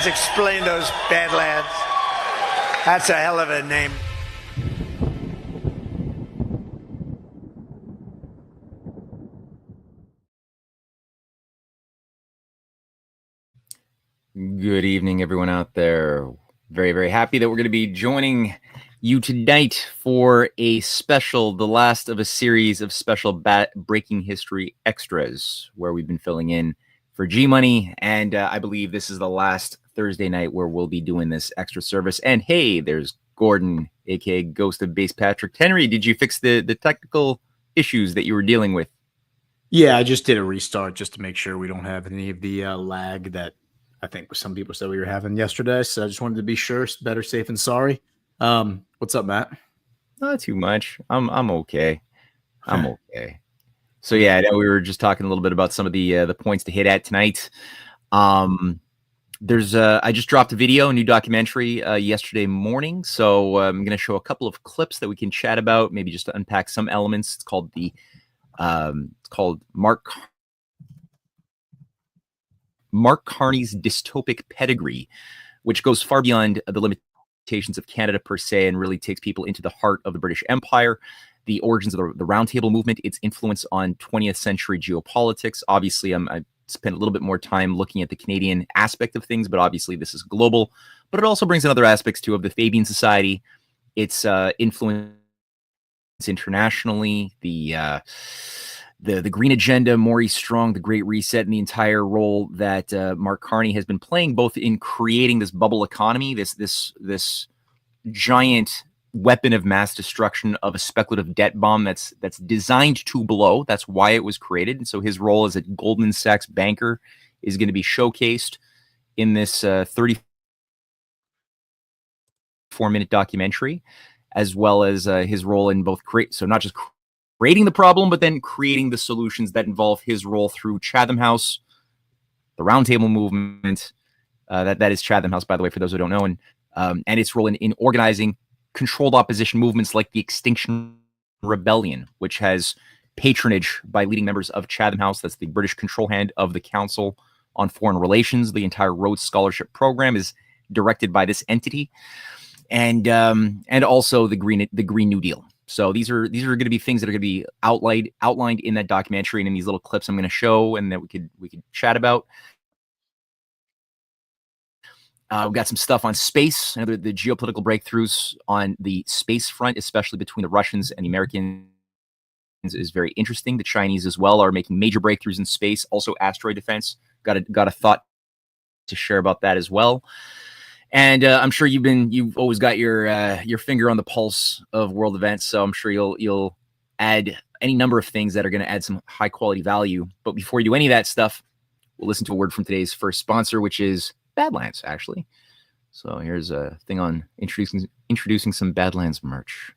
Badlands. Explain those Badlands. That's a hell of a name. Good evening, everyone out there. Very, very happy that we're going to be joining you tonight for a special, the last of a series of special Breaking History extras, where we've been filling in for G-Money, and I believe this is the last Thursday night where we'll be doing this extra service. And hey, there's Gordon, aka Ghost of Base Patrick. Henry, did you fix the technical issues that you were dealing with? Yeah, I just did a restart just to make sure we don't have any of the lag that I think some people said we were having yesterday. So I just wanted to be sure. Better safe than sorry. What's up, Matt? Not too much. I'm okay. I'm okay. So yeah, we were just talking a little bit about some of the points to hit at tonight. There's I just dropped a video, a new documentary yesterday morning. So I'm going to show a couple of clips that we can chat about, maybe just to unpack some elements. It's called Mark Carney's dystopic pedigree, which goes far beyond the limitations of Canada per se, and really takes people into the heart of the British Empire, the origins of the Round Table movement, its influence on 20th century geopolitics. Obviously, I spent a little bit more time looking at the Canadian aspect of things, but obviously this is global. But it also brings in other aspects too of the Fabian Society, its influence internationally, the Green Agenda, Maurice Strong, the Great Reset, and the entire role that Mark Carney has been playing, both in creating this bubble economy, this giant weapon of mass destruction of a speculative debt bomb that's designed to blow. That's why it was created. And so his role as a Goldman Sachs banker is going to be showcased in this 34-minute documentary, as well as his role in both not just creating the problem, but then creating the solutions that involve his role through Chatham House, the Round Table movement. That is Chatham House, by the way, for those who don't know, and its role in organizing controlled opposition movements like the Extinction Rebellion, which has patronage by leading members of Chatham House. That's the British control hand of the Council on Foreign Relations. The entire Rhodes Scholarship Program is directed by this entity, and also the Green New Deal. So these are going to be things that are going to be outlined in that documentary and in these little clips I'm going to show, and that we could chat about. We've got some stuff on space, and the geopolitical breakthroughs on the space front, especially between the Russians and the Americans, is very interesting. The Chinese as well are making major breakthroughs in space. Also, asteroid defense. Got a thought to share about that as well. And I'm sure you've always got your finger on the pulse of world events. So I'm sure you'll add any number of things that are going to add some high quality value. But before you do any of that stuff, we'll listen to a word from today's first sponsor, which is Badlands, actually. So here's a thing on introducing some Badlands merch.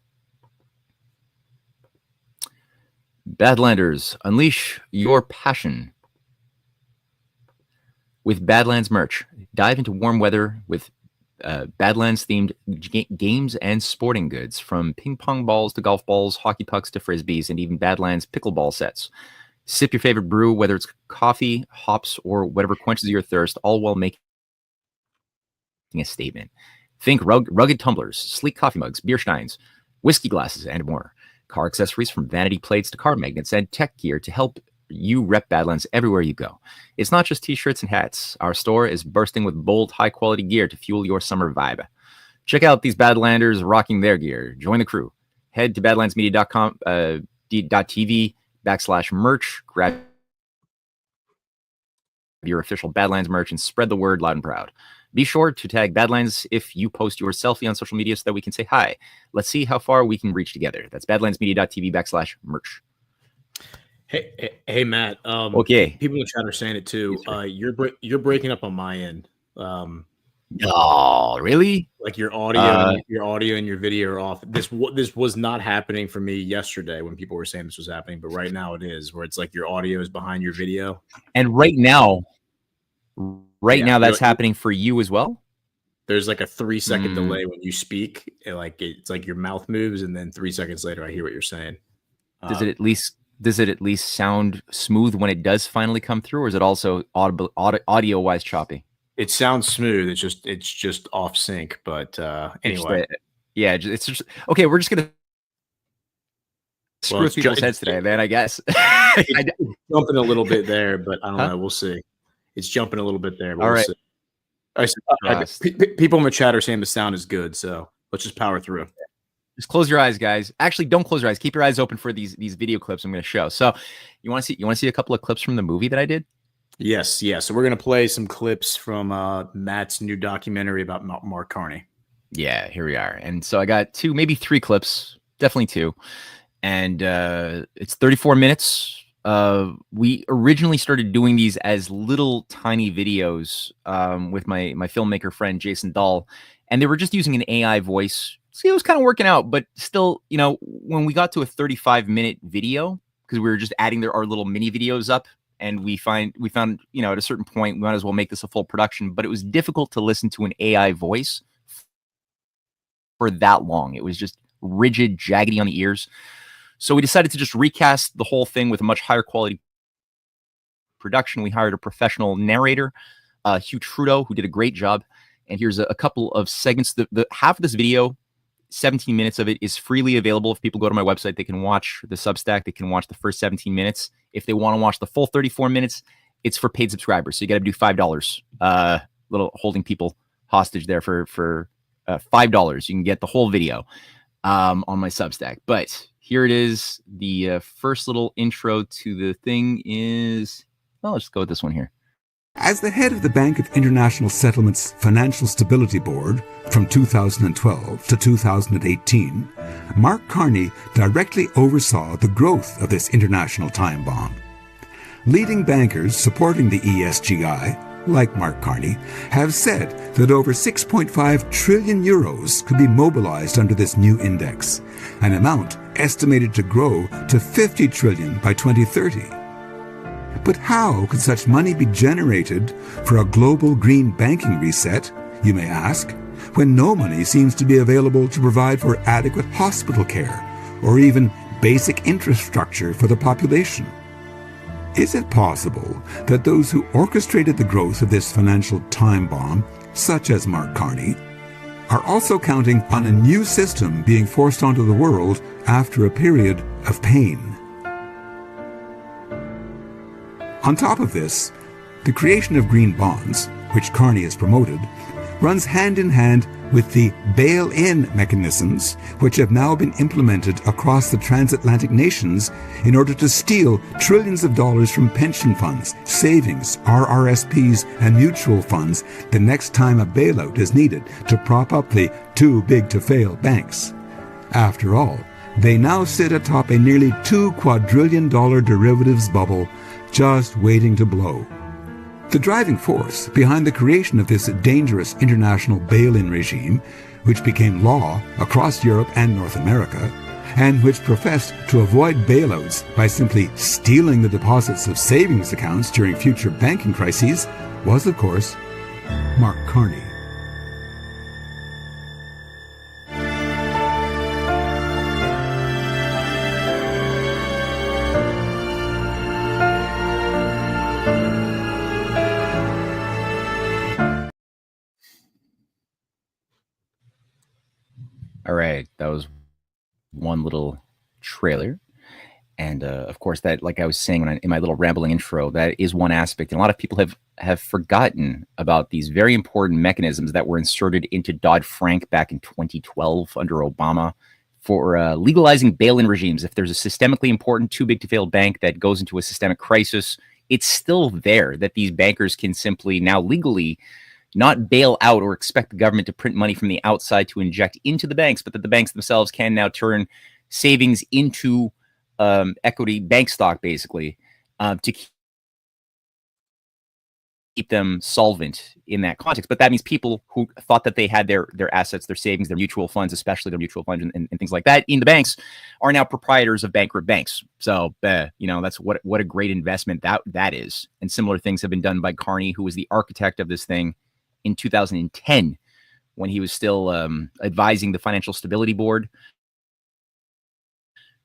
Badlanders, unleash your passion with Badlands merch. Dive into warm weather with Badlands-themed games and sporting goods, from ping pong balls to golf balls, hockey pucks to frisbees, and even Badlands pickleball sets. Sip your favorite brew, whether it's coffee, hops, or whatever quenches your thirst, all while making a statement. Think rugged tumblers, sleek coffee mugs, beer steins, whiskey glasses, and more. Car accessories, from vanity plates to car magnets, and tech gear to help you rep Badlands everywhere you go. It's not just t-shirts and hats. Our store is bursting with bold, high-quality gear to fuel your summer vibe. Check out these Badlanders rocking their gear. Join the crew. Head to badlandsmedia.com, .tv/merch. Grab your official Badlands merch and spread the word loud and proud. Be sure to tag Badlands if you post your selfie on social media so that we can say hi. Let's see how far we can reach together. That's badlandsmedia.tv/merch. Hey, Matt. Okay. People in the chat are saying it too. You're breaking up on my end. Oh, really? Like your audio and your video are off. This was not happening for me yesterday when people were saying this was happening, but right now it is, where it's like your audio is behind your video. And right now that's happening for you as well? There's like a 3-second delay when you speak. It's like your mouth moves, and then 3 seconds later I hear what you're saying. Does it at least sound smooth when it does finally come through, or is it also audio wise choppy? It sounds smooth. It's just off sync. But anyway, it's just okay. We're just gonna screw with people's heads today, man. I guess it's jumping a little bit there, but I don't know. We'll see. It's jumping a little bit there. But all we'll right. see. People in the chat are saying the sound is good, so let's just power through. Just close your eyes, guys. Actually, don't close your eyes. Keep your eyes open for these video clips I'm going to show. So, you want to see a couple of clips from the movie that I did? Yes, yeah. So we're going to play some clips from Matt's new documentary about Mark Carney. Yeah, here we are. And so I got 2, maybe 3 clips, definitely 2. And it's 34 minutes. We originally started doing these as little tiny videos with my filmmaker friend Jason Dahl, and they were just using an AI voice. See, it was kind of working out, but still, when we got to a 35-minute video, because we were just adding our little mini videos up, and we found, at a certain point, we might as well make this a full production, but it was difficult to listen to an AI voice for that long. It was just rigid, jaggedy on the ears. So we decided to just recast the whole thing with a much higher quality production. We hired a professional narrator, Hugh Trudeau, who did a great job. And here's a couple of segments. The half of this video, 17 minutes of it, is freely available. If people go to my website, they can watch the Substack. They can watch the first 17 minutes. If they want to watch the full 34 minutes, it's for paid subscribers. So you got to do $5. Little holding people hostage there for $5. You can get the whole video on my Substack. But here it is. The first little intro to the thing is, let's just go with this one here. As the head of the Bank of International Settlements Financial Stability Board from 2012 to 2018, Mark Carney directly oversaw the growth of this international time bomb. Leading bankers supporting the ESGI, like Mark Carney, have said that over 6.5 trillion euros could be mobilized under this new index, an amount estimated to grow to 50 trillion by 2030. But how could such money be generated for a global green banking reset, you may ask, when no money seems to be available to provide for adequate hospital care or even basic infrastructure for the population? Is it possible that those who orchestrated the growth of this financial time bomb, such as Mark Carney, are also counting on a new system being forced onto the world after a period of pain? On top of this, the creation of green bonds, which Carney has promoted, runs hand in hand with the bail-in mechanisms which have now been implemented across the transatlantic nations in order to steal trillions of dollars from pension funds, savings, RRSPs, and mutual funds the next time a bailout is needed to prop up the too-big-to-fail banks. After all, they now sit atop a nearly $2 quadrillion derivatives bubble just waiting to blow. The driving force behind the creation of this dangerous international bail-in regime, which became law across Europe and North America, and which professed to avoid bailouts by simply stealing the deposits of savings accounts during future banking crises, was, of course, Mark Carney. All right, that was one little trailer. And of course, that, like I was saying in my little rambling intro, that is one aspect. And a lot of people have forgotten about these very important mechanisms that were inserted into Dodd-Frank back in 2012 under Obama for legalizing bail-in regimes. If there's a systemically important, too-big-to-fail bank that goes into a systemic crisis, it's still there that these bankers can simply now legally not bail out or expect the government to print money from the outside to inject into the banks, but that the banks themselves can now turn savings into equity bank stock, basically, to keep them solvent in that context. But that means people who thought that they had their assets, their savings, their mutual funds, especially their mutual funds and things like that in the banks, are now proprietors of bankrupt banks. So, that's what a great investment that is. And similar things have been done by Carney, who was the architect of this thing in 2010, when he was still advising the Financial Stability Board.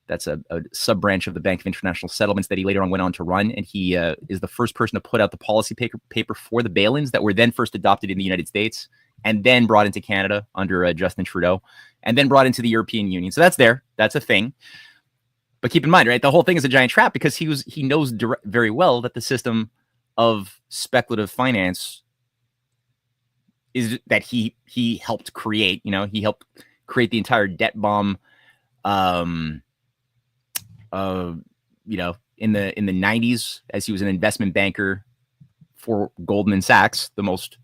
That's a sub branch of the Bank of International Settlements that he later on went on to run. And he is the first person to put out the policy paper for the bail-ins that were then first adopted in the United States and then brought into Canada under Justin Trudeau and then brought into the European Union. So that's there. That's a thing. But keep in mind, right, the whole thing is a giant trap because he knows very well that the system of speculative finance is that he helped create. He helped create the entire debt bomb. In the 90s, as he was an investment banker for Goldman Sachs, the most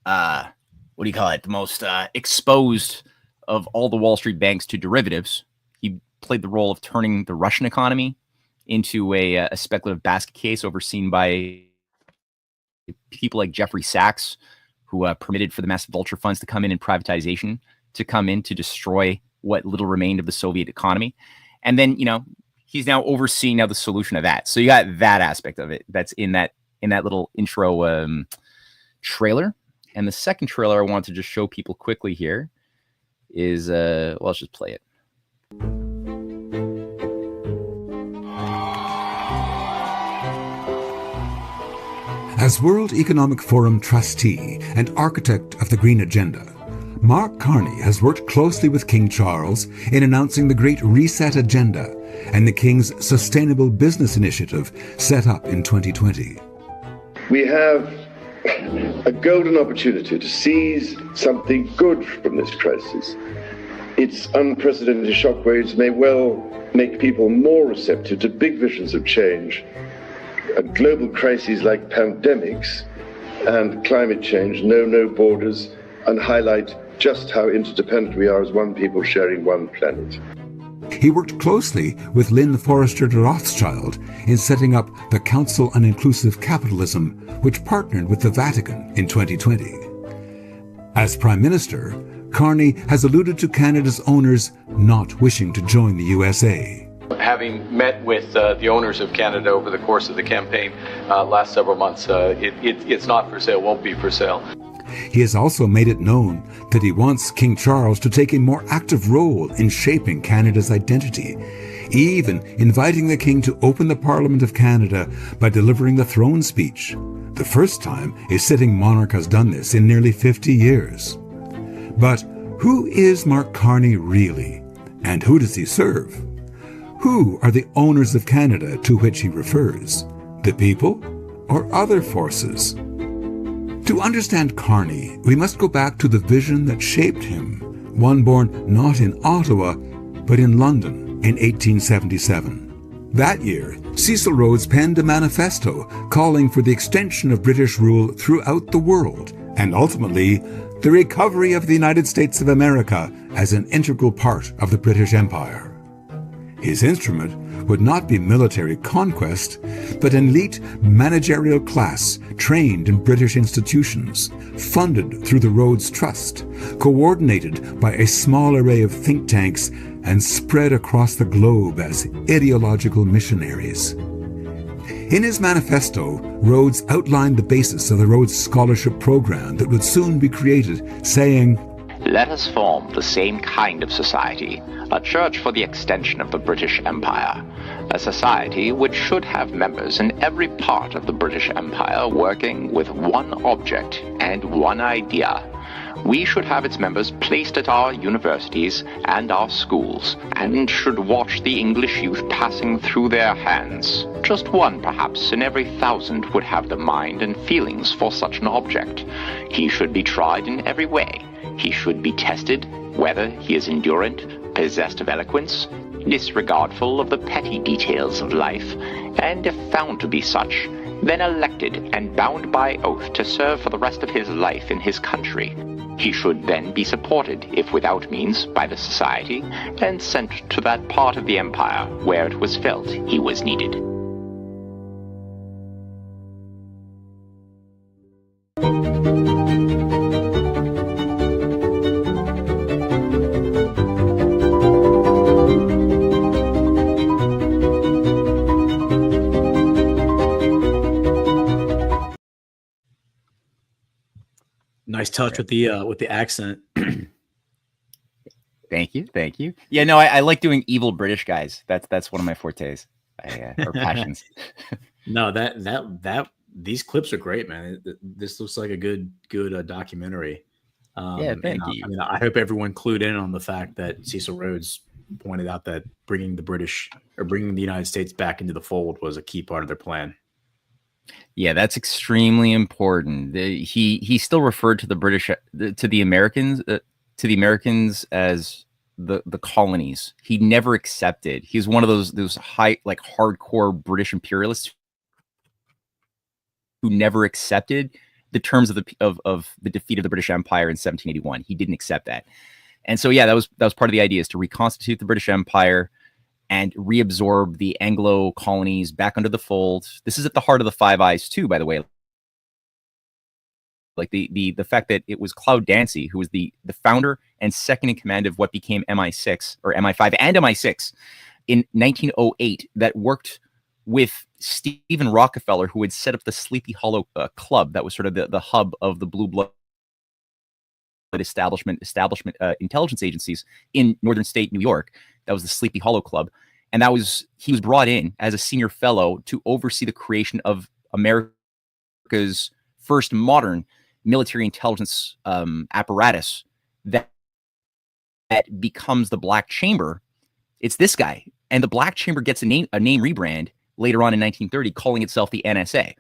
the most exposed of all the Wall Street banks to derivatives. He played the role of turning the Russian economy into a speculative basket case overseen by people like Jeffrey Sachs, who permitted for the massive vulture funds to come in and privatization to come in to destroy what little remained of the Soviet economy. And then, he's now overseeing the solution of that. So you got that aspect of it that's in that little intro trailer. And the second trailer I want to just show people quickly here is, let's just play it. As World Economic Forum trustee and architect of the Green Agenda, Mark Carney has worked closely with King Charles in announcing the Great Reset Agenda and the King's Sustainable Business Initiative set up in 2020. We have a golden opportunity to seize something good from this crisis. Its unprecedented shockwaves may well make people more receptive to big visions of change. And global crises like pandemics and climate change know no borders and highlight just how interdependent we are as one people sharing one planet. He worked closely with Lynn Forrester de Rothschild in setting up the Council on Inclusive Capitalism, which partnered with the Vatican in 2020. As Prime Minister, Carney has alluded to Canada's owners not wishing to join the USA. Having met with the owners of Canada over the course of the campaign last several months, it's not for sale, won't be for sale. He has also made it known that he wants King Charles to take a more active role in shaping Canada's identity, even inviting the King to open the Parliament of Canada by delivering the throne speech, the first time a sitting monarch has done this in nearly 50 years. But who is Mark Carney really, and who does he serve? Who are the owners of Canada to which he refers? The people or other forces? To understand Carney, we must go back to the vision that shaped him, one born not in Ottawa, but in London in 1877. That year, Cecil Rhodes penned a manifesto calling for the extension of British rule throughout the world, and ultimately, the recovery of the United States of America as an integral part of the British Empire. His instrument would not be military conquest, but an elite managerial class trained in British institutions, funded through the Rhodes Trust, coordinated by a small array of think tanks, and spread across the globe as ideological missionaries. In his manifesto, Rhodes outlined the basis of the Rhodes Scholarship Program that would soon be created, saying, "Let us form the same kind of society, a church for the extension of the British Empire, a society which should have members in every part of the British Empire working with one object and one idea. We should have its members placed at our universities and our schools, and should watch the English youth passing through their hands. Just one, perhaps, in every 1,000 would have the mind and feelings for such an object. He should be tried in every way. He should be tested, whether he is endurant, possessed of eloquence, disregardful of the petty details of life, and if found to be such, then elected and bound by oath to serve for the rest of his life in his country. He should then be supported, if without means, by the society, and sent to that part of the empire where it was felt he was needed." Nice touch with the accent. Thank you. Yeah, no, I like doing evil British guys. That's one of my fortes or passions. No, that these clips are great, man. This looks like a good documentary. Yeah, thank you. I mean, I hope everyone clued in on the fact that Cecil Rhodes pointed out that bringing the United States back into the fold was a key part of their plan. Yeah, that's extremely important. He still referred to the British to the Americans as the colonies. He never accepted. He's one of those hardcore British imperialists who never accepted the terms of the defeat of the British Empire in 1781. He didn't accept that. And so, yeah, that was part of the idea, is to reconstitute the British Empire and reabsorb the Anglo colonies back under the fold. This is at the heart of the Five Eyes too, by the way. Like the fact that it was Cloud Dancy who was the founder and second in command of what became MI6 or MI5 and MI6 in 1908 that worked with Stephen Rockefeller, who had set up the Sleepy Hollow Club. That was sort of the hub of the blue blood establishment intelligence agencies in northern state New York. That was the Sleepy Hollow Club. And he was brought in as a senior fellow to oversee the creation of America's first modern military intelligence apparatus that becomes the Black Chamber. It's this guy. And the Black Chamber gets a name rebrand later on in 1930, calling itself the NSA.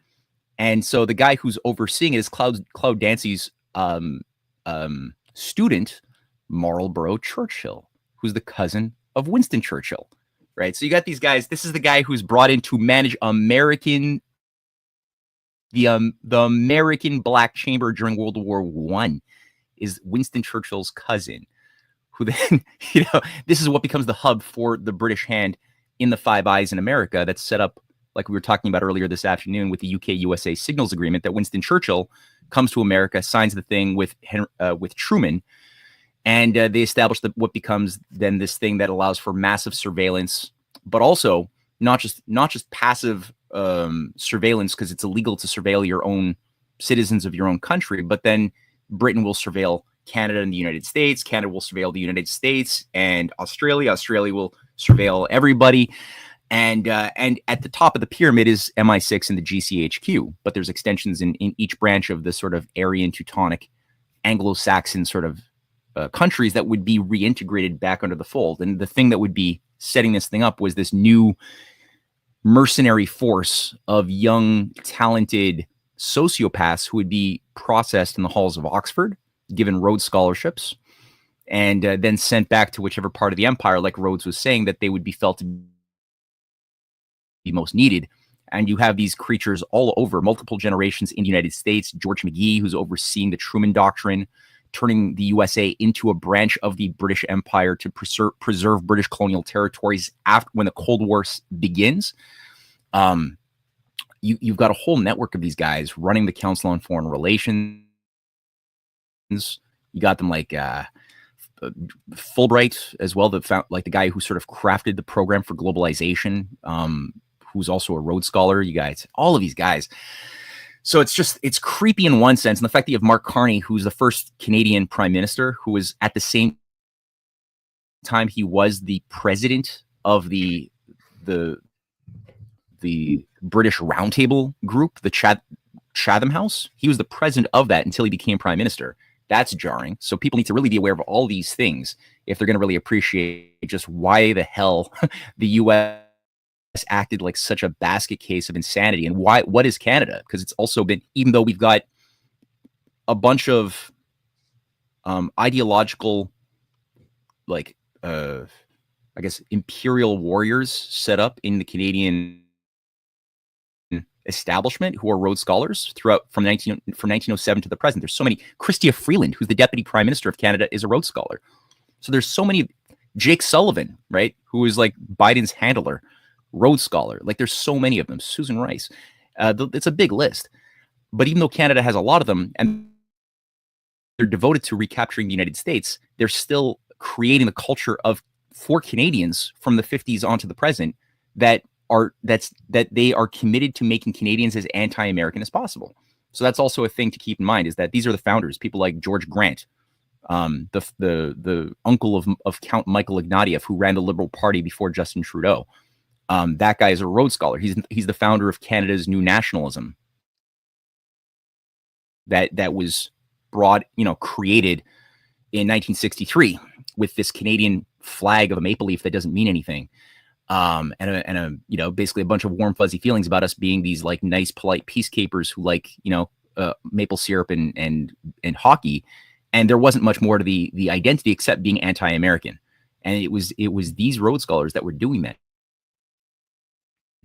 And so the guy who's overseeing it is Cloud Dancy's student, Marlborough Churchill, who's the cousin of Winston Churchill, right? So you got these guys. This is the guy who's brought in to manage the American Black Chamber during World War I, is Winston Churchill's cousin, who then, this is what becomes the hub for the British hand in the Five Eyes in America, that's set up, like we were talking about earlier this afternoon, with the UK-USA signals agreement, that Winston Churchill comes to America, signs the thing with Truman, and they establish what becomes then this thing that allows for massive surveillance, but also not just passive surveillance, because it's illegal to surveil your own citizens of your own country, but then Britain will surveil Canada and the United States. Canada will surveil the United States and Australia. Australia will surveil everybody. And at the top of the pyramid is MI6 and the GCHQ, but there's extensions in each branch of the sort of Aryan, Teutonic, Anglo-Saxon sort of countries that would be reintegrated back under the fold. And the thing that would be setting this thing up was this new mercenary force of young, talented sociopaths who would be processed in the halls of Oxford, given Rhodes scholarships, and then sent back to whichever part of the empire, like Rhodes was saying, that they would be felt to be most needed. And you have these creatures all over, multiple generations in the United States. George McGee, who's overseeing the Truman Doctrine, turning the USA into a branch of the British Empire to preserve British colonial territories when the Cold War begins. You've got a whole network of these guys running the Council on Foreign Relations. You got them like Fulbright as well, like the guy who sort of crafted the program for globalization, who's also a Rhodes Scholar. You guys, all of these guys. So it's creepy in one sense. And the fact that you have Mark Carney, who's the first Canadian prime minister, who was at the same time, he was the president of the British Roundtable group, the Chatham House. He was the president of that until he became prime minister. That's jarring. So people need to really be aware of all these things if they're going to really appreciate just why the hell the U.S. acted like such a basket case of insanity, and what is Canada? Because it's also been, even though we've got a bunch of ideological, like I guess imperial warriors set up in the Canadian establishment who are Rhodes Scholars throughout from 1907 to the present. There's so many. Chrystia Freeland, who's the Deputy Prime Minister of Canada, is a Rhodes Scholar. So there's so many. Jake Sullivan, right, who is like Biden's handler, Rhodes Scholar. Like there's so many of them. Susan Rice. It's a big list. But even though Canada has a lot of them and they're devoted to recapturing the United States, they're still creating the culture for Canadians from the 50s on to the present that they are committed to making Canadians as anti-American as possible. So that's also a thing to keep in mind, is that these are the founders, people like George Grant, the uncle of Count Michael Ignatieff, who ran the Liberal Party before Justin Trudeau. That guy is a Rhodes Scholar. He's the founder of Canada's New Nationalism. That was created in 1963 with this Canadian flag of a maple leaf that doesn't mean anything. And basically a bunch of warm, fuzzy feelings about us being these like nice, polite peacekeepers who like, maple syrup and hockey. And there wasn't much more to the identity except being anti-American. And it was these Rhodes Scholars that were doing that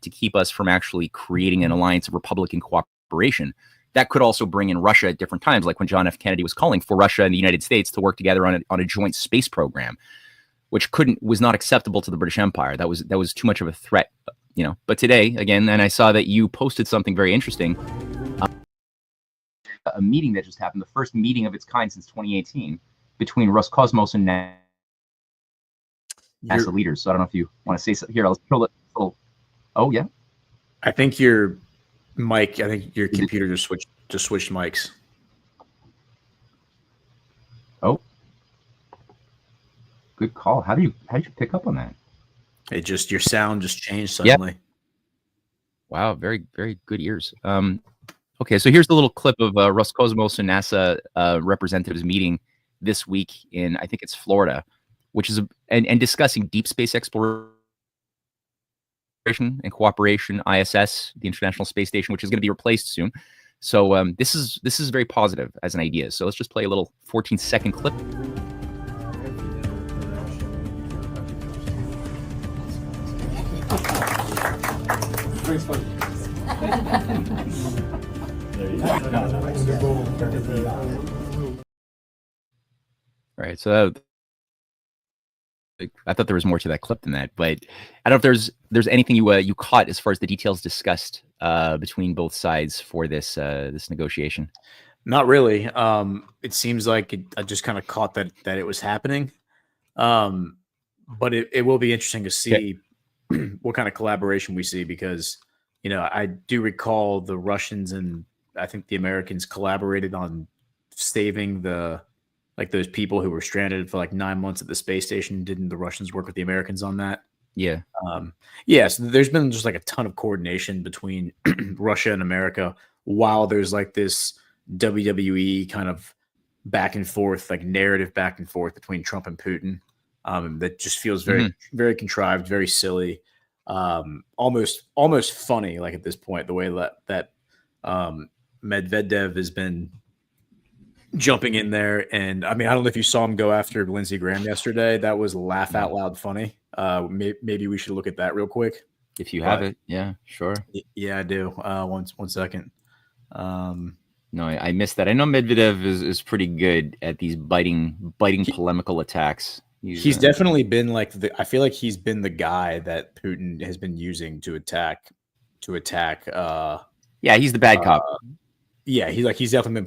to keep us from actually creating an alliance of Republican cooperation that could also bring in Russia at different times, like when John F. Kennedy was calling for Russia and the United States to work together on a joint space program, which was not acceptable to the British Empire. That was too much of a threat, But today, again, and I saw that you posted something very interesting. A meeting that just happened, the first meeting of its kind since 2018 between Roscosmos and NASA leaders. So I don't know if you want to say something here. I'll throw a little. Oh yeah. I think your computer just switched mics. Oh. Good call. How did you pick up on that? Your sound just changed suddenly. Yep. Wow, very, very good ears. Okay, so here's the little clip of Roscosmos and NASA representatives meeting this week in, I think it's Florida, which is and discussing deep space exploration and cooperation, ISS, the International Space Station, which is going to be replaced soon. So this is very positive as an idea. So let's just play a little 14-second clip. Right, so I thought there was more to that clip than that, but I don't know if there's anything you caught as far as the details discussed between both sides for this negotiation. Not really. It seems like I just kind of caught that it was happening, but it will be interesting to see what kind of collaboration we see, because I do recall the Russians and I think the Americans collaborated on saving those people who were stranded for like 9 months at the space station. Didn't the Russians work with the Americans on that? Yeah. So there's been just like a ton of coordination between Russia and America, while there's like this WWE kind of back and forth, like narrative back and forth between Trump and Putin. That just feels very, very contrived, very silly, almost funny. Like at this point, the way that Medvedev has been jumping in there, and I mean, I don't know if you saw him go after Lindsey Graham yesterday. That was laugh out loud funny. Maybe we should look at that real quick if you have it. Yeah, sure. Yeah, I do. One second. No, I missed that. I know Medvedev is pretty good at these biting polemical attacks. He's definitely been like I feel like he's been the guy that Putin has been using to attack. Yeah, he's the bad cop. Yeah, he's definitely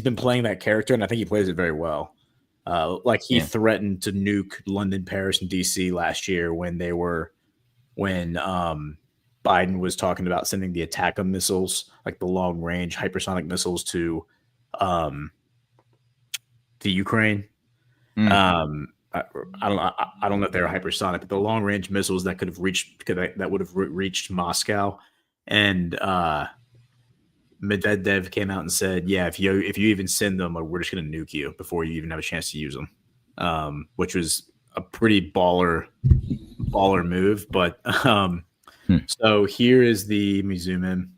been playing that character, and I think he plays it very well. Like he threatened to nuke London, Paris, and DC last year when Biden was talking about sending the ATACMS missiles, like the long range hypersonic missiles to Ukraine. I don't know if they're hypersonic, but the long range missiles that would have reached Moscow. And Medvedev came out and said, "Yeah, if you even send them, we're just going to nuke you before you even have a chance to use them," which was a pretty baller move. But so here is let me zoom in.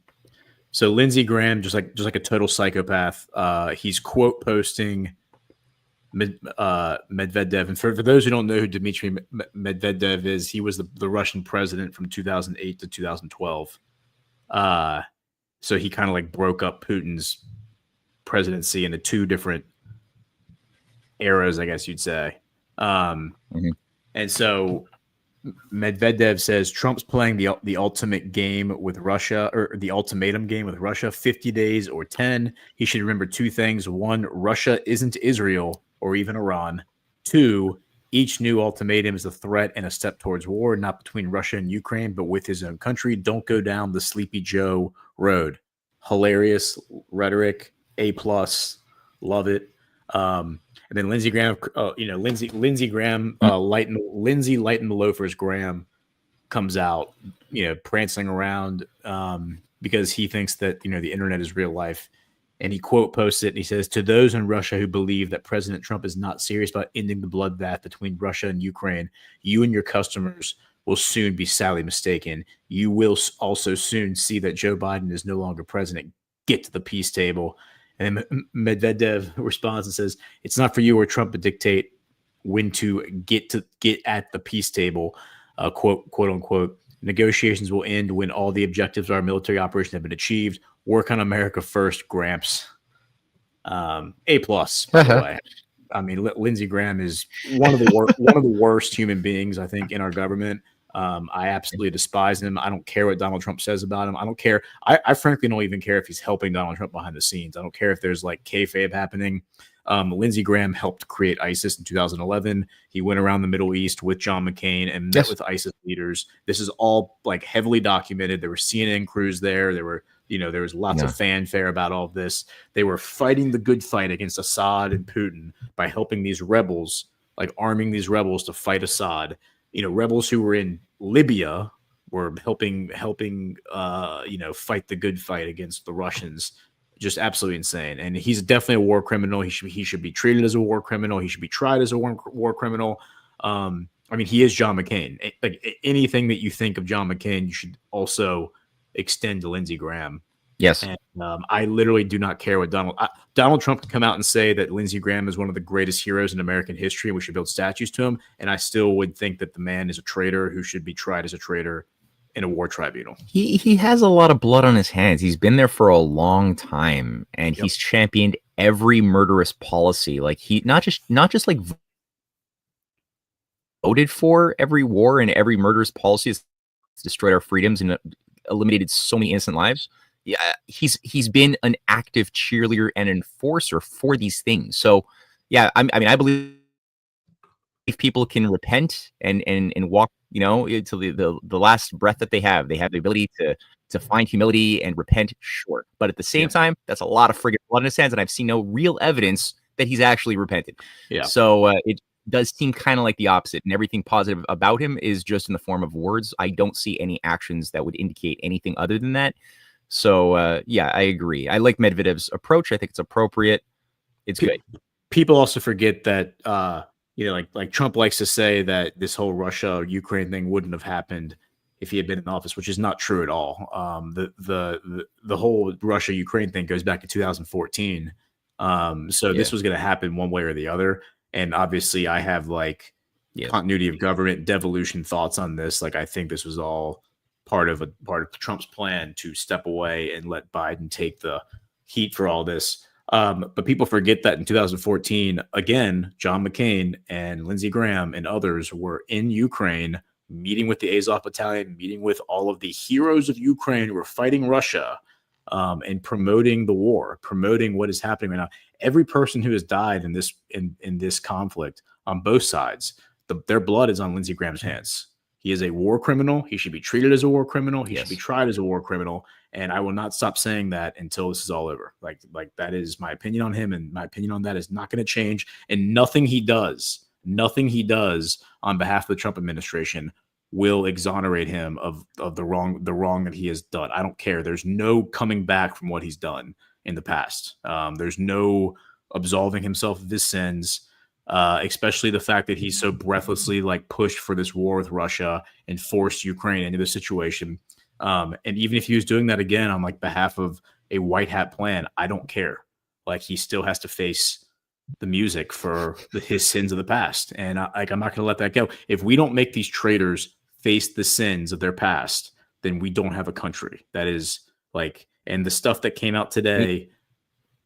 So Lindsey Graham, just like a total psychopath, he's quote posting Medvedev. And for those who don't know who Dmitry Medvedev is, he was the Russian president from 2008 to 2012. So he kind of like broke up Putin's presidency into two different eras, I guess you'd say. And so Medvedev says Trump's playing the ultimate game with Russia, or the ultimatum game with Russia, 50 days or 10. He should remember two things. One, Russia isn't Israel or even Iran. Two, each new ultimatum is a threat and a step towards war, not between Russia and Ukraine, but with his own country. Don't go down the Sleepy Joe road. Hilarious rhetoric, A+, love it. And then Lindsey Graham, Lindsey Graham, Lindsey Lighten the Loafers Graham comes out, prancing around because he thinks that, the internet is real life. And he quote posts it and he says, "To those in Russia who believe that President Trump is not serious about ending the bloodbath between Russia and Ukraine, you and your customers will soon be sadly mistaken. You will also soon see that Joe Biden is no longer president. Get to the peace table." And then Medvedev responds and says, "It's not for you or Trump to dictate when to get at the peace table." Quote unquote. "Negotiations will end when all the objectives of our military operation have been achieved. Work on America first, Gramps." A+, by the way. I mean, Lindsey Graham is one of the worst human beings, I think, in our government. I absolutely despise him. I don't care what Donald Trump says about him. I don't care. I frankly don't even care if he's helping Donald Trump behind the scenes. I don't care if there's like kayfabe happening. Lindsey Graham helped create ISIS in 2011. He went around the Middle East with John McCain and met with ISIS leaders. This is all like heavily documented. There were CNN crews there. There was lots of fanfare about all of this. They were fighting the good fight against Assad and Putin by helping these rebels, like arming these rebels to fight Assad. Rebels who were in Libya were helping fight the good fight against the Russians. Just absolutely insane. And he's definitely a war criminal. He should be treated as a war criminal. He should be tried as a war criminal. He is John McCain. Like anything that you think of John McCain, you should also extend to Lindsey Graham. Yes. And I literally do not care what Donald Trump can come out and say that Lindsey Graham is one of the greatest heroes in American history and we should build statues to him. And I still would think that the man is a traitor who should be tried as a traitor in a war tribunal. He has a lot of blood on his hands. He's been there for a long time, and he's championed every murderous policy. Like he not just like voted for every war and every murderous policy that's destroyed our freedoms and eliminated so many innocent lives. Yeah, he's been an active cheerleader and enforcer for these things. So yeah, I believe if people can repent and walk, to the last breath that they have the ability to find humility and repent, sure. But at the same time, that's a lot of friggin' blood in his hands, and I've seen no real evidence that he's actually repented. Yeah. So it does seem kind of like the opposite, and everything positive about him is just in the form of words. I don't see any actions that would indicate anything other than that. So yeah, I agree. I like Medvedev's approach. I think it's appropriate. It's good. People also forget that like Trump likes to say that this whole Russia-Ukraine thing wouldn't have happened if he had been in office, which is not true at all. The whole Russia-Ukraine thing goes back to 2014. This was going to happen one way or the other. And obviously I have continuity of government, devolution thoughts on this. Like I think this was all part of Trump's plan to step away and let Biden take the heat for all this. But people forget that in 2014, again, John McCain and Lindsey Graham and others were in Ukraine, meeting with the Azov Battalion, meeting with all of the heroes of Ukraine who were fighting Russia, and promoting the war, promoting what is happening right now. Every person who has died in this conflict on both sides, their blood is on Lindsey Graham's hands. He is a war criminal. He should be treated as a war criminal. He should be tried as a war criminal. And I will not stop saying that until this is all over. Like that is my opinion on him, and my opinion on that is not going to change. And nothing he does on behalf of the Trump administration will exonerate him of the wrong that he has done. I don't care. There's no coming back from what he's done in the past. There's no absolving himself of his sins. Especially the fact that he's so breathlessly pushed for this war with Russia and forced Ukraine into this situation. And even if he was doing that again on behalf of a white hat plan, I don't care. He still has to face the music for his sins of the past. And I'm not going to let that go. If we don't make these traitors face the sins of their past, then we don't have a country. That is and the stuff that came out today,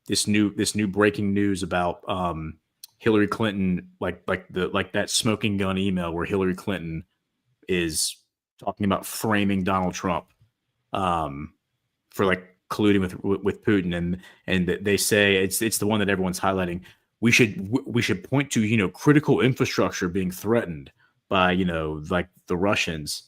this new breaking news about, Hillary Clinton, that smoking gun email where Hillary Clinton is talking about framing Donald Trump for colluding with Putin, and they say it's the one that everyone's highlighting. We should point to critical infrastructure being threatened by the Russians.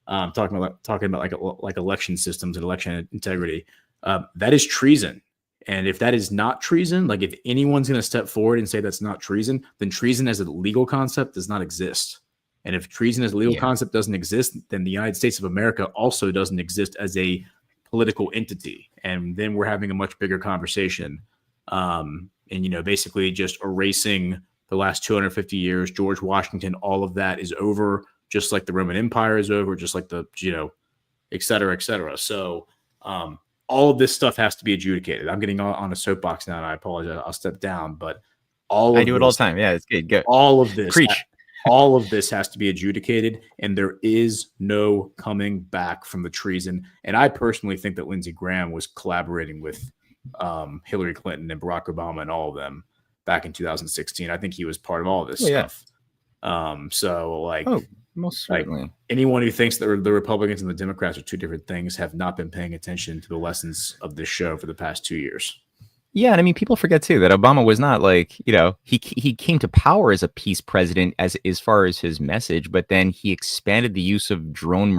Talking about election systems and election integrity. That is treason. And if that is not treason, like if anyone's going to step forward and say that's not treason, then treason as a legal concept does not exist. And if treason as a legal concept doesn't exist, then the United States of America also doesn't exist as a political entity. And then we're having a much bigger conversation. And, you know, basically just erasing the last 250 years, George Washington, all of that is over, just like the Roman Empire is over, just like the, you know, et cetera, et cetera. So, all of this stuff has to be adjudicated. I'm getting on a soapbox now, and I apologize. I'll step down, but I do it all the time. Yeah, it's good. Go. All of this, preach. All of this has to be adjudicated, and there is no coming back from the treason. And I personally think that Lindsey Graham was collaborating with Hillary Clinton and Barack Obama and all of them back in 2016. I think he was part of all of this stuff. So, like, most certainly. Like, anyone who thinks that the Republicans and the Democrats are two different things have not been paying attention to the lessons of this show for the past 2 years. Yeah, and I mean, people forget too that Obama was not like, you know, he came to power as a peace president as far as his message, but then he expanded the use of drone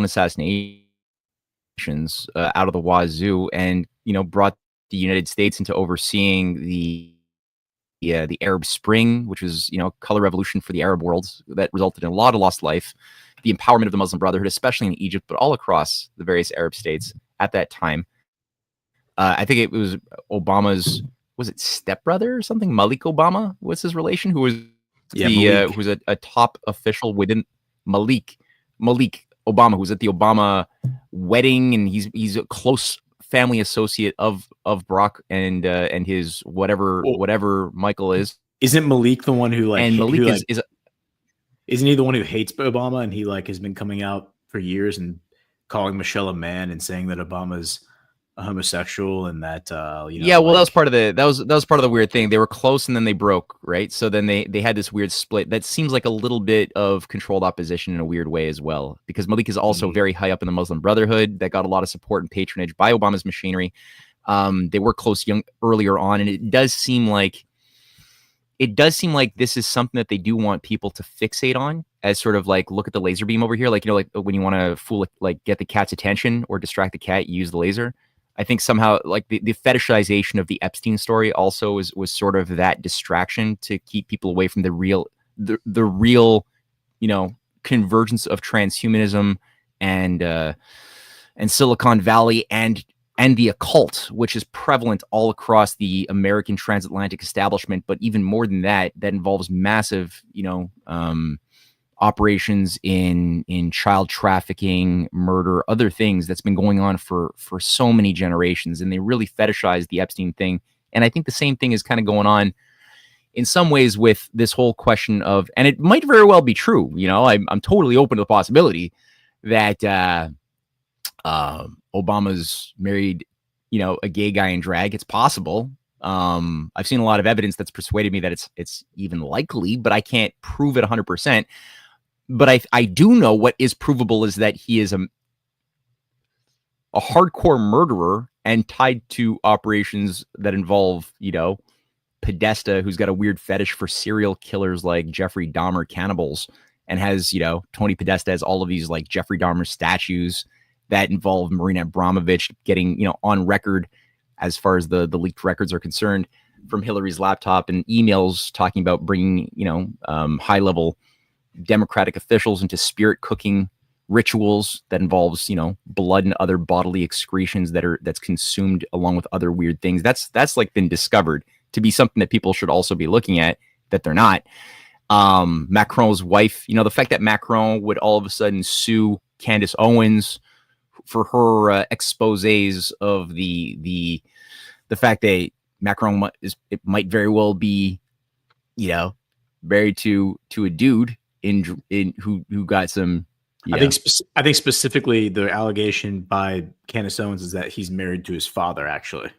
assassinations out of the wazoo, and, you know, brought the United States into overseeing the Arab Spring, which was, you know, color revolution for the Arab world that resulted in a lot of lost life, the empowerment of the Muslim Brotherhood, especially in Egypt, but all across the various Arab states at that time. I think it was Obama's, was it stepbrother or something? Malik Obama was his relation, who was who was a top official within Malik Obama, who was at the Obama wedding, and he's a close family associate of Barack and his whatever Michael is. Isn't Malik the one who like? And Malik isn't he the one who hates Obama, and he like has been coming out for years and calling Michelle a man and saying that Obama's a homosexual and that you know, yeah, well, that was part of the weird thing. They were close and then they broke, right? So then they had this weird split that seems like a little bit of controlled opposition in a weird way as well, because Malik is also very high up in the Muslim Brotherhood that got a lot of support and patronage by Obama's machinery. They were close earlier on, and it does seem like this is something that they do want people to fixate on, as sort of like, look at the laser beam over here, like, you know, like when you want to get the cat's attention or distract the cat, you use the laser. I think somehow like the fetishization of the Epstein story also was sort of that distraction to keep people away from the real, you know, convergence of transhumanism and Silicon Valley and the occult, which is prevalent all across the American transatlantic establishment. But even more than that, that involves massive, you know, operations in child trafficking, murder, other things that's been going on for so many generations. And they really fetishize the Epstein thing. And I think the same thing is kind of going on in some ways with this whole question of, and it might very well be true, you know, I'm totally open to the possibility that Obama's married, you know, a gay guy in drag. It's possible. I've seen a lot of evidence that's persuaded me that it's even likely, but I can't prove it 100%. But I do know what is provable is that he is a hardcore murderer and tied to operations that involve, you know, Podesta, who's got a weird fetish for serial killers like Jeffrey Dahmer cannibals, and has, you know, Tony Podesta has all of these like Jeffrey Dahmer statues that involve Marina Abramovich getting, you know, on record as far as the leaked records are concerned from Hillary's laptop, and emails talking about bringing, you know, high level Democratic officials into spirit cooking rituals that involves, you know, blood and other bodily excretions that's consumed along with other weird things. That's like been discovered to be something that people should also be looking at, that they're not. Macron's wife, you know, the fact that Macron would all of a sudden sue Candace Owens for her exposés of the fact that Macron might very well be, you know, married to a dude in who got some. I think specifically the allegation by Candace Owens is that he's married to his father. Actually,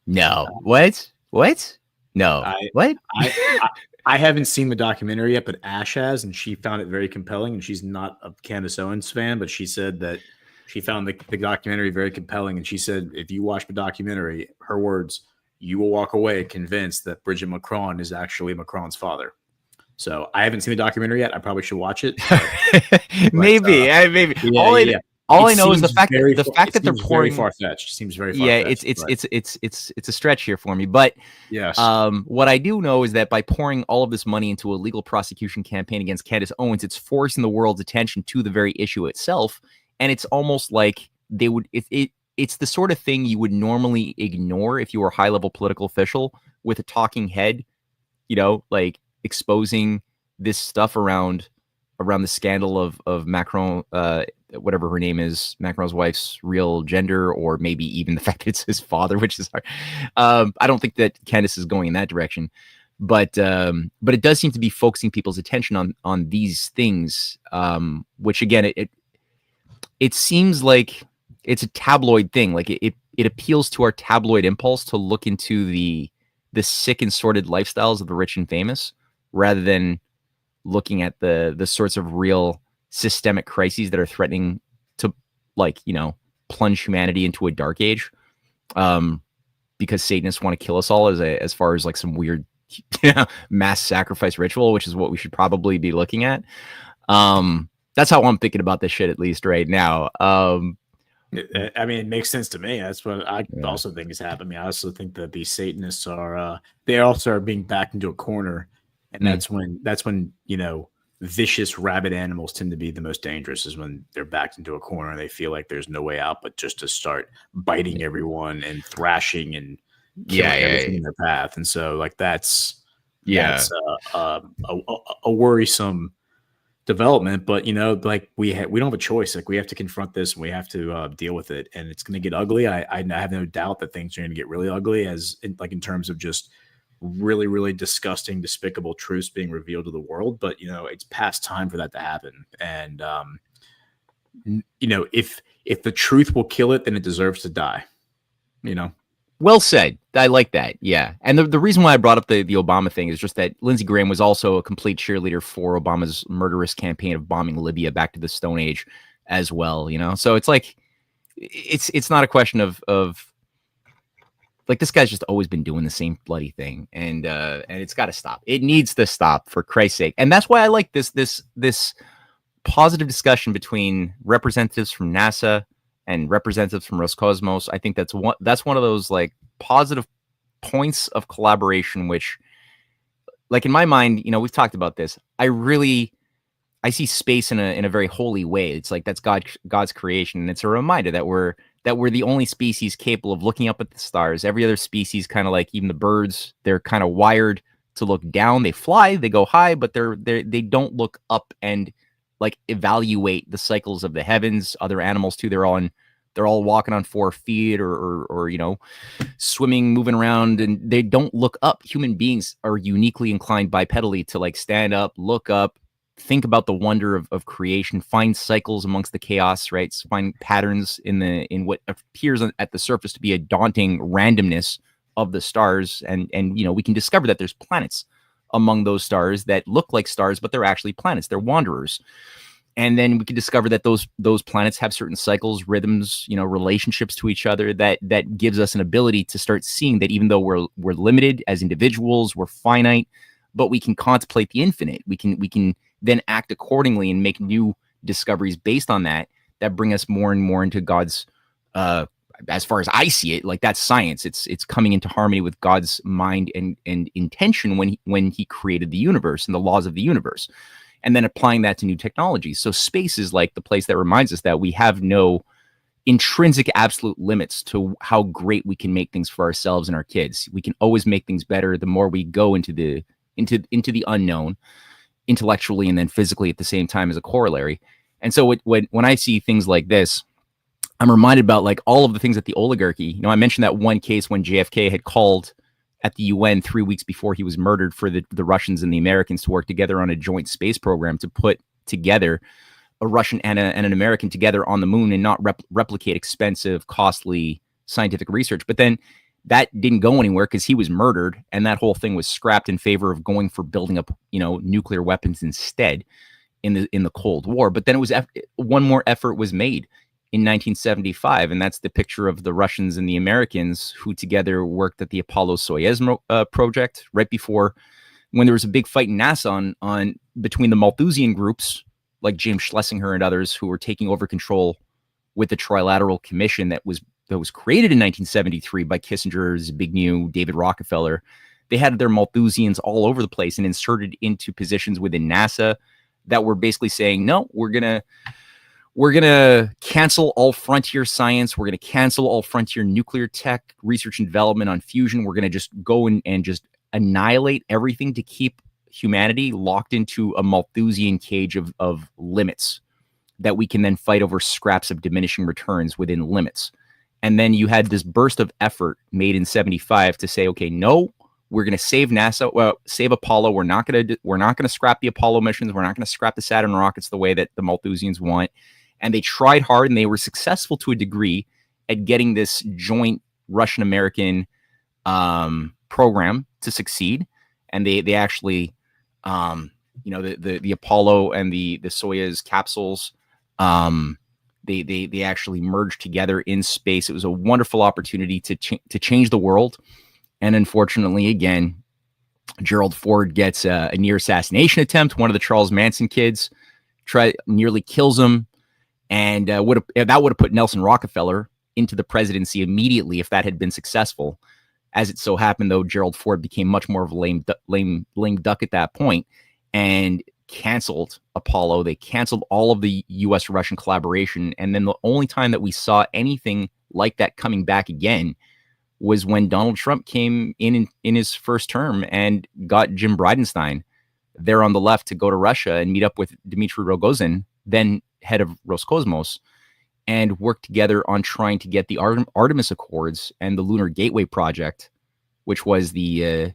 no. What? No. What? I haven't seen the documentary yet, but Ash has, and she found it very compelling. And she's not a Candace Owens fan, but she said that she found the documentary very compelling. And she said, if you watch the documentary, her words, you will walk away convinced that Bridget Macron is actually Macron's father. So I haven't seen the documentary yet. I probably should watch it. Maybe. Yeah, All It I know is the seems fact very that far- it they're seems very pouring. far-fetched. Seems very Yeah, far-fetched. it's a stretch here for me, but yes. what I do know is that by pouring all of this money into a legal prosecution campaign against Candace Owens, it's forcing the world's attention to the very issue itself, and it's almost like they would it's the sort of thing you would normally ignore if you were a high-level political official with a talking head, like exposing this stuff around the scandal of Macron, whatever her name is, Macron's wife's real gender, or maybe even the fact that it's his father, which is hard. I don't think that Candace is going in that direction, but it does seem to be focusing people's attention on these things, which again, it seems like it's a tabloid thing. Like it appeals to our tabloid impulse to look into the sick and sordid lifestyles of the rich and famous, rather than looking at the sorts of real systemic crises that are threatening to, plunge humanity into a dark age, because Satanists want to kill us all as far as like some weird mass sacrifice ritual, which is what we should probably be looking at. That's how I'm thinking about this shit, at least right now. I mean, it makes sense to me. That's what I also think is happening. I also think that these Satanists are they also are being backed into a corner, and that's when vicious rabid animals tend to be the most dangerous, is when they're backed into a corner and they feel like there's no way out but just to start biting everyone and thrashing and killing everything in their path. And so like that's a worrisome development, but like we don't have a choice. Like we have to confront this and we have to deal with it, and it's going to get ugly. I have no doubt that things are going to get really ugly, in terms of just really, really disgusting, despicable truths being revealed to the world. But it's past time for that to happen. And if the truth will kill it, then it deserves to die. Well said. I like that. Yeah. And the reason why I brought up the Obama thing is just that Lindsey Graham was also a complete cheerleader for Obama's murderous campaign of bombing Libya back to the Stone Age as well. So it's like, it's not a question of like, this guy's just always been doing the same bloody thing, and it's got to stop. It needs to stop, for Christ's sake. And that's why I like this positive discussion between representatives from NASA and representatives from Roscosmos. I think that's one of those like positive points of collaboration, which, like, in my mind, we've talked about this. I see space in a very holy way. It's like that's God's creation, and it's a reminder that we're the only species capable of looking up at the stars. Every other species, kind of like even the birds, they're kind of wired to look down. They fly, they go high, but they don't look up and like evaluate the cycles of the heavens. Other animals too, they're all walking on 4 feet or swimming, moving around, and they don't look up. Human beings are uniquely inclined bipedally to like stand up, look up, think about the wonder of creation, find cycles amongst the chaos, right? Find patterns in what appears at the surface to be a daunting randomness of the stars. And we can discover that there's planets among those stars that look like stars, but they're actually planets. They're wanderers. And then we can discover that those planets have certain cycles, rhythms, relationships to each other that gives us an ability to start seeing that even though we're limited as individuals, we're finite, but we can contemplate the infinite. We can then act accordingly and make new discoveries based on that bring us more and more into God's, as far as I see it, like that's science. It's coming into harmony with God's mind and intention when he created the universe and the laws of the universe, and then applying that to new technologies. So space is like the place that reminds us that we have no intrinsic absolute limits to how great we can make things for ourselves and our kids. We can always make things better the more we go into the unknown, intellectually and then physically at the same time as a corollary. And so when I see things like this, I'm reminded about like all of the things that the oligarchy, I mentioned that one case when JFK had called at the UN 3 weeks before he was murdered for the Russians and the Americans to work together on a joint space program to put together a Russian and an American together on the moon and not replicate expensive, costly scientific research. But then that didn't go anywhere because he was murdered, and that whole thing was scrapped in favor of going for building up, nuclear weapons instead in the Cold War. But then it was one more effort was made in 1975, and that's the picture of the Russians and the Americans who together worked at the Apollo-Soyuz project right before, when there was a big fight in NASA on between the Malthusian groups like James Schlesinger and others who were taking over control with the Trilateral Commission that was created in 1973 by Kissinger, Zbigniew, David Rockefeller. They had their Malthusians all over the place and inserted into positions within NASA that were basically saying, no, we're gonna cancel all frontier science. We're gonna cancel all frontier nuclear tech, research and development on fusion. We're gonna just go and just annihilate everything to keep humanity locked into a Malthusian cage of limits that we can then fight over scraps of diminishing returns within limits. And then you had this burst of effort made in 75 to say, okay, no, we're going to save NASA, save Apollo. We're not going to scrap the Apollo missions. We're not going to scrap the Saturn rockets the way that the Malthusians want. And they tried hard, and they were successful to a degree at getting this joint Russian-American program to succeed. And they actually, the Apollo and the Soyuz capsules, they actually merged together in space. It was a wonderful opportunity to change the world. And unfortunately, again, Gerald Ford gets a near assassination attempt. One of the Charles Manson kids nearly kills him. And that would have put Nelson Rockefeller into the presidency immediately if that had been successful. As it so happened, though, Gerald Ford became much more of a lame duck at that point and canceled Apollo. They canceled all of the U.S.-Russian collaboration. And then the only time that we saw anything like that coming back again was when Donald Trump came in his first term and got Jim Bridenstine there on the left to go to Russia and meet up with Dmitry Rogozin, then head of Roscosmos, and work together on trying to get the Artemis Accords and the Lunar Gateway project, which was the,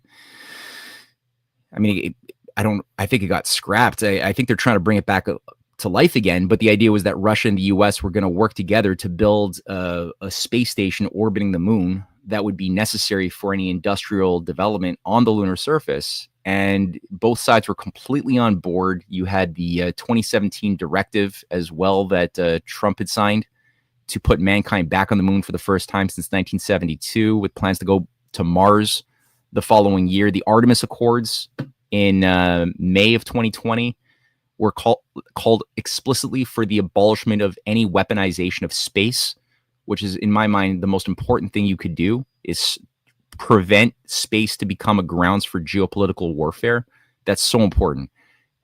I think it got scrapped. I think they're trying to bring it back to life again. But the idea was that Russia and the U.S. were going to work together to build a space station orbiting the moon that would be necessary for any industrial development on the lunar surface. And both sides were completely on board. You had the 2017 directive as well that Trump had signed to put mankind back on the moon for the first time since 1972, with plans to go to Mars the following year. The Artemis Accords in May of 2020 were called explicitly for the abolishment of any weaponization of space, which is, in my mind, the most important thing you could do is prevent space to become a grounds for geopolitical warfare. That's so important.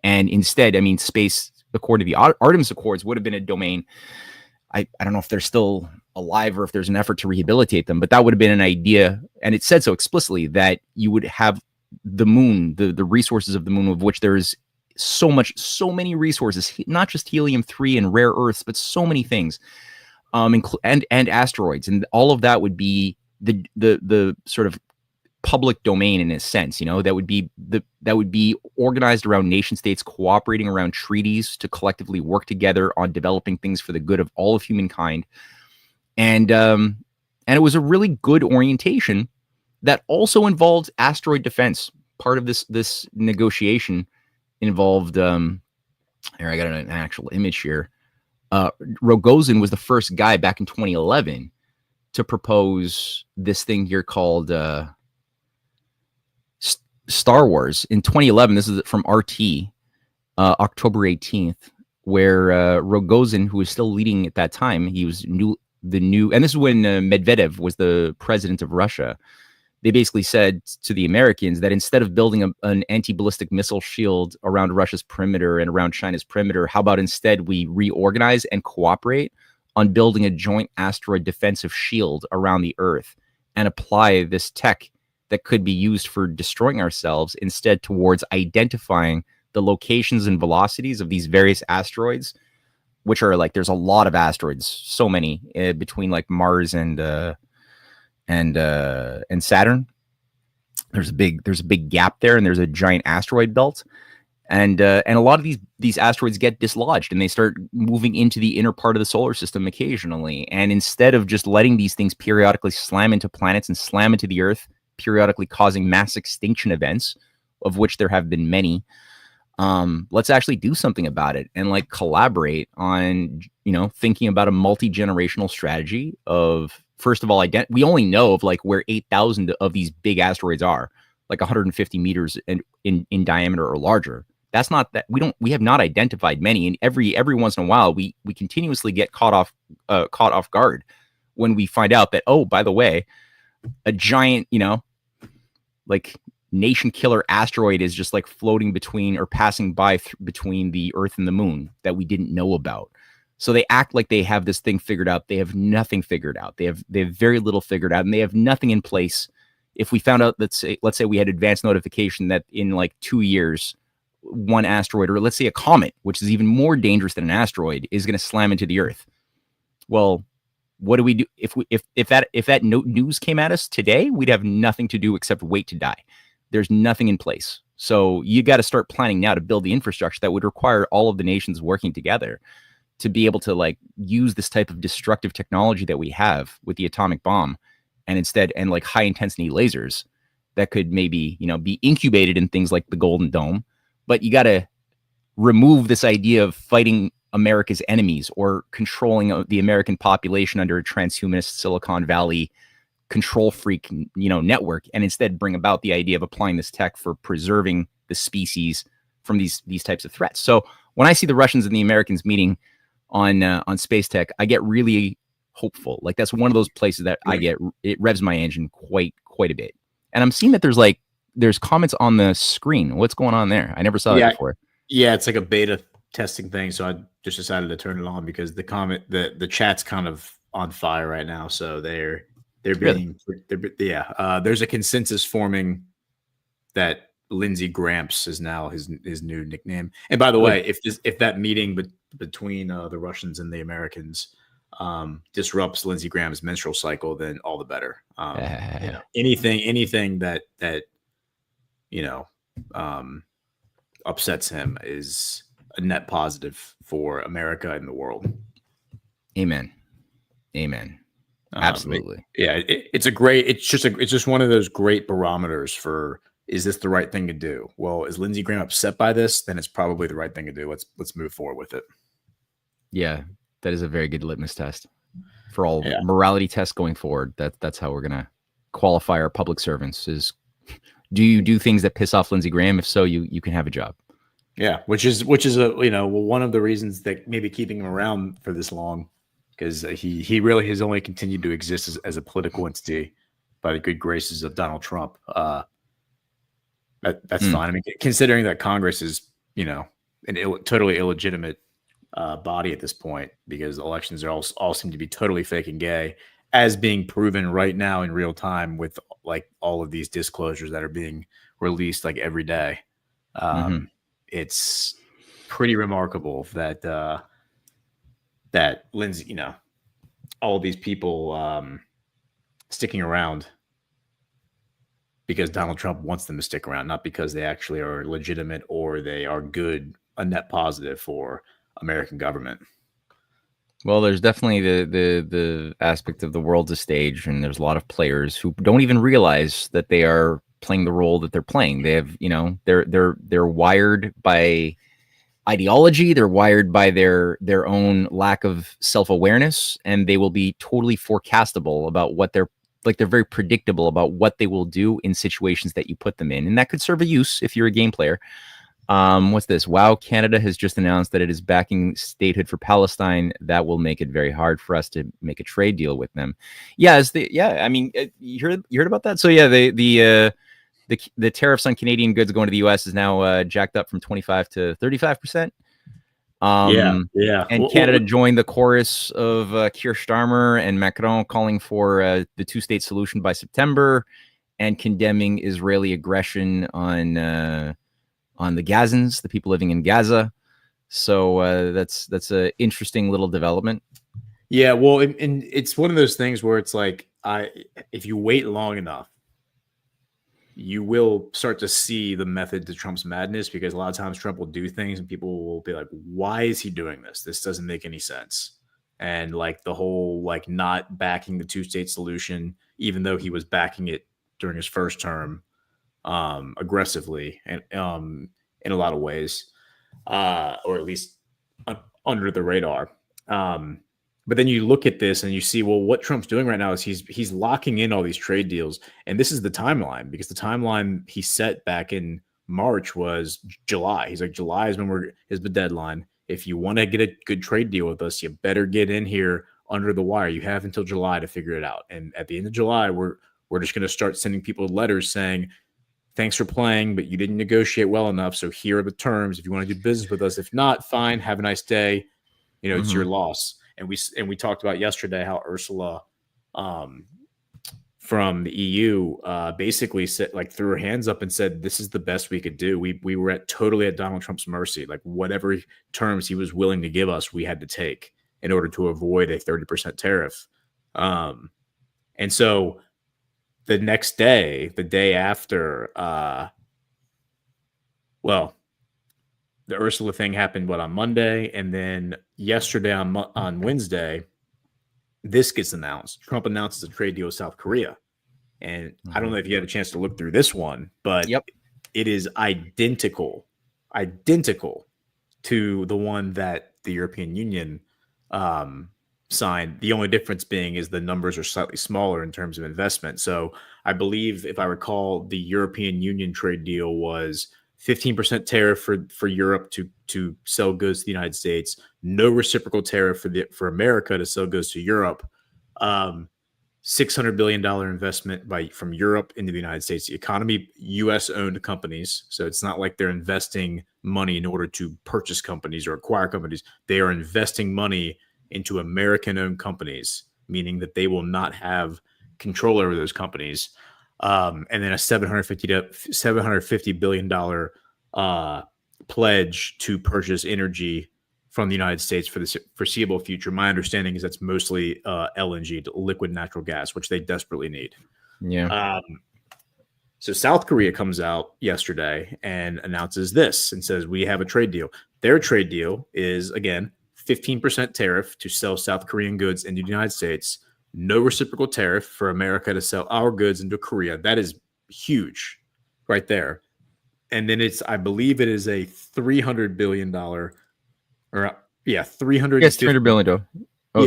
And instead, I mean, space, according to the Artemis Accords, would have been a domain. I don't know if they're still alive or if there's an effort to rehabilitate them, but that would have been an idea. And it said so explicitly that you would have the moon, the resources of the moon, of which there is so many resources, not just helium-3 and rare earths, but so many things, and asteroids. And all of that would be the sort of public domain in a sense, that would be organized around nation states cooperating around treaties to collectively work together on developing things for the good of all of humankind. And it was a really good orientation that also involved asteroid defense. Part of this negotiation involved, here, I got an actual image here. Rogozin was the first guy back in 2011 to propose this thing here called Star Wars. In 2011, this is from RT, October 18th, where Rogozin, who was still leading at that time, he was the new, and this is when Medvedev was the president of Russia. They basically said to the Americans that instead of building an anti-ballistic missile shield around Russia's perimeter and around China's perimeter, how about instead we reorganize and cooperate on building a joint asteroid defensive shield around the Earth and apply this tech that could be used for destroying ourselves instead towards identifying the locations and velocities of these various asteroids, which are like, there's a lot of asteroids, so many between like Mars and Saturn. There's a big gap there, and there's a giant asteroid belt. And a lot of these asteroids get dislodged and they start moving into the inner part of the solar system occasionally. And instead of just letting these things periodically slam into planets and slam into the Earth, periodically causing mass extinction events, of which there have been many, let's actually do something about it and like collaborate on, thinking about a multi-generational strategy of, first of all, we only know of like where 8,000 of these big asteroids are, like 150 meters in diameter or larger. That's not that we have not identified many, and every once in a while we continuously get caught off guard when we find out that, oh, by the way, a giant, like nation killer asteroid is just like floating between or passing by between the Earth and the Moon that we didn't know about. So they act like they have this thing figured out. They have nothing figured out. They have very little figured out, and they have nothing in place. If we found out, let's say we had advance notification that in like 2 years, one asteroid, or let's say a comet, which is even more dangerous than an asteroid, is going to slam into the Earth. Well, what do we do if that news came at us today? We'd have nothing to do except wait to die. There's nothing in place. So you got to start planning now to build the infrastructure that would require all of the nations working together to be able to like use this type of destructive technology that we have with the atomic bomb, and like high intensity lasers that could maybe, be incubated in things like the Golden Dome. But you got to remove this idea of fighting America's enemies or controlling the American population under a transhumanist Silicon Valley control freak, network, and instead bring about the idea of applying this tech for preserving the species from these types of threats. So when I see the Russians and the Americans meeting on space tech, I get really hopeful. Like that's one of those places that it revs my engine quite a bit. And I'm seeing that there's comments on the screen. What's going on there? I never saw that before. Yeah, it's like a beta testing thing. So I just decided to turn it on because the chat's kind of on fire right now. So they're being there's a consensus forming that Lindsey Graham is now his new nickname. And by the way, if that meeting between the Russians and the Americans disrupts Lindsey Graham's menstrual cycle, then all the better. Anything that upsets him is a net positive for America and the world. Amen. Absolutely. It's just one of those great barometers for, is this the right thing to do? Well, is Lindsey Graham upset by this? Then it's probably the right thing to do. Let's move forward with it. Yeah, that is a very good litmus test for all morality tests going forward. That's how we're gonna qualify our public servants. Is do you do things that piss off Lindsey Graham? If so, you can have a job. Yeah, which is one of the reasons that maybe keeping him around for this long, because he really has only continued to exist as a political entity by the good graces of Donald Trump. That's fine. I mean, considering that Congress is, totally illegitimate body at this point, because elections are all seem to be totally fake and gay, as being proven right now in real time with like all of these disclosures that are being released like every day. It's pretty remarkable that that Lindsey, all of these people sticking around because Donald Trump wants them to stick around, not because they actually are legitimate or they are good, a net positive for American government. Well, there's definitely the aspect of the world's a stage, and there's a lot of players who don't even realize that they are playing the role that they're playing. They have, they're wired by ideology, they're wired by their own lack of self-awareness, and they will be totally forecastable about what they're very predictable about what they will do in situations that you put them in. And that could serve a use if you're a game player. What's this? Wow, Canada has just announced that it is backing statehood for Palestine. That will make it very hard for us to make a trade deal with them. I mean, you heard about that? So yeah, the tariffs on Canadian goods going to the US is now jacked up from 25 to 35%. And Canada joined the chorus of Keir Starmer and Macron calling for the two-state solution by September, and condemning Israeli aggression on the Gazans, the people living in Gaza. So that's an interesting little development. Yeah, well, and it's one of those things where it's like, if you wait long enough, you will start to see the method to Trump's madness, because a lot of times Trump will do things and people will be like, why is he doing this? This doesn't make any sense. And like the whole, like, not backing the two-state solution, even though he was backing it during his first term, aggressively and in a lot of ways, or at least under the radar. But then you look at this and you see, well, what Trump's doing right now is he's locking in all these trade deals. And this is the timeline, because the timeline he set back in March was July. He's like, July is is the deadline. If you want to get a good trade deal with us, you better get in here under the wire. You have until July to figure it out. And at the end of July, we're just going to start sending people letters saying, thanks for playing, but you didn't negotiate well enough. So here are the terms. If you want to do business with us, if not, fine. Have a nice day. It's your loss. And we talked about yesterday how Ursula, from the EU, basically said, like, threw her hands up and said, this is the best we could do. We were totally at Donald Trump's mercy. Like, whatever terms he was willing to give us, we had to take in order to avoid a 30% tariff. And so the next day, the day after, the Ursula thing happened, on Monday? And then yesterday on Wednesday, this gets announced. Trump announces a trade deal with South Korea. And I don't know if you had a chance to look through this one, but it is identical to the one that the European Union signed. The only difference being is the numbers are slightly smaller in terms of investment. So I believe, if I recall, the European Union trade deal was 15% tariff for Europe to sell goods to the United States, no reciprocal tariff for America to sell goods to Europe, $600 billion investment from Europe into the United States. The economy, U.S. owned companies, so it's not like they're investing money in order to purchase companies or acquire companies. They are investing money into American owned companies, meaning that they will not have control over those companies. And then a $750 billion pledge to purchase energy from the United States for the foreseeable future. My understanding is that's mostly LNG, liquid natural gas, which they desperately need. Yeah. So South Korea comes out yesterday and announces this and says, we have a trade deal. Their trade deal is, again, 15% tariff to sell South Korean goods into the United States, no reciprocal tariff for America to sell our goods into Korea. That is huge right there. And then I believe it is a $300 billion $300 billion. Oh,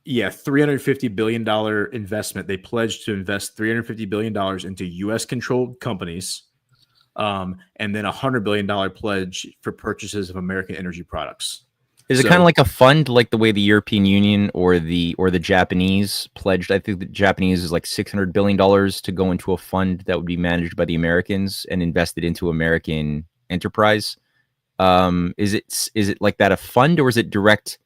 $350 billion investment. They pledged to invest $350 billion into U.S. controlled companies, and then $100 billion pledge for purchases of American energy products. Is it kind of like a fund, like the way the European Union or the Japanese pledged? I think the Japanese is like $600 billion to go into a fund that would be managed by the Americans and invested into American enterprise. Is it like that, a fund, or is it direct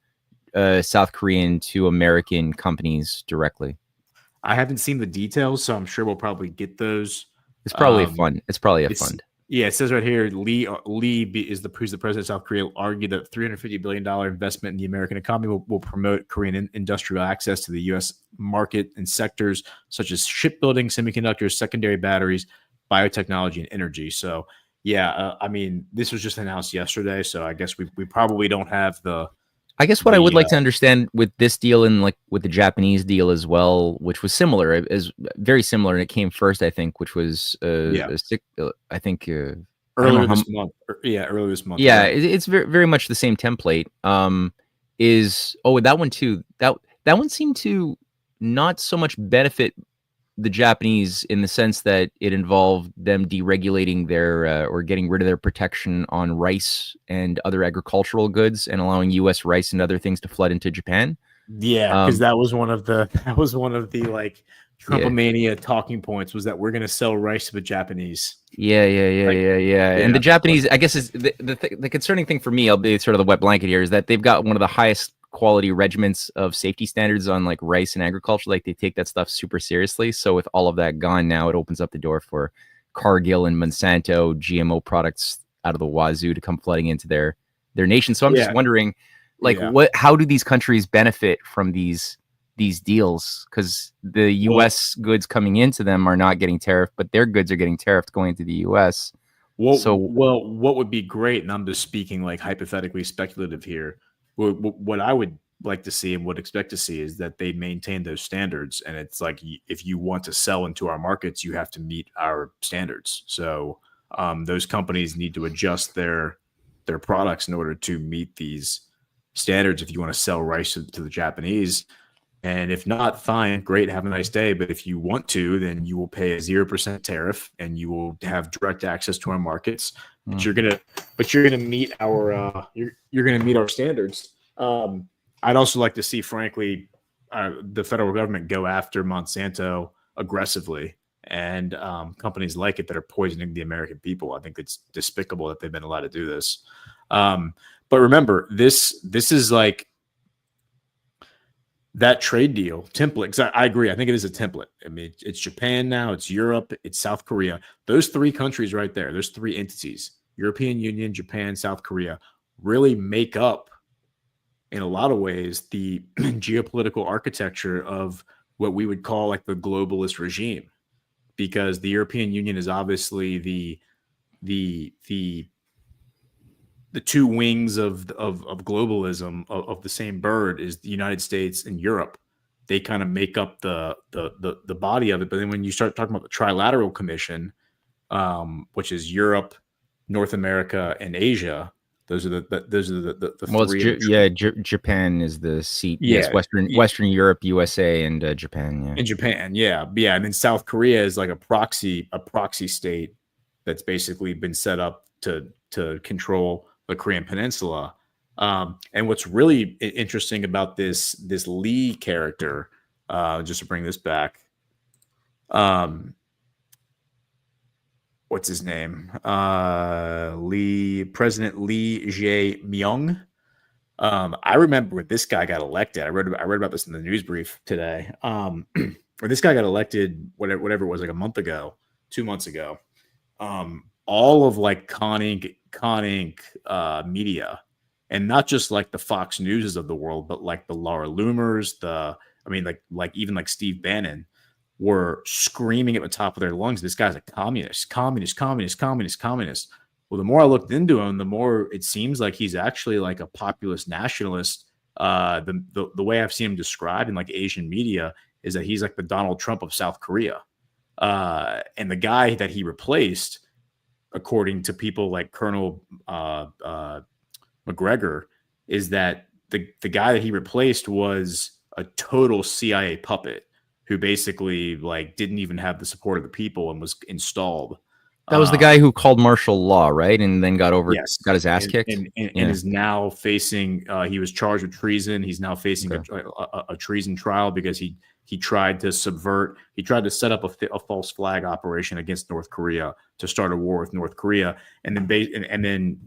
South Korean to American companies directly? I haven't seen the details, so I'm sure we'll probably get those. It's probably a fund. It's probably a fund. Yeah, it says right here, who's the president of South Korea, argued that $350 billion investment in the American economy will promote Korean industrial access to the U.S. market in sectors such as shipbuilding, semiconductors, secondary batteries, biotechnology, and energy. So, I mean, this was just announced yesterday, so I guess we probably don't have the... I guess what I would like to understand with this deal and like with the Japanese deal as well, which was similar, is very similar, and it came first, I think, which was earlier this month. Earlier this month. Yeah, it's very, very much the same template. That one too. That one seemed to not so much benefit the Japanese in the sense that it involved them deregulating their or getting rid of their protection on rice and other agricultural goods and allowing U.S. rice and other things to flood into Japan. Yeah, because that was one of the like Trumpomania talking points, was that we're going to sell rice to the Japanese. Yeah. And the Japanese, I guess, is the concerning thing for me, I'll be sort of the wet blanket here, is that they've got one of the highest quality regiments of safety standards on like rice and agriculture. Like, they take that stuff super seriously. So with all of that gone now, it opens up the door for Cargill and Monsanto GMO products out of the wazoo to come flooding into their nation. So I'm just wondering, like, how do these countries benefit from these deals? Because the U.S. goods coming into them are not getting tariffed, but their goods are getting tariffed going into the U.S. What would be great, and I'm just speaking like hypothetically speculative here, what I would like to see and would expect to see is that they maintain those standards. And it's like, if you want to sell into our markets, you have to meet our standards. So those companies need to adjust their products in order to meet these standards. If you want to sell rice to the Japanese, And if not, fine, great, have a nice day. But if you want to, then you will pay a 0% tariff, and you will have direct access to our markets. But you're gonna meet our you're gonna meet our standards. I'd also like to see, frankly, the federal government go after Monsanto aggressively, and companies like it that are poisoning the American people. I think it's despicable that they've been allowed to do this. But remember, this is like that trade deal template. Because I agree. I think it is a template. I mean, it's Japan now, it's Europe, it's South Korea. Those three countries right there, those three entities, European Union, Japan, South Korea, really make up, in a lot of ways, the geopolitical architecture of what we would call like the globalist regime. Because the European Union is obviously the two wings of globalism of the same bird is the United States and Europe. They kind of make up the body of it. But then when you start talking about the Trilateral Commission, which is Europe, North America, and Asia, those are the well, three. Japan is the seat. Yeah, yes, Western Europe, USA, and Japan. Yeah, in Japan, yeah, and then South Korea is like a proxy state that's basically been set up to control the Korean Peninsula. And what's really interesting about this Lee character, just to bring this back, what's his name? President Lee Jae-myung. I remember when this guy got elected. I read about this in the news brief today. When this guy got elected, whatever it was, like a month ago, 2 months ago. All of like Con Inc. Media, and not just like the Fox Newses of the world, but like the Laura Loomers, like even like Steve Bannon, were screaming at the top of their lungs, this guy's a communist. Well, the more I looked into him, the more it seems like he's actually like a populist nationalist. The way I've seen him described in like Asian media is that he's like the Donald Trump of South Korea. And the guy that he replaced, according to people like Colonel McGregor, is that the guy that he replaced was a total CIA puppet who basically like didn't even have the support of the people and was installed. That was the guy who called martial law, right? And then got his ass kicked, and is now facing. He was charged with treason. He's now facing a treason trial because he tried to subvert. He tried to set up a false flag operation against North Korea to start a war with North Korea, and then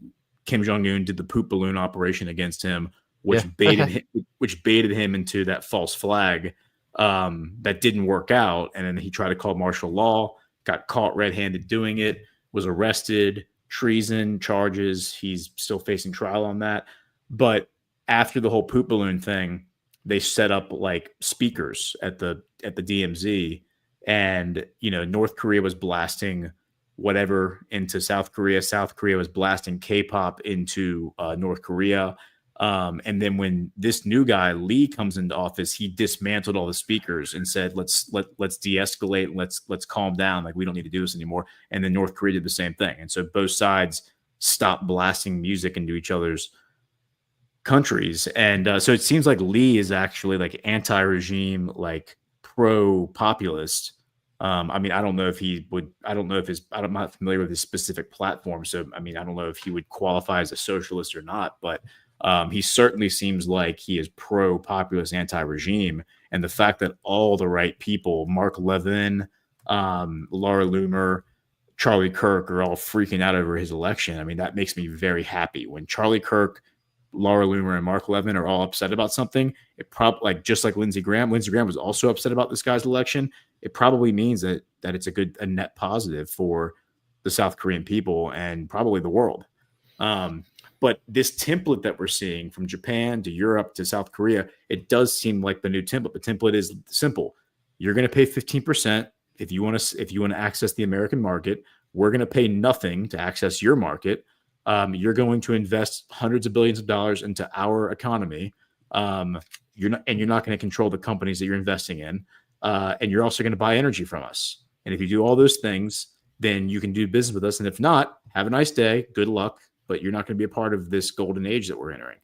Kim Jong-un did the poop balloon operation against him, which baited him into that false flag. That didn't work out, and then he tried to call martial law. Got caught red-handed doing it, was arrested, treason charges. He's still facing trial on that. But after the whole poop balloon thing, they set up like speakers at the DMZ, and North Korea was blasting whatever into South Korea. South Korea was blasting K-pop into North Korea. And then when this new guy Lee comes into office, he dismantled all the speakers and said, let's de-escalate, let's calm down. Like, we don't need to do this anymore. And then North Korea did the same thing. And so both sides stopped blasting music into each other's countries. And so it seems like Lee is actually like anti-regime, like pro-populist. I mean, I don't know if he would, I'm not familiar with his specific platform. So, I mean, I don't know if he would qualify as a socialist or not, but he certainly seems like he is pro-populist, anti-regime. And the fact that all the right people, Mark Levin, Laura Loomer, Charlie Kirk, are all freaking out over his election, I mean, that makes me very happy. When Charlie Kirk, Laura Loomer, and Mark Levin are all upset about something, it probably, like, just like Lindsey Graham was also upset about this guy's election. It probably means that it's a net positive for the South Korean people and probably the world. But this template that we're seeing from Japan to Europe to South Korea, it does seem like the new template. The template is simple. You're going to pay 15% if you want to access the American market. We're going to pay nothing to access your market. You're going to invest hundreds of billions of dollars into our economy. You're not going to control the companies that you're investing in. And you're also going to buy energy from us. And if you do all those things, then you can do business with us. And if not, have a nice day. Good luck. But you're not going to be a part of this golden age that we're entering.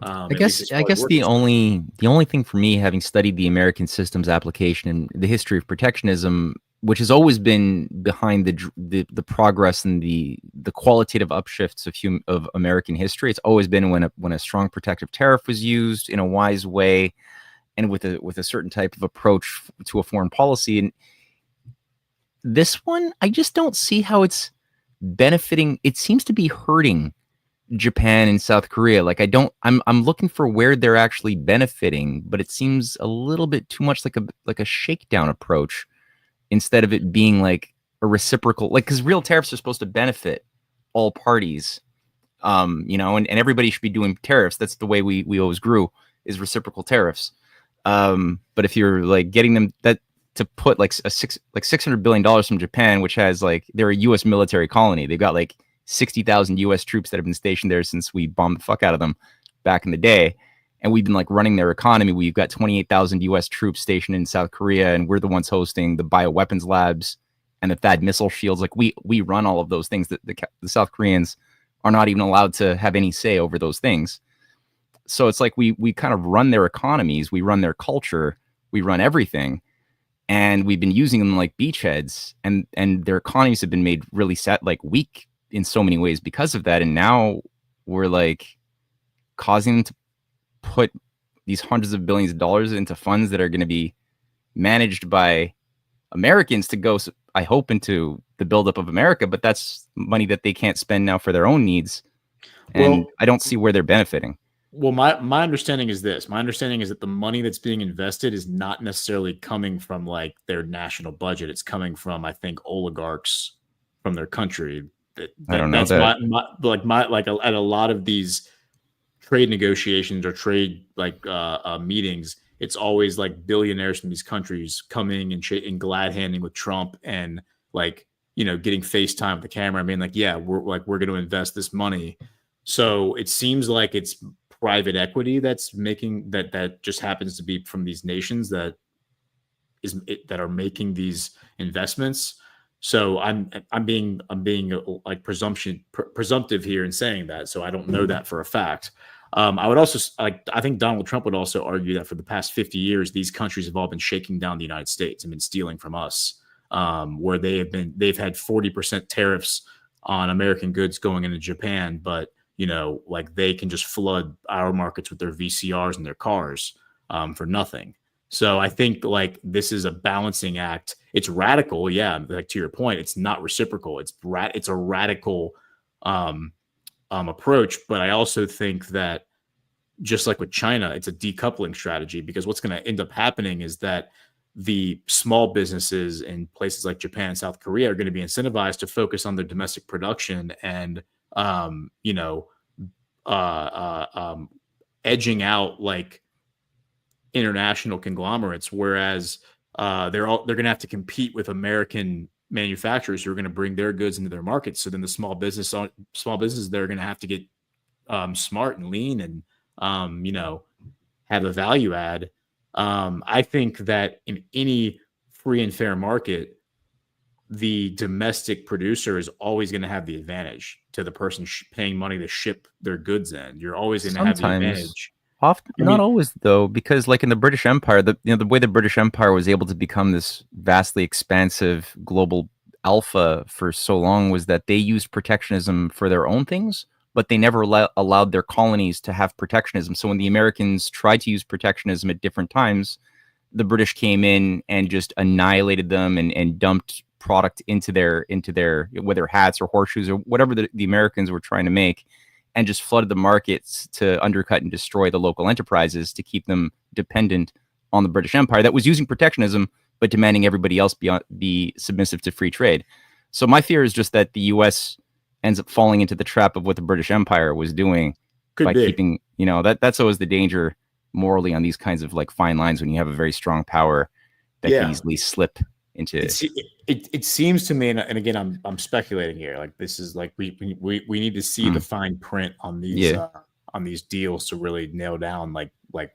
I guess the only thing for me, having studied the American systems application and the history of protectionism, which has always been behind the progress and the qualitative upshifts of American history, it's always been when a strong protective tariff was used in a wise way and with a certain type of approach to a foreign policy. And this one, I just don't see how it's benefiting. It seems to be hurting Japan and South Korea. Like I'm looking for where they're actually benefiting, but it seems a little bit too much like a shakedown approach instead of it being like a reciprocal, like, because real tariffs are supposed to benefit all parties, and everybody should be doing tariffs. That's the way we always grew, is reciprocal tariffs. But if you're like getting them to put like $600 billion from Japan, which has like, they're a U.S. military colony. They've got like 60,000 U.S. troops that have been stationed there since we bombed the fuck out of them back in the day. And we've been like running their economy. We've got 28,000 U.S. troops stationed in South Korea, and we're the ones hosting the bioweapons labs and the THAAD missile shields. Like we run all of those things. That the South Koreans are not even allowed to have any say over those things. So it's like we kind of run their economies, we run their culture, we run everything. And we've been using them like beachheads, and their economies have been made really weak in so many ways because of that. And now we're like causing them to put these hundreds of billions of dollars into funds that are going to be managed by Americans to go, I hope, into the buildup of America. But that's money that they can't spend now for their own needs. And I don't see where they're benefiting. Well, my understanding is this. My understanding is that the money that's being invested is not necessarily coming from like their national budget. It's coming from, I think, oligarchs from their country. I don't know that. At a lot of these trade negotiations or trade meetings, it's always like billionaires from these countries coming and glad handing with Trump and getting FaceTime with the camera. I mean, we're going to invest this money. So it seems like it's private equity that's making that just happens to be from these nations that are making these investments. So I'm being like presumptive here in saying that. So I don't know that for a fact. I would also I think Donald Trump would also argue that for the past 50 years, these countries have all been shaking down the United States and been stealing from us, where they've had 40% tariffs on American goods going into Japan, but they can just flood our markets with their VCRs and their cars for nothing. So I think this is a balancing act. It's radical, yeah. Like to your point, it's not reciprocal. It's a radical approach. But I also think that just like with China, it's a decoupling strategy, because what's going to end up happening is that the small businesses in places like Japan and South Korea are going to be incentivized to focus on their domestic production and edging out international conglomerates, whereas they're going to have to compete with American manufacturers who are going to bring their goods into their markets. So then the small businesses they're going to have to get smart and lean and have a value add. I think that in any free and fair market, the domestic producer is always going to have the advantage to the person paying money to ship their goods in. You're always going to have the advantage. Often, not always though, because like in the British Empire, the way the British Empire was able to become this vastly expansive global alpha for so long was that they used protectionism for their own things, but they never allowed their colonies to have protectionism. So when the Americans tried to use protectionism at different times, the British came in and just annihilated them and dumped product into their whether hats or horseshoes or whatever the Americans were trying to make, and just flooded the markets to undercut and destroy the local enterprises to keep them dependent on the British Empire that was using protectionism but demanding everybody else be submissive to free trade. So my fear is just that the U.S. ends up falling into the trap of what the British Empire was doing keeping, that's always the danger morally on these kinds of fine lines when you have a very strong power that can easily slip into. It seems to me, and again, I'm speculating here. This is we need to see the fine print on these deals to really nail down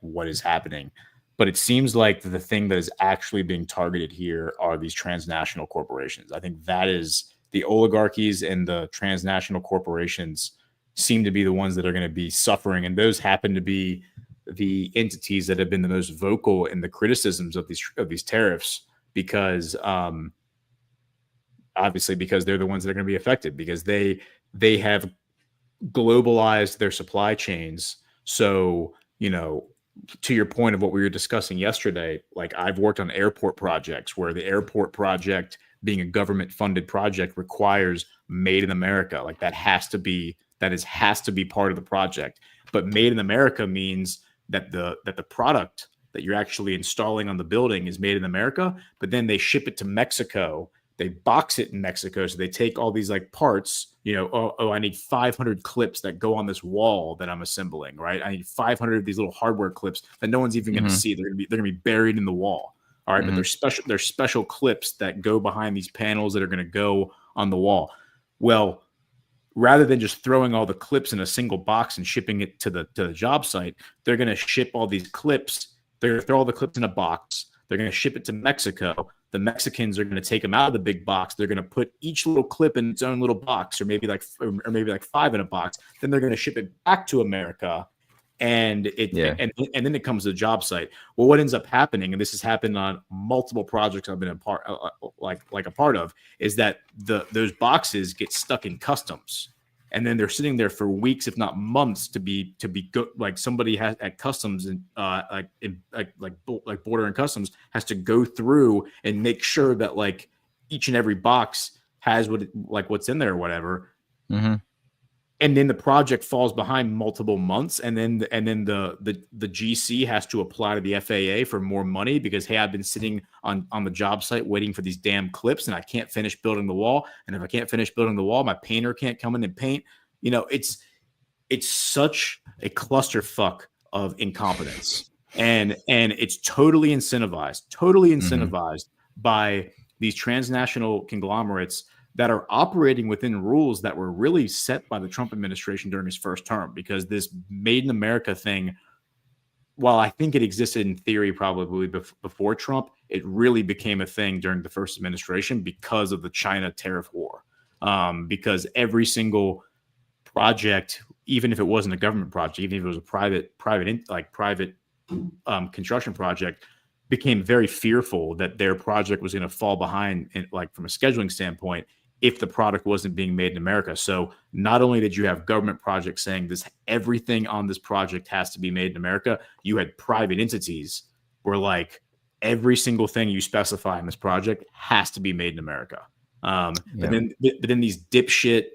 what is happening. But it seems like the thing that is actually being targeted here are these transnational corporations. I think that is the oligarchies and the transnational corporations seem to be the ones that are going to be suffering, and those happen to be the entities that have been the most vocal in the criticisms of these tariffs, because obviously because they're the ones that are going to be affected, because they have globalized their supply chains. So, you know, to your point of what we were discussing yesterday, like I've worked on airport projects where the airport project, being a government funded project, requires made in America. Like that has to be part of the project. But made in America means that the product that you're actually installing on the building is made in America, but then they ship it to Mexico. They box it in Mexico. So they take all these like parts, you know, I need 500 clips that go on this wall that I'm assembling, right? I need 500 of these little hardware clips that no one's even going to see. They're going to be buried in the wall. All right. But there's special clips that go behind these panels that are going to go on the wall. Well, rather than just throwing all the clips in a single box and shipping it to the job site, they're going to ship all these clips. They're going to throw all the clips in a box. They're going to ship it to Mexico. The Mexicans are going to take them out of the big box. They're going to put each little clip in its own little box, or maybe like 5 in a box. Then they're going to ship it back to America, and then it comes to the job site. Well, what ends up happening, and this has happened on multiple projects I've been a part of, is that those boxes get stuck in customs. And then they're sitting there for weeks, if not months, to be like somebody has at customs and like border and customs has to go through and make sure that like each and every box has what's in there or whatever. And then the project falls behind multiple months, and then the GC has to apply to the FAA for more money because, hey, I've been sitting on the job site waiting for these damn clips, and I can't finish building the wall. And if I can't finish building the wall, my painter can't come in and paint. You know, it's such a clusterfuck of incompetence, and it's totally incentivized by these transnational conglomerates that are operating within rules that were really set by the Trump administration during his first term, because this Made in America thing, while I think it existed in theory probably before Trump, it really became a thing during the first administration because of the China tariff war. Because every single project, even if it wasn't a government project, even if it was a private construction project, became very fearful that their project was going to fall behind, like from a scheduling standpoint, if the product wasn't being made in America. So not only did you have government projects saying everything on this project has to be made in America, you had private entities where like every single thing you specify in this project has to be made in America. But then these dipshit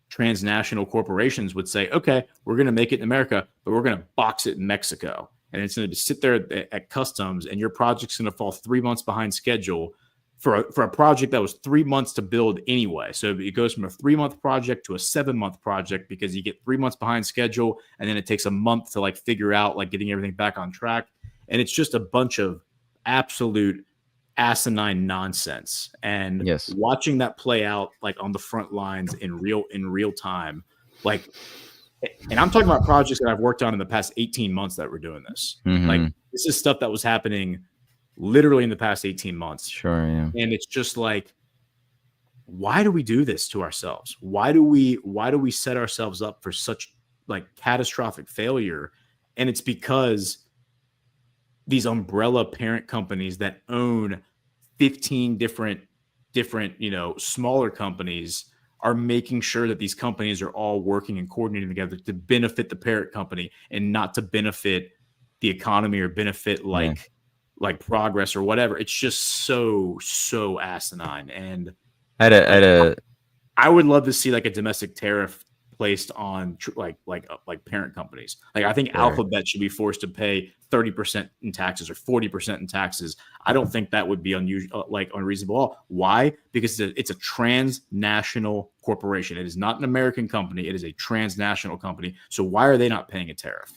transnational corporations would say, okay, we're going to make it in America, but we're going to box it in Mexico. And it's going to sit there at customs, and your project's going to fall 3 months behind schedule for a project that was 3 months to build anyway. So it goes from a 3-month project to a 7-month project because you get 3 months behind schedule, and then it takes a month to like figure out like getting everything back on track. And it's just a bunch of absolute asinine nonsense. And watching that play out like on the front lines in real time, like. And I'm talking about projects that I've worked on in the past 18 months that we're doing this. Like this is stuff that was happening literally in the past 18 months. Sure, yeah. And it's just like, why do we do this to ourselves? Why do we set ourselves up for such like catastrophic failure? And it's because these umbrella parent companies that own 15 different, you know, smaller companies are making sure that these companies are all working and coordinating together to benefit the parent company and not to benefit the economy or benefit like progress or whatever. It's just so asinine. And I would love to see like a domestic tariff placed on like parent companies. Like I think Alphabet should be forced to pay 30% in taxes or 40% in taxes. I don't think that would be unusual, like unreasonable at all. Why? Because it's a transnational corporation. It is not an American company. It is a transnational company. So why are they not paying a tariff?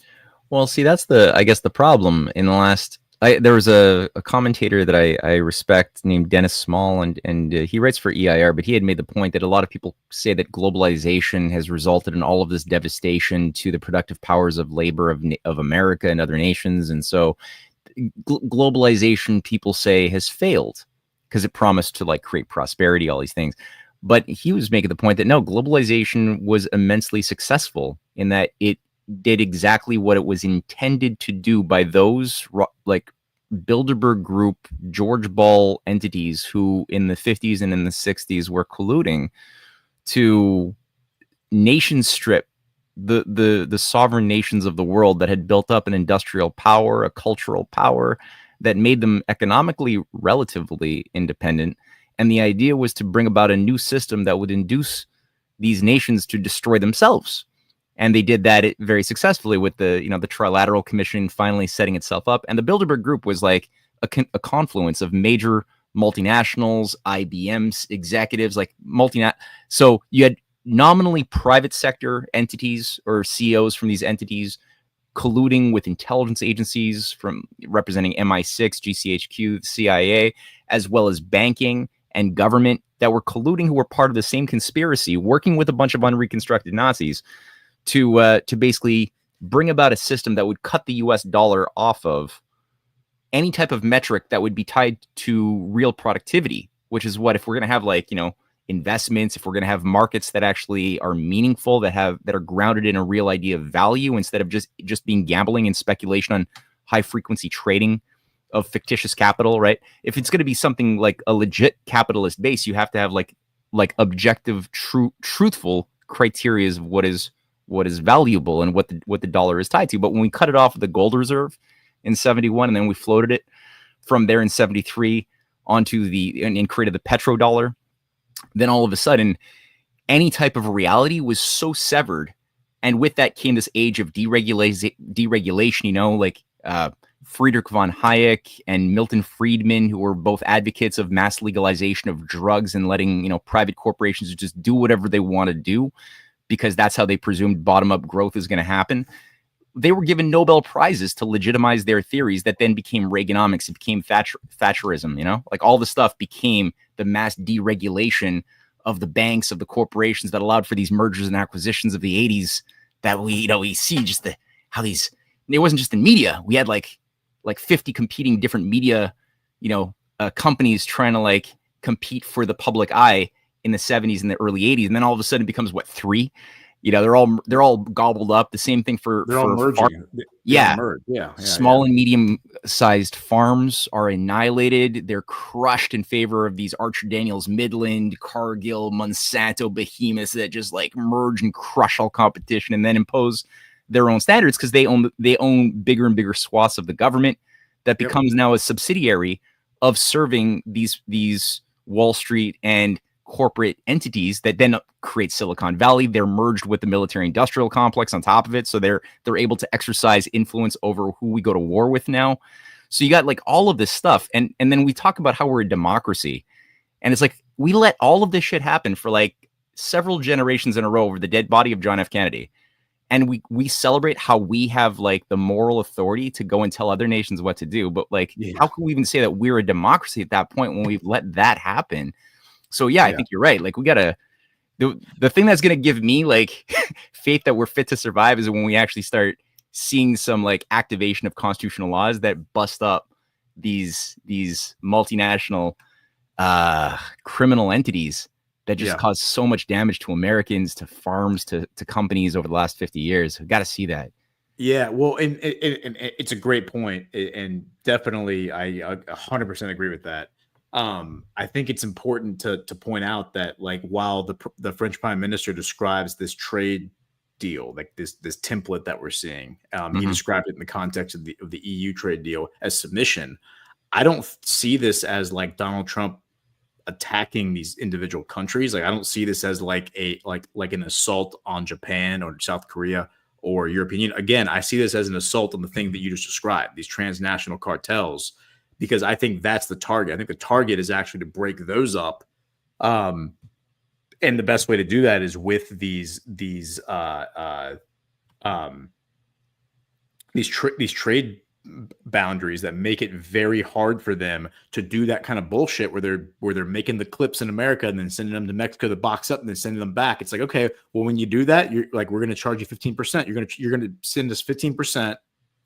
Well, see, that's I guess the problem in the last. There was a commentator that I respect named Dennis Small, and he writes for EIR, but he had made the point that a lot of people say that globalization has resulted in all of this devastation to the productive powers of labor of America and other nations. And so globalization, people say, has failed because it promised to like create prosperity, all these things. But he was making the point that no, globalization was immensely successful in that it did exactly what it was intended to do by those like Bilderberg Group, George Ball entities who in the 50s and in the 60s were colluding to nation strip the sovereign nations of the world that had built up an industrial power, a cultural power that made them economically relatively independent. And the idea was to bring about a new system that would induce these nations to destroy themselves. And they did that very successfully with the Trilateral Commission finally setting itself up. And the Bilderberg Group was like a confluence of major multinationals, IBM's executives, like So you had nominally private sector entities or CEOs from these entities colluding with intelligence agencies from representing MI6, GCHQ, the CIA, as well as banking and government that were colluding, who were part of the same conspiracy, working with a bunch of unreconstructed Nazis to basically bring about a system that would cut the US dollar off of any type of metric that would be tied to real productivity, which is what, if we're going to have investments, if we're going to have markets that actually are meaningful, that are grounded in a real idea of value instead of just being gambling and speculation on high frequency trading of fictitious capital, right? If it's going to be something like a legit capitalist base, you have to have like objective, truthful criteria of what is valuable and what the dollar is tied to. But when we cut it off of the gold reserve in 71, and then we floated it from there in 73 onto and created the petrodollar, then all of a sudden any type of reality was so severed. And with that came this age of deregulation, Friedrich von Hayek and Milton Friedman, who were both advocates of mass legalization of drugs and letting, private corporations just do whatever they want to do, because that's how they presumed bottom-up growth is going to happen. They were given Nobel Prizes to legitimize their theories that then became Reaganomics. It became Thatcherism, like all the stuff became the mass deregulation of the banks, of the corporations that allowed for these mergers and acquisitions of the 80s that we see just how these, it wasn't just in media. We had like 50 competing different media, companies trying to compete for the public eye in the 70s and the early 80s. And then all of a sudden it becomes 3. They're all gobbled up. The same thing for all merging. Small and medium sized farms are annihilated. They're crushed in favor of these Archer Daniels, Midland, Cargill, Monsanto behemoths that just merge and crush all competition and then impose their own standards because they own bigger and bigger swaths of the government that becomes now a subsidiary of serving these Wall Street and corporate entities that then create Silicon Valley. They're merged with the military industrial complex on top of it. So they're able to exercise influence over who we go to war with now. So you got all of this stuff. And then we talk about how we're a democracy. And it's we let all of this shit happen for several generations in a row over the dead body of John F. Kennedy. And we celebrate how we have the moral authority to go and tell other nations what to do. But how can we even say that we're a democracy at that point when we've let that happen? So I think you're right. We gotta, the thing that's gonna give me faith that we're fit to survive is when we actually start seeing some activation of constitutional laws that bust up these multinational criminal entities that just cause so much damage to Americans, to farms, to companies over the last 50 years. We've got to see that. Yeah, well, and it's a great point, and definitely I 100% agree with that. I think it's important to point out that while the French Prime Minister describes this trade deal, this template that we're seeing, he described it in the context of the EU trade deal as submission. I don't see this as Donald Trump attacking these individual countries. I don't see this as an assault on Japan or South Korea or European Union. Again, I see this as an assault on the thing that you just described, these transnational cartels, because I think that's the target. I think the target is actually to break those up. And the best way to do that is with these trade boundaries that make it very hard for them to do that kind of bullshit where they're making the clips in America and then sending them to Mexico to box up and then sending them back. It's okay, well, when you do that, you're we're going to charge you 15%. You're going to send us 15%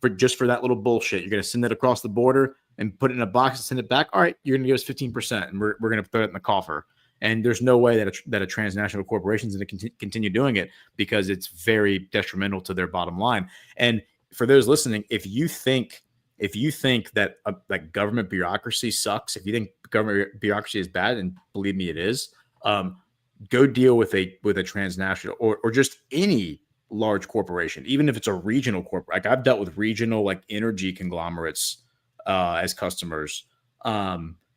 for that little bullshit. You're going to send it across the border and put it in a box and send it back. All right, you're going to give us 15%, and we're going to throw it in the coffer. And there's no way that a transnational corporation is going to continue doing it, because it's very detrimental to their bottom line. And for those listening, if you think that like government bureaucracy sucks, if you think government bureaucracy is bad, and believe me, it is, go deal with a transnational or just any large corporation, even if it's a regional corporate. Like I've dealt with regional like energy conglomerates as customers.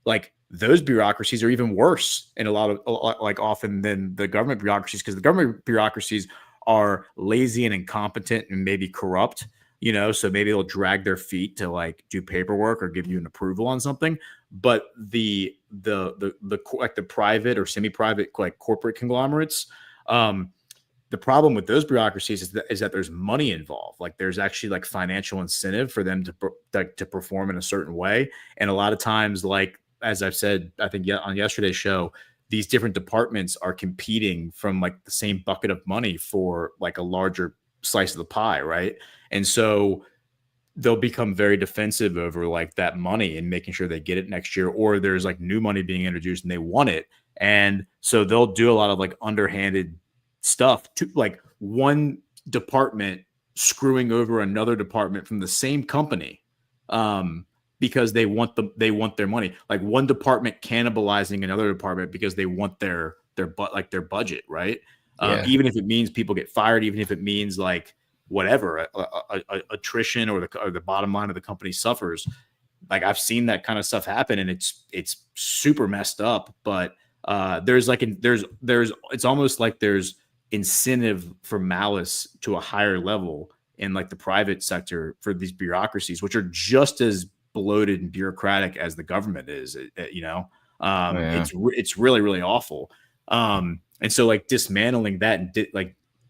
Like those bureaucracies are even worse in a lot like often than the government bureaucracies, because the government bureaucracies are lazy and incompetent and maybe corrupt, so maybe they'll drag their feet to like do paperwork or give you an approval on something. But the like the private or semi-private like corporate conglomerates, the problem with those bureaucracies is that there's money involved. Like there's actually like financial incentive for them to perform in a certain way. And a lot of times, like, as I've said, I think on yesterday's show, these different departments are competing from like the same bucket of money for like a larger slice of the pie. Right. And so they'll become very defensive over like that money and making sure they get it next year, or there's like new money being introduced and they want it. And so they'll do a lot of like underhanded stuff to like one department screwing over another department from the same company, because they want their money. Like one department cannibalizing another department because they want their budget, right? Yeah. Even if it means people get fired, even if it means like whatever, attrition or the bottom line of the company suffers. Like I've seen that kind of stuff happen, and it's super messed up. But it's almost like there's incentive for malice to a higher level in like the private sector for these bureaucracies, which are just as bloated and bureaucratic as the government is. It's really, really awful. And so like dismantling that and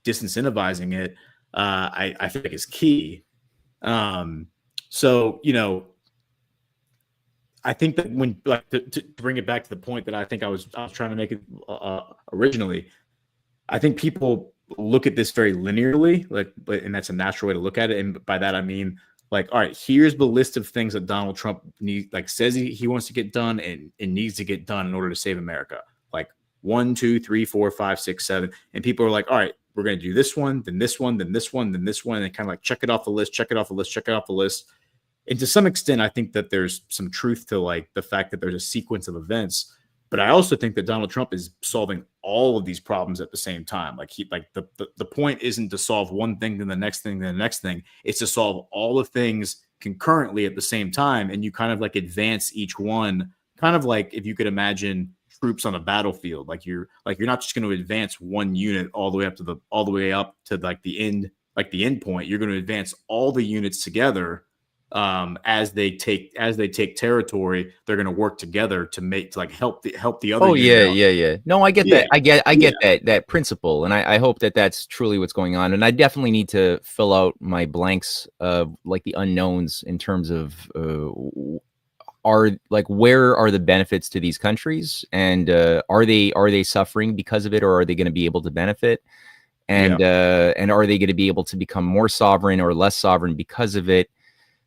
disincentivizing it, I think is key. So, I think that when like to bring it back to the point that I think I was trying to make it originally, I think people look at this very linearly, and that's a natural way to look at it. And by that I mean, like, all right, here's the list of things that Donald Trump says he wants to get done and needs to get done in order to save America. Like 1, 2, 3, 4, 5, 6, 7, and people are like, all right, we're going to do this one, then this one, then this one, then this one, and kind of like check it off the list, check it off the list, check it off the list. And to some extent, I think that there's some truth to like the fact that there's a sequence of events. But I also think that Donald Trump is solving all of these problems at the same time. Like the point isn't to solve one thing, then the next thing, then the next thing. It's to solve all the things concurrently at the same time. And you kind of like advance each one, kind of like if you could imagine troops on a battlefield. Like you're not just going to advance one unit all the way up to like the end point. You're going to advance all the units together. As they take territory, they're going to work together to help the other. Oh yeah. No, I get that. I get that principle, and I hope that that's truly what's going on. And I definitely need to fill out my blanks of like the unknowns in terms of where are the benefits to these countries, and are they suffering because of it, or are they going to be able to benefit? And are they going to be able to become more sovereign or less sovereign because of it?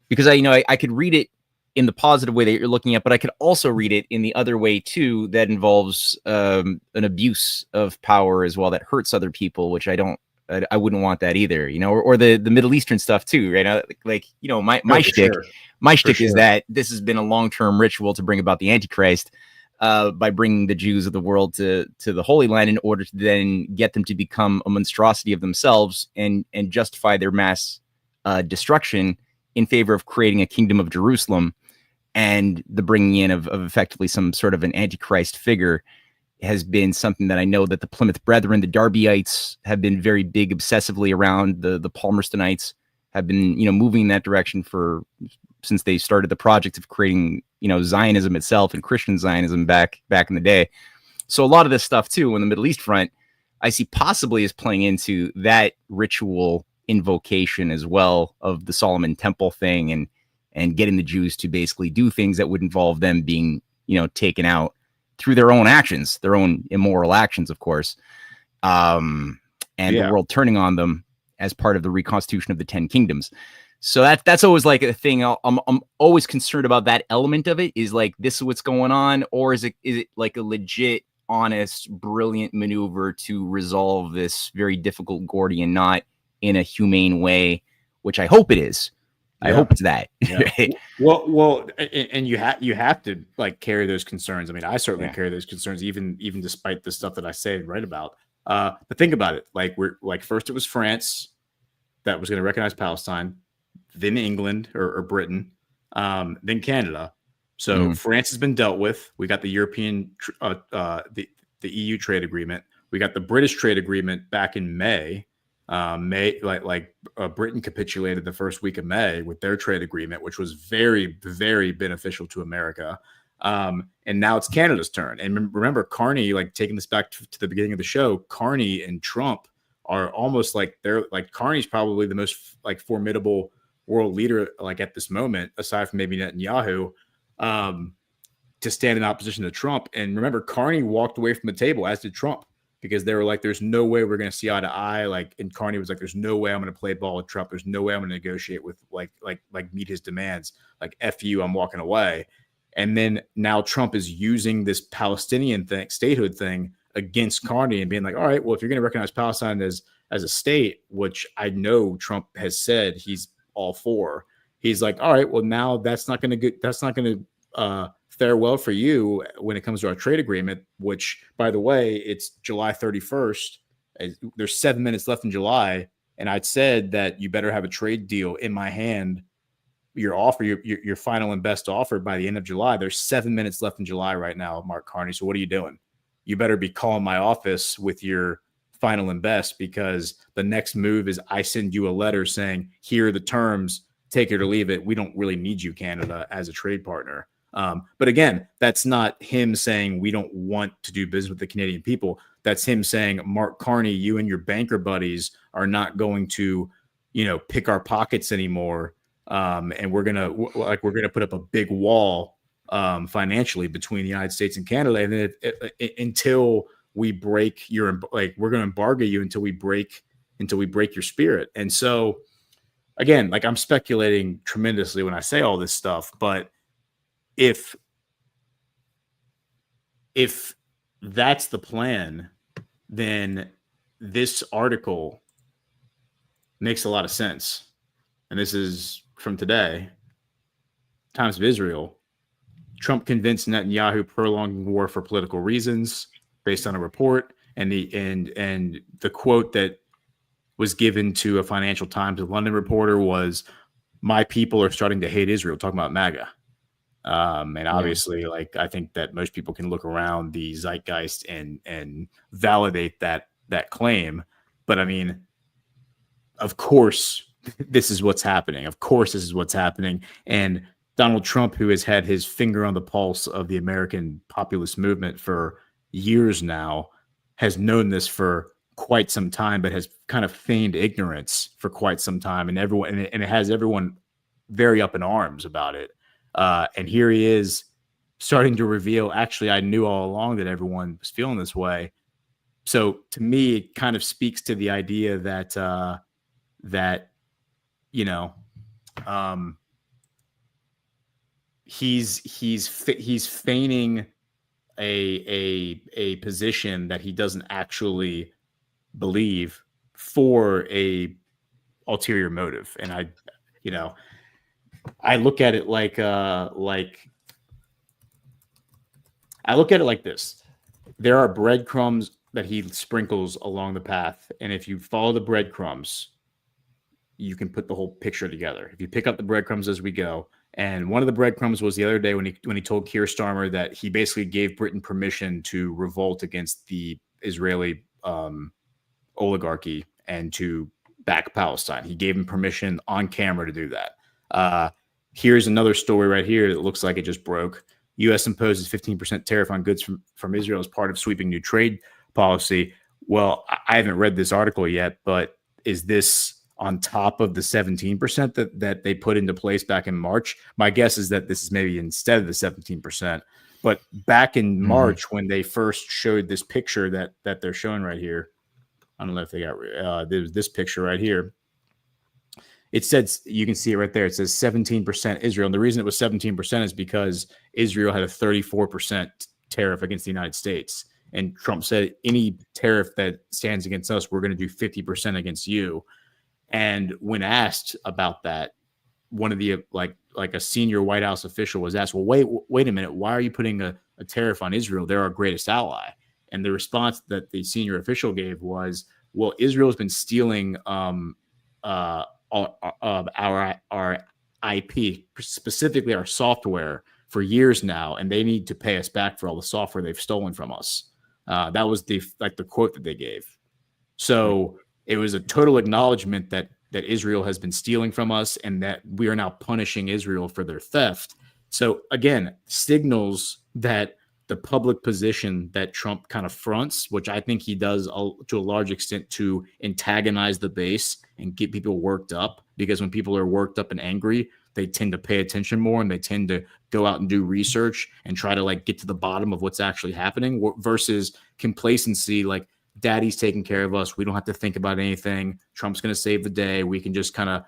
Because I could read it in the positive way that you're looking at, but I could also read it in the other way too, that involves an abuse of power as well that hurts other people, which I wouldn't want that either, or the Middle Eastern stuff too, right? My shtick is that this has been a long-term ritual to bring about the Antichrist by bringing the Jews of the world to the Holy Land in order to then get them to become a monstrosity of themselves and justify their mass destruction in favor of creating a kingdom of Jerusalem. And the bringing in of effectively some sort of an Antichrist figure has been something that I know that the Plymouth Brethren, the Darbyites, have been very big obsessively around. The Palmerstonites have been, moving in that direction since they started the project of creating, Zionism itself and Christian Zionism back in the day. So a lot of this stuff too, on the Middle East front, I see possibly is playing into that ritual invocation as well of the Solomon Temple thing and getting the Jews to basically do things that would involve them being, taken out through their own actions, their own immoral actions, of course, and the world turning on them as part of the reconstitution of the 10 kingdoms. So that's always like a thing. I'm always concerned about that element of it. Is like, this is what's going on, or is it like a legit honest, brilliant maneuver to resolve this very difficult Gordian knot in a humane way, which I hope it is. I hope it's that. Yeah. Well, and you have to like carry those concerns. I mean, I certainly carry those concerns, even despite the stuff that I say and write about. But think about it. Like first it was France that was going to recognize Palestine, then England or Britain, then Canada. So France has been dealt with. We got the European, the EU trade agreement. We got the British trade agreement back in May. Britain capitulated the first week of May with their trade agreement, which was very, very beneficial to America. And now it's Canada's turn. And remember, Carney, like taking this back to the beginning of the show, Carney and Trump are almost like Carney's probably the most like formidable world leader like at this moment, aside from maybe Netanyahu, to stand in opposition to Trump. And remember, Carney walked away from the table, as did Trump, because they were like, there's no way we're going to see eye to eye. Like, and Carney was like, there's no way I'm going to play ball with Trump. There's no way I'm going to negotiate with like meet his demands. Like, F you, I'm walking away. And then now Trump is using this Palestinian statehood thing against Carney and being like, all right, well, if you're going to recognize Palestine as a state, which I know Trump has said he's all for, he's like, all right, well, now that's not going to fare well for you when it comes to our trade agreement, which, by the way, it's July 31st. There's 7 minutes left in July. And I'd said that you better have a trade deal in my hand, your offer, your final and best offer by the end of July. There's 7 minutes left in July right now, Mark Carney. So what are you doing? You better be calling my office with your final and best, because the next move is I send you a letter saying, here are the terms, take it or leave it. We don't really need you, Canada, as a trade partner. But again, that's not him saying we don't want to do business with the Canadian people. That's him saying, Mark Carney, you and your banker buddies are not going to, pick our pockets anymore. And we're gonna put up a big wall financially between the United States and Canada, and then until we break we're going to embargo you until we break your spirit. And so, again, like, I'm speculating tremendously when I say all this stuff, but if that's the plan, then this article makes a lot of sense. And this is from today, Times of Israel. Trump convinced Netanyahu prolonging war for political reasons, based on a report, and the quote that was given to a Financial Times of London reporter was, "My people are starting to hate Israel," talking about MAGA. And obviously, I think that most people can look around the zeitgeist and validate that claim. But I mean, of course, this is what's happening. Of course, this is what's happening. And Donald Trump, who has had his finger on the pulse of the American populist movement for years now, has known this for quite some time, but has kind of feigned ignorance for quite some time. And it has everyone very up in arms about it. And here he is starting to reveal, actually, I knew all along that everyone was feeling this way. So to me, it kind of speaks to the idea that he's feigning a position that he doesn't actually believe for a ulterior motive. And I look at it like this. There are breadcrumbs that he sprinkles along the path, and if you follow the breadcrumbs, you can put the whole picture together. If you pick up the breadcrumbs as we go, and one of the breadcrumbs was the other day when he told Keir Starmer that he basically gave Britain permission to revolt against the Israeli oligarchy and to back Palestine. He gave him permission on camera to do that. Here's another story right here that looks like it just broke. U.S. imposes 15% tariff on goods from Israel as part of sweeping new trade policy. Well, I haven't read this article yet, but is this on top of the 17% that they put into place back in March? My guess is that this is maybe instead of the 17%. But back in March, when they first showed this picture that they're showing right here, I don't know if they got there's this picture right here. It says, you can see it right there. It says 17% Israel. And the reason it was 17% is because Israel had a 34% tariff against the United States. And Trump said, any tariff that stands against us, we're going to do 50% against you. And when asked about that, one of the like a senior White House official was asked, well, wait a minute, why are you putting a tariff on Israel? They're our greatest ally. And the response that the senior official gave was, well, Israel has been stealing our IP, specifically our software, for years now, and they need to pay us back for all the software they've stolen from us. That was the quote that they gave. So it was a total acknowledgement that Israel has been stealing from us and that we are now punishing Israel for their theft. So again, signals that the public position that Trump kind of fronts, which I think he does to a large extent to antagonize the base and get people worked up, because when people are worked up and angry, they tend to pay attention more and they tend to go out and do research and try to like get to the bottom of what's actually happening, versus complacency. Like, daddy's taking care of us. We don't have to think about anything. Trump's going to save the day. We can just kind of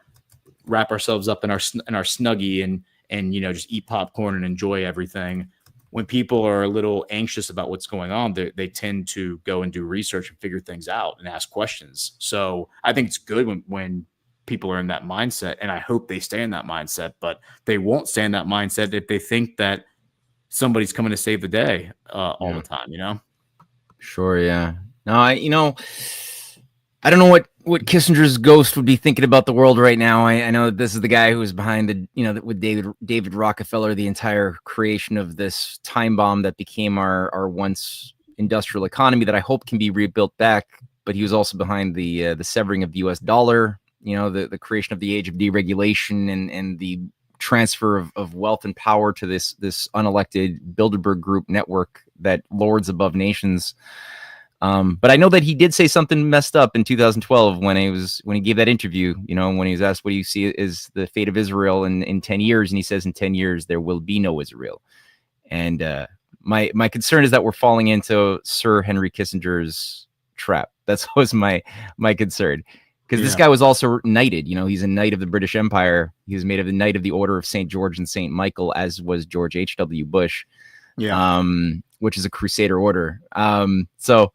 wrap ourselves up in our snuggie and, you know, just eat popcorn and enjoy everything. When people are a little anxious about what's going on, they tend to go and do research and figure things out and ask questions. So I think it's good when people are in that mindset, and I hope they stay in that mindset, but they won't stay in that mindset if they think that somebody's coming to save the day all the time, you know? Sure. Yeah. No, I don't know what Kissinger's ghost would be thinking about the world right now. I know that this is the guy who was behind with David Rockefeller, the entire creation of this time bomb that became our once industrial economy that I hope can be rebuilt back. But he was also behind the severing of the U.S. dollar, you know, the creation of the age of deregulation and the transfer of wealth and power to this unelected Bilderberg Group network that lords above nations. But I know that he did say something messed up in 2012 when he gave that interview, you know, when he was asked what do you see is the fate of Israel in 10 years. And he says in 10 years, there will be no Israel. And my concern is that we're falling into Sir Henry Kissinger's trap. That's always my concern. Because this guy was also knighted, you know, he's a knight of the British Empire. He was made of the Knight of the Order of St. George and St. Michael, as was George H.W. Bush, which is a Crusader order. So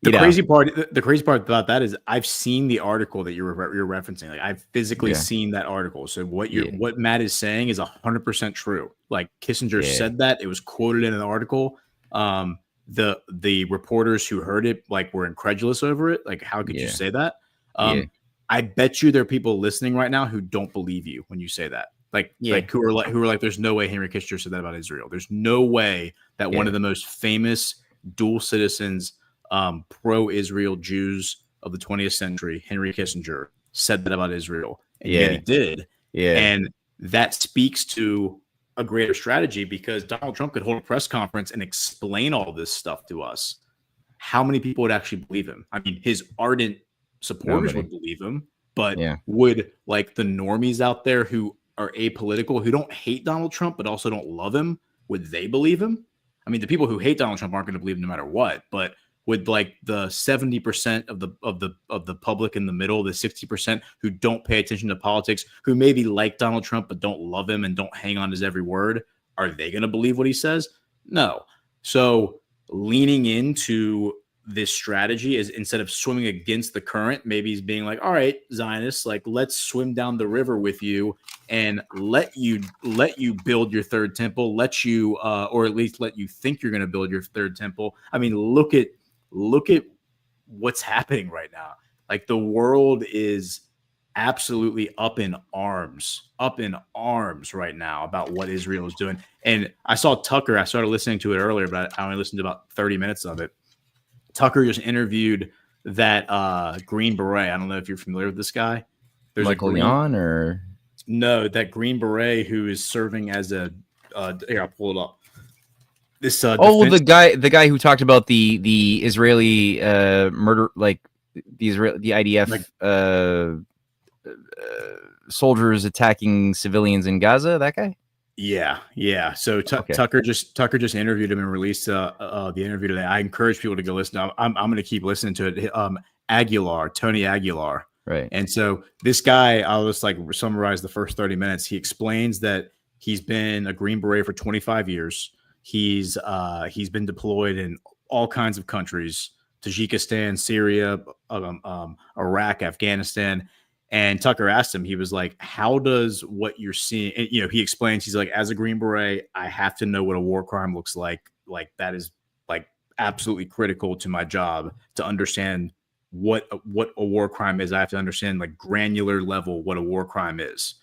the crazy part about that is I've seen the article that you're referencing. Like, I've physically seen that article. So what Matt is saying is 100% true. Like, Kissinger said that. It was quoted in an article. The reporters who heard it like were incredulous over it. Like, how could you say that? I bet you there are people listening right now who don't believe you when you say that. Like who are like, there's no way Henry Kissinger said that about Israel. There's no way that one of the most famous dual citizens, pro-Israel Jews of the 20th century, Henry Kissinger, said that about Israel. And yet he did. And that speaks to a greater strategy, because Donald Trump could hold a press conference and explain all this stuff to us. How many people would actually believe him? I mean, his ardent supporters would believe him, but would like the normies out there who are apolitical, who don't hate Donald Trump but also don't love him, would they believe him? I mean, the people who hate Donald Trump aren't going to believe him no matter what, but would like the 70% of the public in the middle, the 60% who don't pay attention to politics, who maybe like Donald Trump but don't love him and don't hang on his every word, are they going to believe what he says? No. So leaning into this strategy is, instead of swimming against the current, maybe he's being like, all right, Zionists, like, let's swim down the river with you and let you build your third temple, let you or at least let you think you're going to build your third temple. I mean, look at what's happening right now. Like, the world is absolutely up in arms right now about what Israel is doing. And I saw Tucker, I started listening to it earlier, but I only listened to about 30 minutes of it. Tucker just interviewed that Green Beret. I don't know if you're familiar with this guy. There's Michael Yon, or no, that Green Beret who is serving as a here, I'll pull it up. This the guy who talked about the Israeli murder, like the IDF like, soldiers attacking civilians in Gaza. That guy. Yeah. So Tucker just interviewed him and released the interview today. I encourage people to go listen. I'm going to keep listening to it. Tony Aguilar. Right. And so this guy, I'll just like summarize the first 30 minutes. He explains that he's been a Green Beret for 25 years. He's been deployed in all kinds of countries, Tajikistan, Syria, Iraq, Afghanistan. And Tucker asked him, he was like, how does what you're seeing, and, he explains, he's like, as a Green Beret, I have to know what a war crime looks like. Like, that is like absolutely critical to my job to understand what a war crime is. I have to understand like granular level what a war crime is.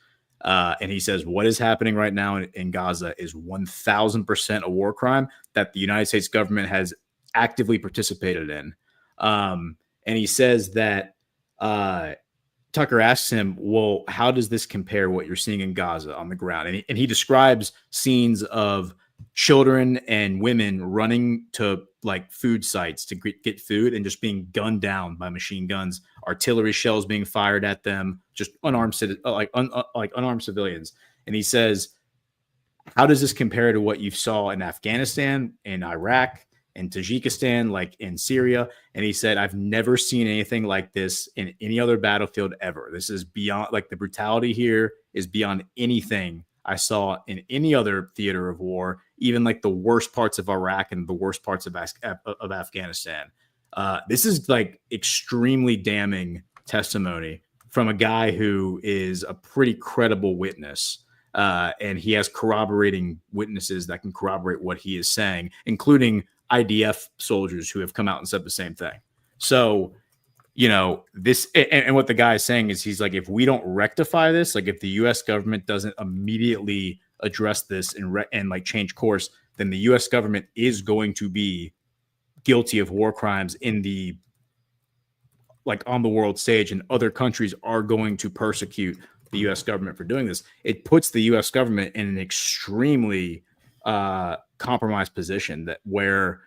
And he says what is happening right now in Gaza is 1,000% a war crime that the United States government has actively participated in. And he says that Tucker asks him, well, how does this compare what you're seeing in Gaza on the ground? And he describes scenes of children and women running to like food sites to get food and just being gunned down by machine guns, artillery shells being fired at them, just unarmed civilians. And he says, how does this compare to what you saw in Afghanistan, in Iraq, in Tajikistan, like in Syria? And he said, I've never seen anything like this in any other battlefield ever. This is beyond, like, the brutality here is beyond anything I saw in any other theater of war, even like the worst parts of Iraq and the worst parts of Afghanistan. This is like extremely damning testimony from a guy who is a pretty credible witness. And he has corroborating witnesses that can corroborate what he is saying, including IDF soldiers who have come out and said the same thing. So, this, and what the guy is saying is, he's like, if we don't rectify this, like if the U.S. government doesn't immediately address this and like change course, then the U.S. government is going to be guilty of war crimes on the world stage, and other countries are going to persecute the U.S. government for doing this. It puts the U.S. government in an extremely compromised position where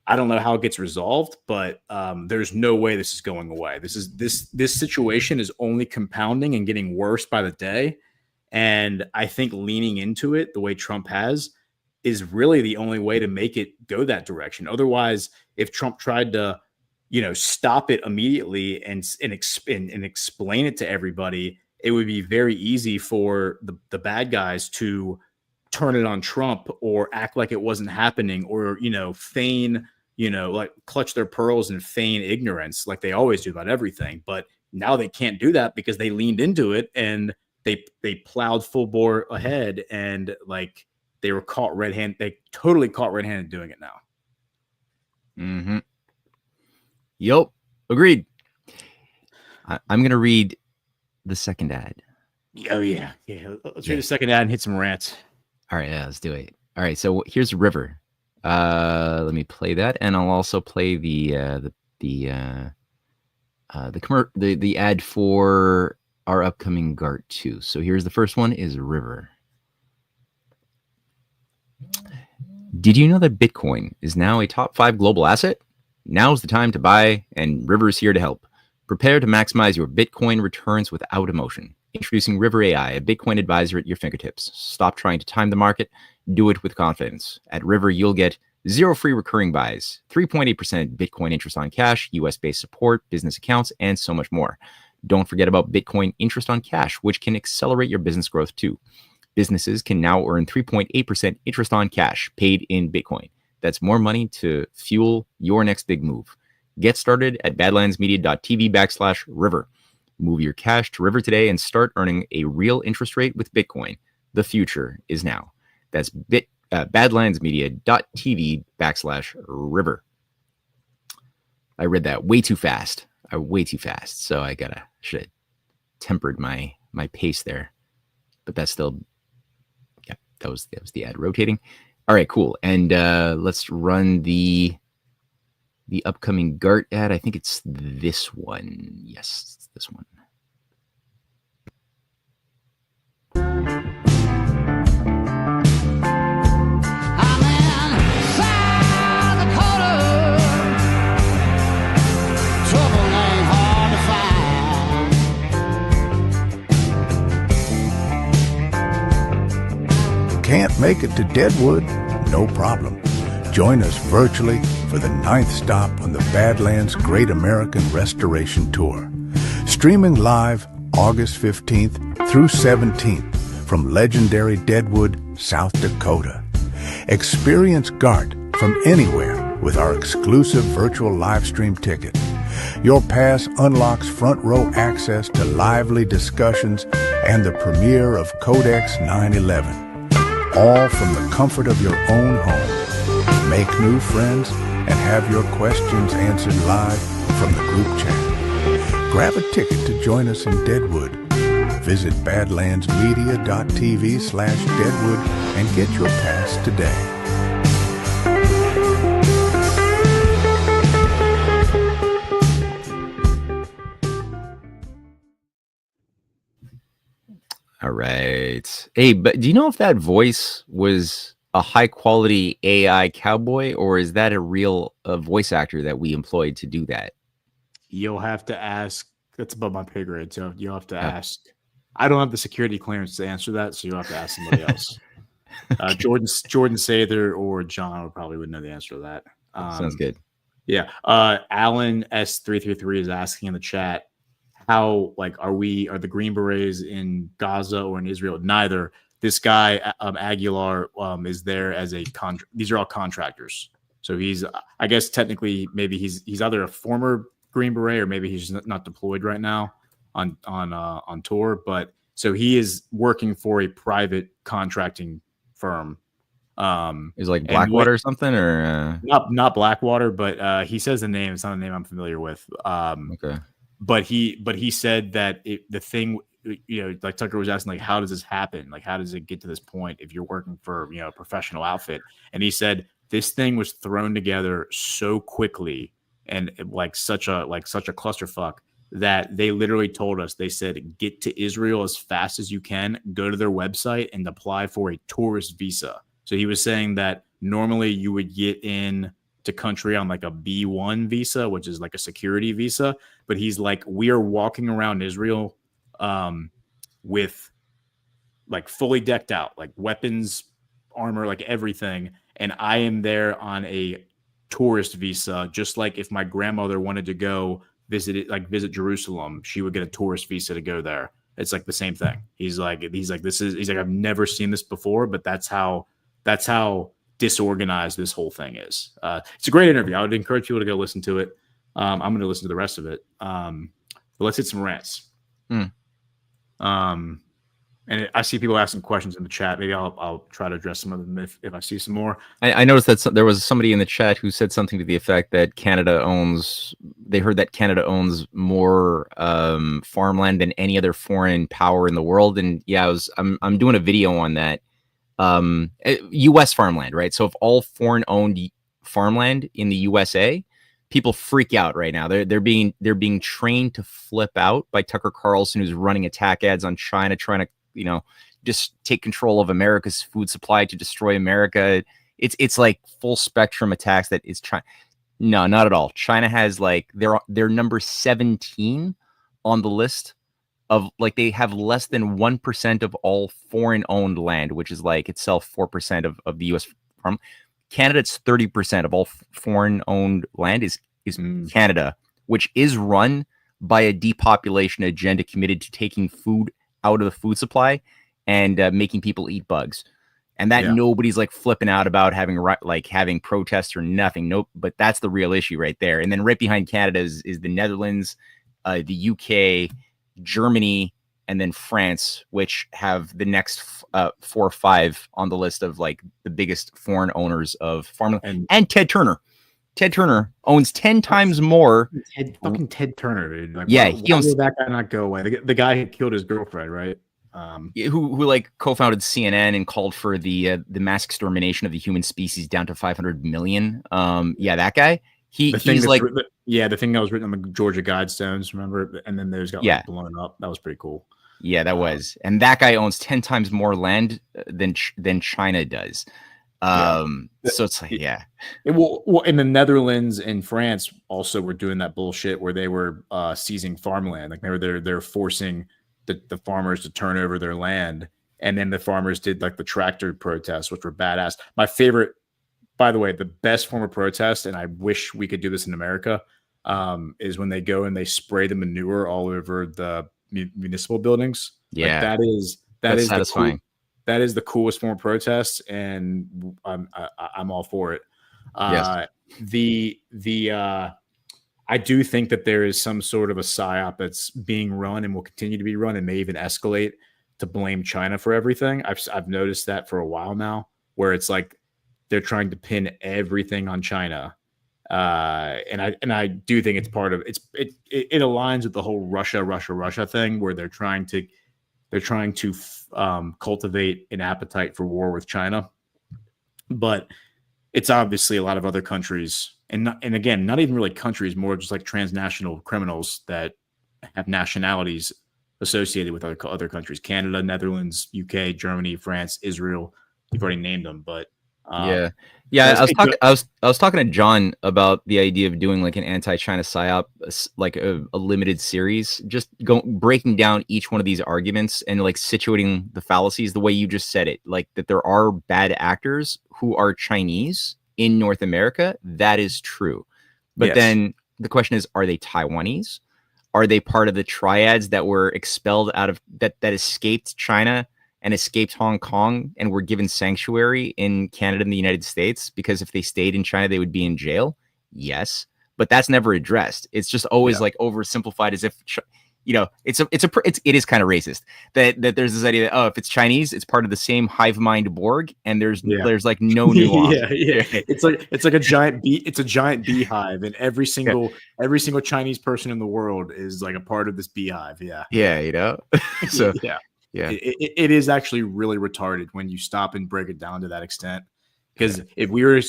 I don't know how it gets resolved, but there's no way this is going away. This situation is only compounding and getting worse by the day. And I think leaning into it the way Trump has is really the only way to make it go that direction. Otherwise, if Trump tried to, stop it immediately and explain it to everybody, it would be very easy for the bad guys to turn it on Trump or act like it wasn't happening, or, feign, like clutch their pearls and feign ignorance like they always do about everything. But now they can't do that because they leaned into it and they plowed full bore ahead, and like they were caught red-handed. They totally caught red-handed doing it now. Mm-hmm. Yep. Agreed. I'm going to read the second ad. Oh, yeah. Let's read the second ad and hit some rants. All right, yeah, let's do it. All right, so here's River. Let me play that, and I'll also play the ad for our upcoming GART too. So here's the first one: is River. Did you know that Bitcoin is now a top 5 global asset? Now's the time to buy, and River is here to help. Prepare to maximize your Bitcoin returns without emotion. Introducing River AI, a Bitcoin advisor at your fingertips. Stop trying to time the market. Do it with confidence. At River, you'll get 0 free recurring buys, 3.8% Bitcoin interest on cash, US-based support, business accounts, and so much more. Don't forget about Bitcoin interest on cash, which can accelerate your business growth too. Businesses can now earn 3.8% interest on cash paid in Bitcoin. That's more money to fuel your next big move. Get started at badlandsmedia.tv/River. Move your cash to River today and start earning a real interest rate with Bitcoin. The future is now. That's badlandsmedia.tv/River. I read that way too fast. So I should have tempered my pace there. But that's still, yeah, that was the ad rotating. All right, cool. And let's run the upcoming GART ad. I think it's this one. Yes, it's this one. Can't make it to Deadwood? No problem. Join us virtually for the 9th stop on the Badlands Great American Restoration Tour. Streaming live August 15th through 17th from legendary Deadwood, South Dakota. Experience GART from anywhere with our exclusive virtual live stream ticket. Your pass unlocks front row access to lively discussions and the premiere of Codex 9/11, all from the comfort of your own home. Make new friends and have your questions answered live from the group chat. Grab a ticket to join us in Deadwood. Visit badlandsmedia.tv/Deadwood and get your pass today. All right. Hey, but do you know if that voice was a high quality AI cowboy, or is that a real voice actor that we employed to do that? You'll have to ask. That's above my pay grade, so you'll have to Yeah. ask. I don't have the security clearance to answer that, so you'll have to ask somebody else. Jordan Sather or John probably would know the answer to that. Sounds good. Yeah. Alan S333 is asking in the chat, how are the Green Berets in Gaza or in Israel? Neither. This guy Aguilar is there as a these are all contractors. So he's, I guess technically maybe he's either a former Green Beret or maybe he's not deployed right now on tour. But so he is working for a private contracting firm. Is like Blackwater or something, or not Blackwater, but he says the name. It's not a name I'm familiar with. Okay. But he said that the thing, like Tucker was asking, like, how does this happen? Like, how does it get to this point if you're working for, a professional outfit? And he said this thing was thrown together so quickly and like such a clusterfuck that they literally told us, they said, get to Israel as fast as you can, go to their website and apply for a tourist visa. So he was saying that normally you would get in to country on like a B1 visa, which is like a security visa. But he's like, we are walking around Israel with like fully decked out, like weapons, armor, like everything. And I am there on a tourist visa, just like if my grandmother wanted to go visit Jerusalem, she would get a tourist visa to go there. It's like the same thing. He's like, I've never seen this before, but that's how disorganized this whole thing is. It's a great interview. I would encourage people to go listen to it. I'm going to listen to the rest of it. But let's hit some rants. And I see people asking questions in the chat. Maybe I'll try to address some of them if I see some more. I noticed that there was somebody in the chat who said something to the effect that they heard that Canada owns more farmland than any other foreign power in the world. And yeah, I'm doing a video on that. U.S. farmland, right? So if all foreign owned farmland in the USA, people freak out right now. They're being trained to flip out by Tucker Carlson, who's running attack ads on China, trying to just take control of America's food supply to destroy America. It's like full spectrum attacks that is China. No, not at all. China has they're number 17 on the list of they have less than 1% of all foreign owned land, which is itself 4% of the US farm. Canada's 30% of all foreign owned land is Canada, which is run by a depopulation agenda committed to taking food out of the food supply and making people eat bugs. And that nobody's flipping out about having protests or nothing. Nope. But that's the real issue right there. And then right behind Canada is the Netherlands, the UK, Germany, and then France, which have the next 4 or 5 on the list of the biggest foreign owners of farmland. And Ted Turner. Ted Turner owns 10 times more. Ted Turner, dude. Why owns did that guy not go away? The guy who killed his girlfriend, right? Who co-founded CNN and called for the mass extermination of the human species down to 500 million. That guy. The thing that was written on the Georgia Guidestones, remember? And then those got blown up. That was pretty cool. Yeah, that was. And that guy owns 10 times more land than China does. So it's well, in the Netherlands and France also were doing that bullshit where they were seizing farmland. They're forcing the farmers to turn over their land, and then the farmers did the tractor protests, which were badass. My favorite, by the way, the best form of protest, and I wish we could do this in America, is when they go and they spray the manure all over the municipal buildings. Yeah, that is satisfying. That is the coolest form of protest, and I'm all for it. I do think that there is some sort of a psyop that's being run and will continue to be run and may even escalate to blame China for everything. I've noticed that for a while now, where it's like they're trying to pin everything on China. And I do think it's part of it aligns with the whole Russia thing, where they're trying to cultivate an appetite for war with China. But it's obviously a lot of other countries, and again, not even really countries, more just like transnational criminals that have nationalities associated with other countries: Canada, Netherlands, UK, Germany, France, Israel. You've already named them, but I was talking to John about the idea of doing like an anti-China psyop, like a limited series, just breaking down each one of these arguments and like situating the fallacies the way you just said it, like that there are bad actors who are Chinese in North America. That is true, but then the question is, are they Taiwanese? Are they part of the triads that were expelled out of that escaped China and escaped Hong Kong and were given sanctuary in Canada and the United States? Because if they stayed in China, they would be in jail. Yes, but that's never addressed. It's just always like oversimplified, as if, it is kind of racist that there's this idea that, if it's Chinese, it's part of the same hive mind Borg, and there's like no nuance. It's like a giant beehive, and every single Chinese person in the world is like a part of this beehive. So it is actually really retarded when you stop and break it down to that extent. Because if we were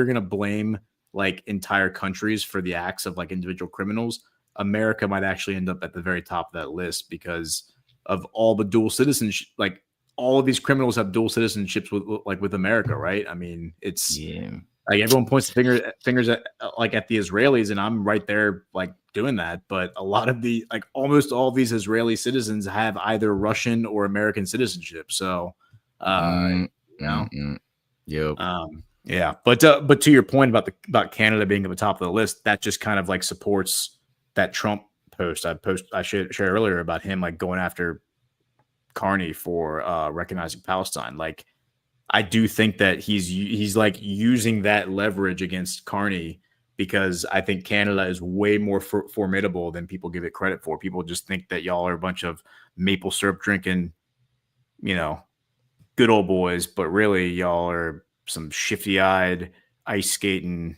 going to blame like entire countries for the acts of like individual criminals, America might actually end up at the very top of that list because of all the dual citizenship. Like all of these criminals have dual citizenships with America, right? I mean, it's like everyone points the fingers at the Israelis, and I'm right there like doing that. But a lot of almost all of these Israeli citizens have either Russian or American citizenship. So, But to your point about Canada being at the top of the list, that just kind of like supports that Trump post I shared earlier about him like going after Carney for recognizing Palestine. Like, I do think that he's like using that leverage against Carney, because I think Canada is way more formidable than people give it credit for. People just think that y'all are a bunch of maple syrup drinking, good old boys, but really y'all are some shifty-eyed, ice skating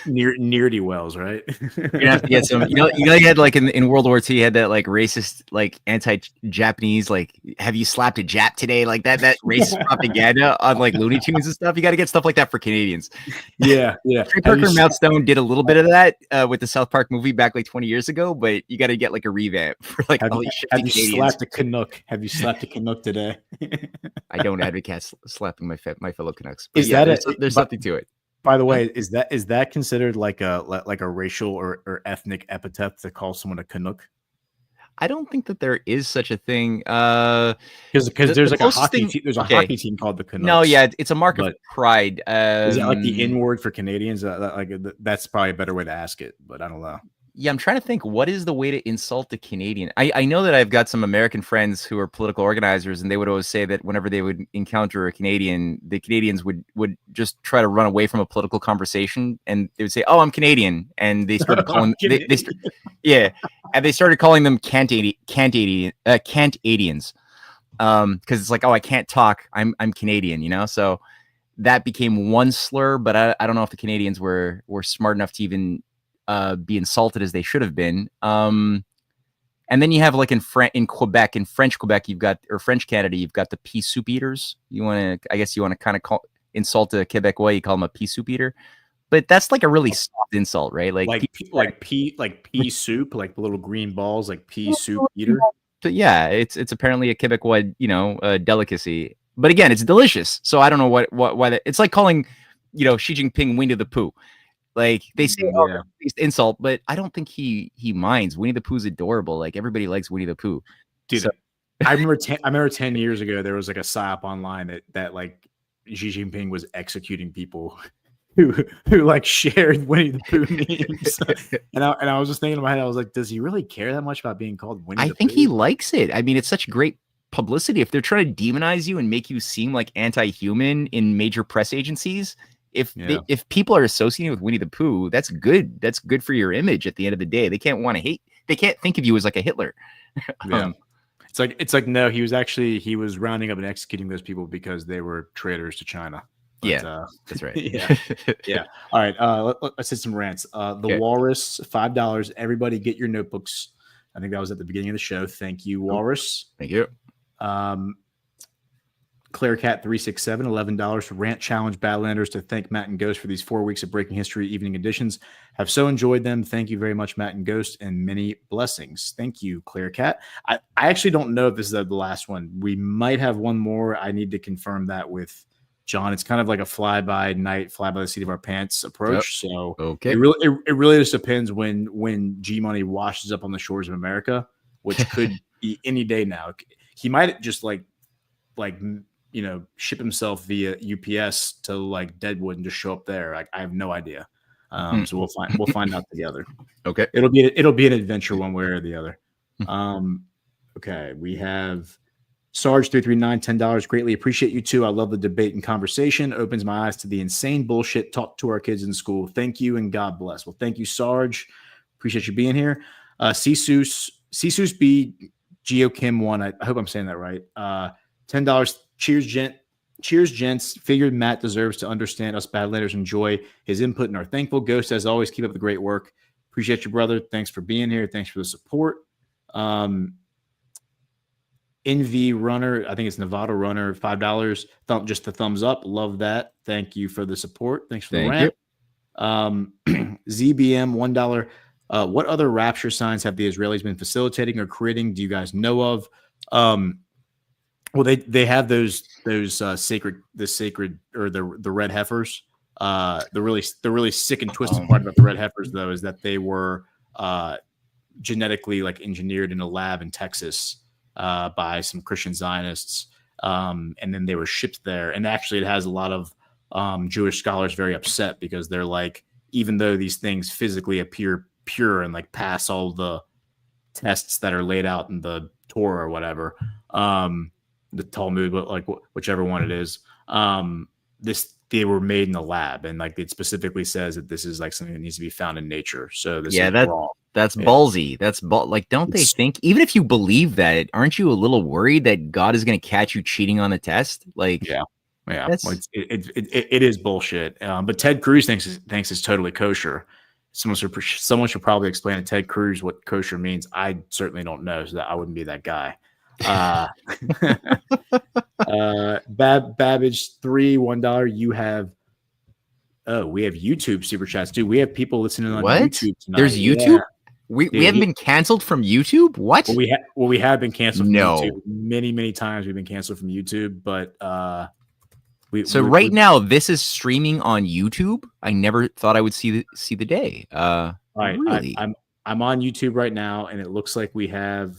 neardy wells, right? You're gonna have to get some. You had like in World War II, you had that like racist, like anti-Japanese, like have you slapped a Jap today? Like that racist propaganda on like Looney Tunes and stuff. You got to get stuff like that for Canadians. Yeah. Trey Parker and Matt Stone did a little bit of that with the South Park movie back like 20 years ago, but you got to get like a revamp for like have you slapped a Canuck? Have you slapped a Canuck today? I don't advocate slapping my fellow Canucks. But there's something to it. By the way, is that considered like a racial or ethnic epithet to call someone a Canuck? I don't think that there is such a thing. Because there's like a hockey team. There's a hockey team called the Canucks. No, it's a mark of pride. Is it like the N word for Canadians? That's probably a better way to ask it, but I don't know. Yeah, I'm trying to think, what is the way to insult a Canadian? I know that I've got some American friends who are political organizers, and they would always say that whenever they would encounter a Canadian, the Canadians would just try to run away from a political conversation, and they would say, "Oh, I'm Canadian," and they started calling and they started calling them Cantadians, because it's like, "Oh, I can't talk, I'm Canadian," So that became one slur, but I don't know if the Canadians were smart enough to even be insulted as they should have been. And then you have like in French Quebec, you've got, or French Canada, you've got the pea soup eaters. I guess you want to kind of insult a Quebecois, you call them a pea soup eater, but that's like a really soft insult, right? Like pea soup, like the little green balls, like pea soup eater. But yeah, it's apparently a Quebecois, delicacy. But again, it's delicious. So I don't know why that. It's like calling, Xi Jinping Winnie the Pooh. Like they say, insult, but I don't think he minds. Winnie the Pooh's adorable. Like everybody likes Winnie the Pooh. Dude, so, I remember 10 years ago there was like a psyop online that like Xi Jinping was executing people who like shared Winnie the Pooh memes. and I was just thinking in my head, I was like, does he really care that much about being called Winnie the Pooh? I think he likes it. I mean, it's such great publicity. If they're trying to demonize you and make you seem like anti-human in major press agencies, If people are associating with Winnie the Pooh, that's good. That's good for your image at the end of the day. They can't want to hate. They can't think of you as like a Hitler. Yeah. It's like no, he was rounding up and executing those people because they were traitors to China. But, that's right. Yeah. All right. Let's hit some rants. The Walrus, $5. Everybody get your notebooks. I think that was at the beginning of the show. Thank you, Walrus. Thank you. Clairecat 367, $11. Rant challenge Badlanders to thank Matt and Ghost for these 4 weeks of Breaking History evening editions. Have so enjoyed them. Thank you very much, Matt and Ghost, and many blessings. Thank you, Clairecat. I actually don't know if this is the last one. We might have one more. I need to confirm that with John. It's kind of like a fly by night, fly by the seat of our pants approach. Yep. So okay, it really just depends when G Money washes up on the shores of America, which could be any day now. He might just like ship himself via UPS to like Deadwood and just show up there. I have no idea. So we'll find out together. Okay, it'll be an adventure one way or the other. Okay, we have Sarge 339, $10. Greatly appreciate you too. I love the debate and conversation. Opens my eyes to the insane bullshit taught to our kids in school. Thank you and God bless. Well, thank you, Sarge. Appreciate you being here. Cecil B Geokim 1. I hope I'm saying that right. $10. Cheers, gents. Figured Matt deserves to understand us Badlanders enjoy his input and are thankful. Ghost, as always, keep up the great work. Appreciate you, brother. Thanks for being here. Thanks for the support. NV Runner, I think it's Nevada Runner, $5. Just the thumbs up. Love that. Thank you for the support. Thanks for the rant. ZBM, $1. What other rapture signs have the Israelis been facilitating or creating? Do you guys know of? Well, they have those sacred or the red heifers. The really sick and twisted part about the red heifers, though, is that they were genetically like engineered in a lab in Texas by some Christian Zionists, and then they were shipped there. And actually, it has a lot of Jewish scholars very upset because they're like, even though these things physically appear pure and like pass all the tests that are laid out in the Torah or whatever, the Talmud, but like whichever one it is, they were made in the lab, and like it specifically says that this is like something that needs to be found in nature. So this is wrong. That's ballsy. That's like, don't they think, even if you believe that, aren't you a little worried that God is going to catch you cheating on the test? Like, yeah. Well, it is bullshit. But Ted Cruz thinks it's totally kosher. Someone should probably explain to Ted Cruz what kosher means. I certainly don't know, so that I wouldn't be that guy. Babbage 3, $1. You have we have YouTube super chats too. We have people listening on YouTube tonight. There's YouTube. Yeah. We haven't been canceled from YouTube. What? Well, we have been canceled from YouTube many times. We've been canceled from YouTube, but right now this is streaming on YouTube. I never thought I would see the day. All right, really? I'm on YouTube right now, and it looks like we have.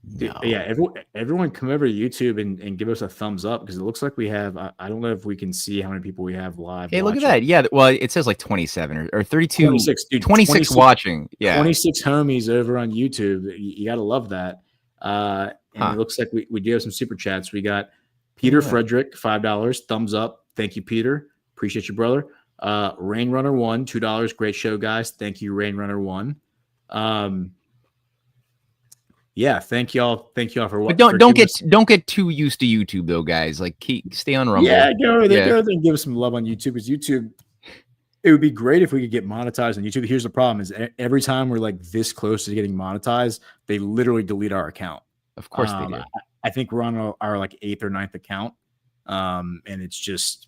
No. Yeah, everyone come over to YouTube and give us a thumbs up, because it looks like we have. I don't know if we can see how many people we have live. Hey, look at that! Yeah, well, it says like 27 or 32, 26 watching. Yeah, 26 homies over on YouTube. You got to love that. And it looks like we do have some super chats. We got Peter Frederick, $5, thumbs up. Thank you, Peter. Appreciate you, brother. Rain Runner 1, $2. Great show, guys. Thank you, Rain Runner 1. Yeah, thank y'all for what. But don't get too used to YouTube though, guys. Like stay on Rumble. Yeah, go there and give us some love on YouTube, because YouTube, it would be great if we could get monetized on YouTube. Here's the problem: is every time we're like this close to getting monetized, they literally delete our account. Of course they do. I think we're on our like 8th or 9th account, and it's just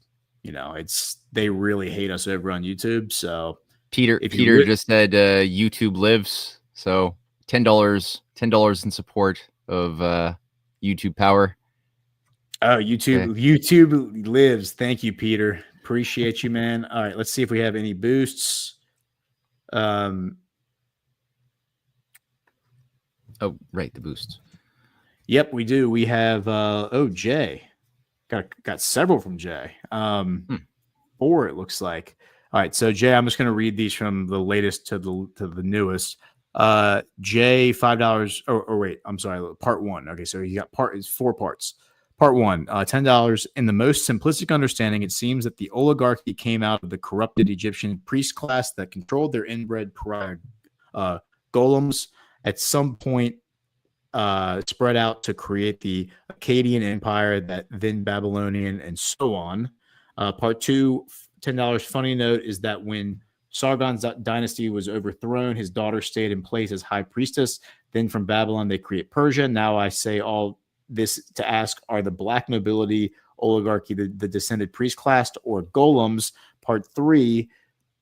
they really hate us over on YouTube. So Peter just said YouTube lives. So $10 in support of YouTube power. Oh, YouTube lives. Thank you, Peter. Appreciate you, man. All right, let's see if we have any boosts. Oh, right, the boosts. Yep, we do. We have Jay. Got several from Jay. 4, it looks like. All right, so Jay, I'm just going to read these from the latest to the newest. Jay, $5. Or wait, I'm sorry. Part 1. Okay, so you got 4 parts. Part one, $10. In the most simplistic understanding, it seems that the oligarchy came out of the corrupted Egyptian priest class that controlled their inbred pariah golems. At some point, spread out to create the Akkadian Empire, that then Babylonian, and so on. Part two, $10. Funny note is that when Sargon's dynasty was overthrown, his daughter stayed in place as high priestess. Then from Babylon, they create Persia. Now I say all this to ask, are the black nobility oligarchy the descended priest class or golems? Part three,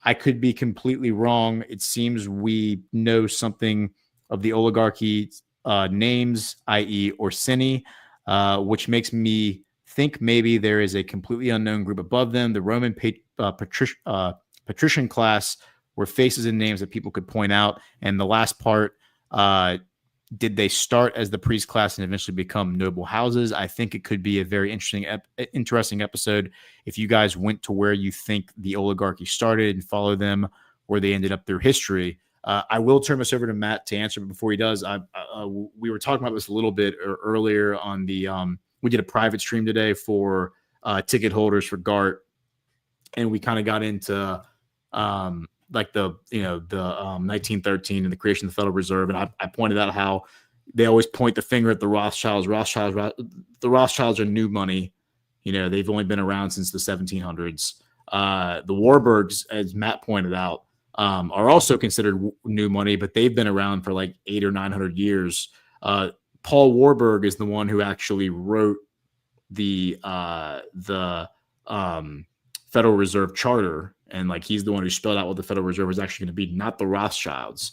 I could be completely wrong. It seems we know something of the oligarchy names, i.e. Orsini, which makes me think maybe there is a completely unknown group above them. The Roman patrician class were faces and names that people could point out. And the last part, did they start as the priest class and eventually become noble houses? I think it could be a very interesting episode if you guys went to where you think the oligarchy started and follow them, where they ended up through history. I will turn this over to Matt to answer, but before he does, we were talking about this a little bit earlier on the we did a private stream today for ticket holders for GART, and we kind of got into like the 1913 and the creation of the Federal Reserve, and I pointed out how they always point the finger at the Rothschilds. The Rothschilds are new money. They've only been around since the 1700s. The Warburgs, as Matt pointed out, are also considered new money, but they've been around for like 800 or 900 years. Paul Warburg is the one who actually wrote the Federal Reserve Charter, and like he's the one who spelled out what the Federal Reserve was actually going to be, not the Rothschilds.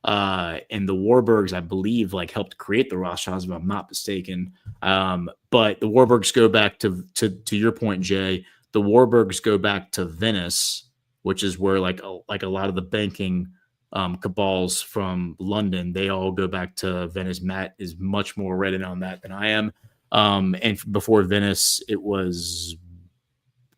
And the Warburgs, I believe, like helped create the Rothschilds, if I'm not mistaken. But the Warburgs go back to your point, Jay. The Warburgs go back to Venice, which is where like a lot of the banking cabals from London, they all go back to Venice. Matt is much more read in on that than I am. And before Venice, it was,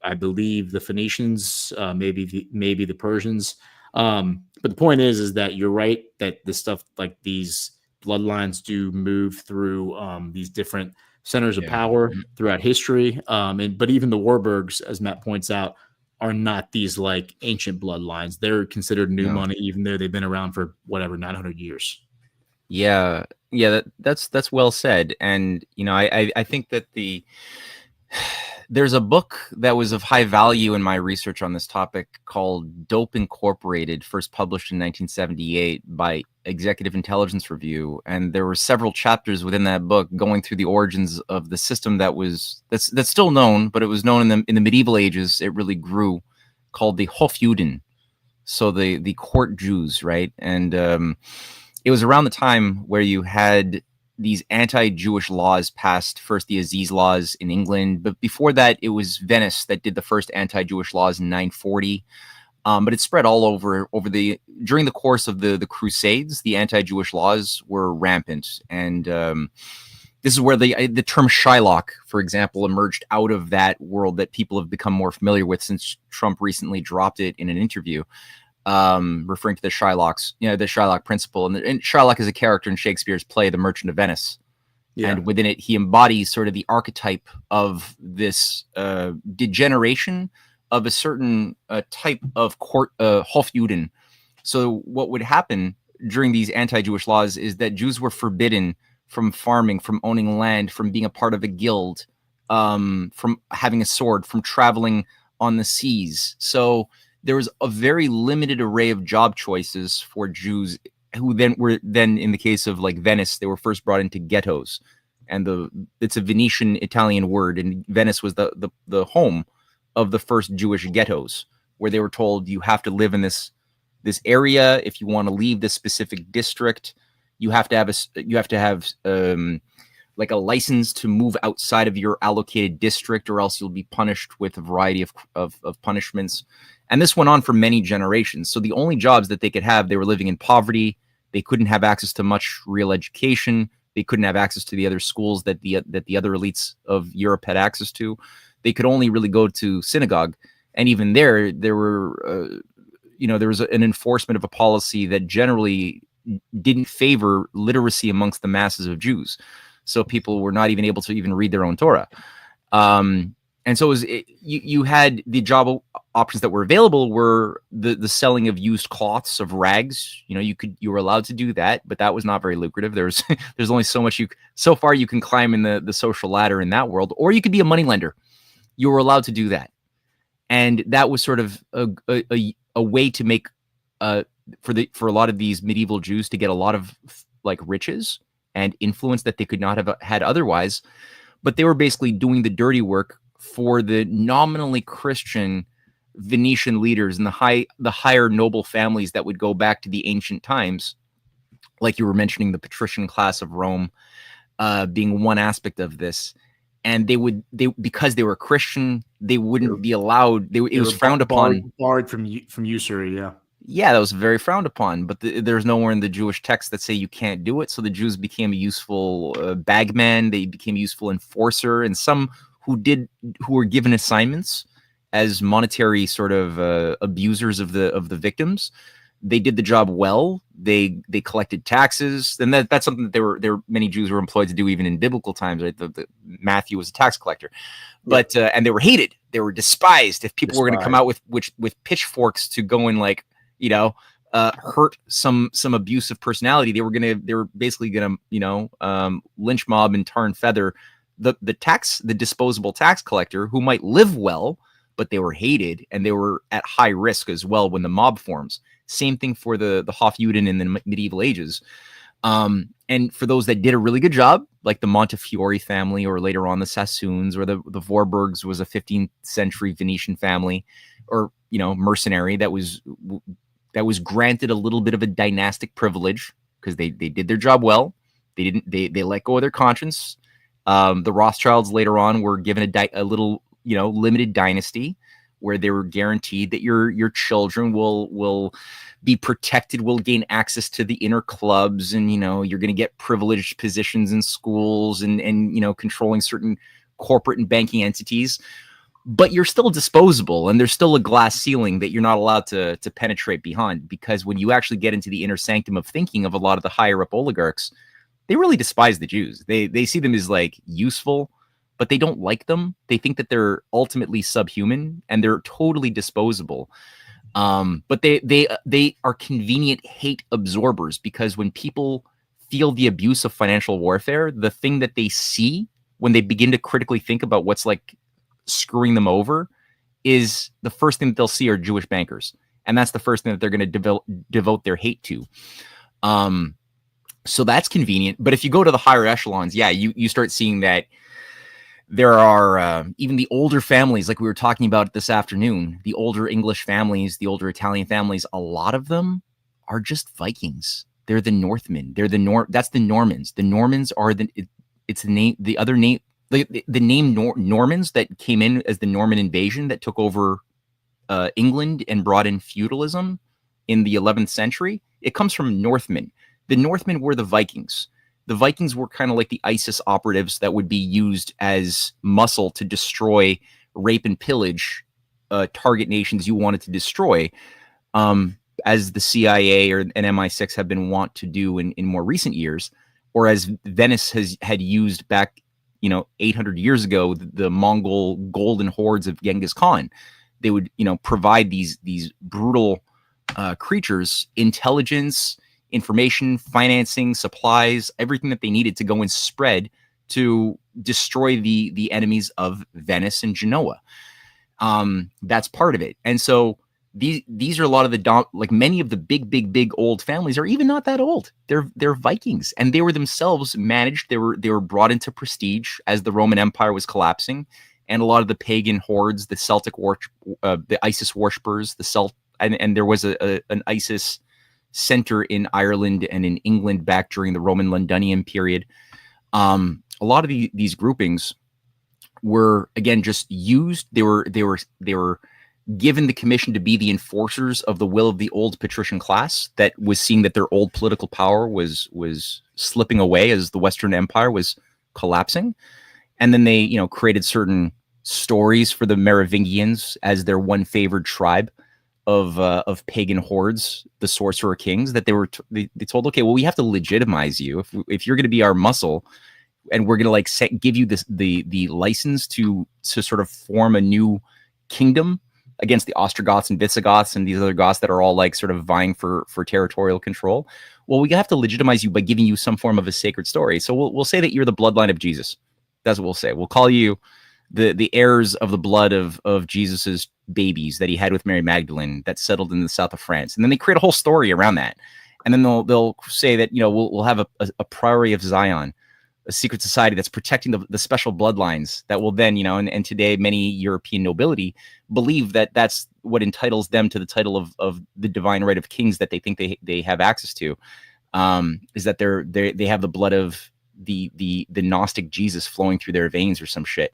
I believe, the Phoenicians, maybe the Persians. But the point is that you're right that the stuff like these bloodlines do move through these different centers of power throughout history. But even the Warburgs, as Matt points out, are not these like ancient bloodlines. They're considered new money, even though they've been around for 900 years. Yeah, that's well said. And I think that there's a book that was of high value in my research on this topic called Dope Incorporated, first published in 1978 by Executive Intelligence Review, and there were several chapters within that book going through the origins of the system that's still known, but it was known in the medieval ages. It really grew, called the Hofjuden, so the court Jews, right? And it was around the time where you had these anti-Jewish laws passed, first the Aziz laws in England, but before that, it was Venice that did the first anti-Jewish laws in 940. But it spread all over during the course of the Crusades. The anti-Jewish laws were rampant, and this is where the term Shylock, for example, emerged out of that world that people have become more familiar with since Trump recently dropped it in an interview, referring to the Shylocks, the Shylock principle. And Shylock is a character in Shakespeare's play, The Merchant of Venice. Yeah. And within it, he embodies sort of the archetype of this degeneration of a certain type of court, Hofjuden. So what would happen during these anti-Jewish laws is that Jews were forbidden from farming, from owning land, from being a part of a guild, from having a sword, from traveling on the seas. So there was a very limited array of job choices for Jews who then in the case of like Venice, they were first brought into ghettos. And it's a Venetian Italian word, and Venice was the home of the first Jewish ghettos, where they were told you have to live in this area. If you want to leave this specific district, you have to have like a license to move outside of your allocated district, or else you'll be punished with a variety of punishments. And this went on for many generations. So the only jobs that they could have, they were living in poverty. They couldn't have access to much real education. They couldn't have access to the other schools that the other elites of Europe had access to. They could only really go to synagogue. And even there were, there was an enforcement of a policy that generally didn't favor literacy amongst the masses of Jews. so people were not even able to even read their own Torah. And so you had the job options that were available were the selling of used cloths, of rags. You were allowed to do that, but that was not very lucrative. There's only so far you can climb in the social ladder in that world, or you could be a moneylender. You were allowed to do that, and that was sort of a way to make for a lot of these medieval Jews to get a lot of like riches and influence that they could not have had otherwise. But they were basically doing the dirty work for the nominally Christian Venetian leaders and the higher noble families that would go back to the ancient times, like you were mentioning, the patrician class of Rome being one aspect of this. And because they were Christian, they wouldn't be allowed. It was frowned upon, barred from usury. Yeah, that was very frowned upon. But there's nowhere in the Jewish texts that say you can't do it. So the Jews became a useful bagman. They became a useful enforcer, and some who were given assignments as monetary sort of abusers of the victims. They did the job well. They collected taxes, and that's something that there were many Jews were employed to do even in biblical times. Right? Matthew was a tax collector, but and they were hated. They were despised. If people were going to come out with pitchforks to go and hurt some abusive personality, they were basically gonna lynch mob and tar and feather the disposable tax collector, who might live well, but they were hated and they were at high risk as well when the mob forms. Same thing for the Hofjuden in the medieval ages. And for those that did a really good job, like the Montefiore family, or later on the Sassoons, or the Vorburgs was a 15th century Venetian family, or mercenary that was granted a little bit of a dynastic privilege because they did their job well. They let go of their conscience. The Rothschilds later on were given a little, limited dynasty where they were guaranteed that your children will be protected, will gain access to the inner clubs, and you're going to get privileged positions in schools and controlling certain corporate and banking entities. But you're still disposable, and there's still a glass ceiling that you're not allowed to penetrate behind, because when you actually get into the inner sanctum of thinking of a lot of the higher up oligarchs, they really despise the Jews. They see them as like useful, but they don't like them. They think that they're ultimately subhuman and they're totally disposable. But they are convenient hate absorbers, because when people feel the abuse of financial warfare, the thing that they see when they begin to critically think about what's like screwing them over is the first thing that they'll see are Jewish bankers. And that's the first thing that they're going to devote their hate to. So that's convenient. But if you go to the higher echelons, you start seeing that there are even the older families, like we were talking about this afternoon, the older English families, the older Italian families, a lot of them are just Vikings. They're the Northmen. That's the Normans. The Normans are it's the name, the other name, the name Normans that came in as the Norman invasion that took over England and brought in feudalism in the 11th century. It comes from Northmen. The Northmen were the Vikings. The Vikings were kind of like the ISIS operatives that would be used as muscle to destroy, rape, and pillage target nations you wanted to destroy, as the CIA and MI6 have been wont to do in more recent years, or as Venice had used back 800 years ago, the Mongol golden hordes of Genghis Khan. They would provide these brutal creatures intelligence, information, financing, supplies, everything that they needed to go and spread to destroy the enemies of Venice and Genoa. That's part of it. And so these are a lot of many of the big old families are even not that old. They're Vikings, and they were themselves managed. They were brought into prestige as the Roman Empire was collapsing, and a lot of the pagan hordes, the Celtic the ISIS worshippers, and there was an ISIS center in Ireland and in England back during the Roman Londinium period. A lot of these groupings were, again, just used. They were given the commission to be the enforcers of the will of the old patrician class that was seeing that their old political power was slipping away as the Western Empire was collapsing. And then they, created certain stories for the Merovingians as their one favored tribe of pagan hordes, the sorcerer kings, that they told, okay, well, we have to legitimize you. If you're going to be our muscle, and we're gonna like give you this the license to sort of form a new kingdom against the Ostrogoths and Visigoths and these other Goths that are all like sort of vying for territorial control. Well, we have to legitimize you by giving you some form of a sacred story. So we'll say that you're the bloodline of Jesus. That's what we'll say. We'll call you the heirs of the blood of Jesus's babies that he had with Mary Magdalene that settled in the south of France. And then they create a whole story around that. And then they'll say that, you know, we'll have a priory of Zion, a secret society that's protecting the special bloodlines that will then, you know, and today many European nobility believe that that's what entitles them to the title of the divine right of kings that they think they have access to, is that they have the blood of the Gnostic Jesus flowing through their veins or some shit.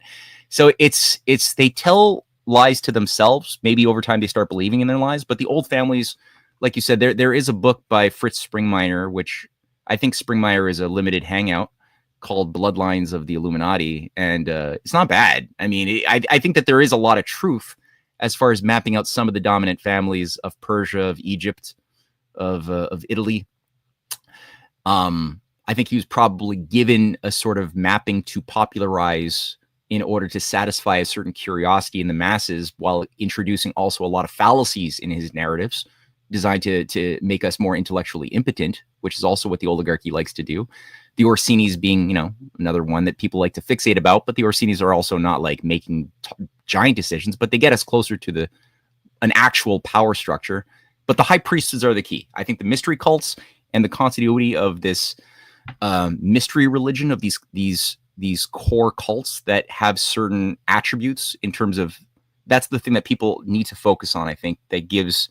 So it's they tell lies to themselves. Maybe over time they start believing in their lies, but the old families, like you said, there is a book by Fritz Springmeier, which I think Springmeier is a limited hangout, called Bloodlines of the Illuminati, and it's not bad. I mean, I think that there is a lot of truth as far as mapping out some of the dominant families of Persia, of Egypt, of Italy. I think he was probably given a sort of mapping to popularize in order to satisfy a certain curiosity in the masses, while introducing also a lot of fallacies in his narratives designed to make us more intellectually impotent, which is also what the oligarchy likes to do. The Orsinis being, you know, another one that people like to fixate about, but the Orsinis are also not like making giant decisions, but they get us closer to an actual power structure. But the high priesthoods are the key. I think the mystery cults and the continuity of this mystery religion of these core cults that have certain attributes in terms of, that's the thing that people need to focus on. I think that gives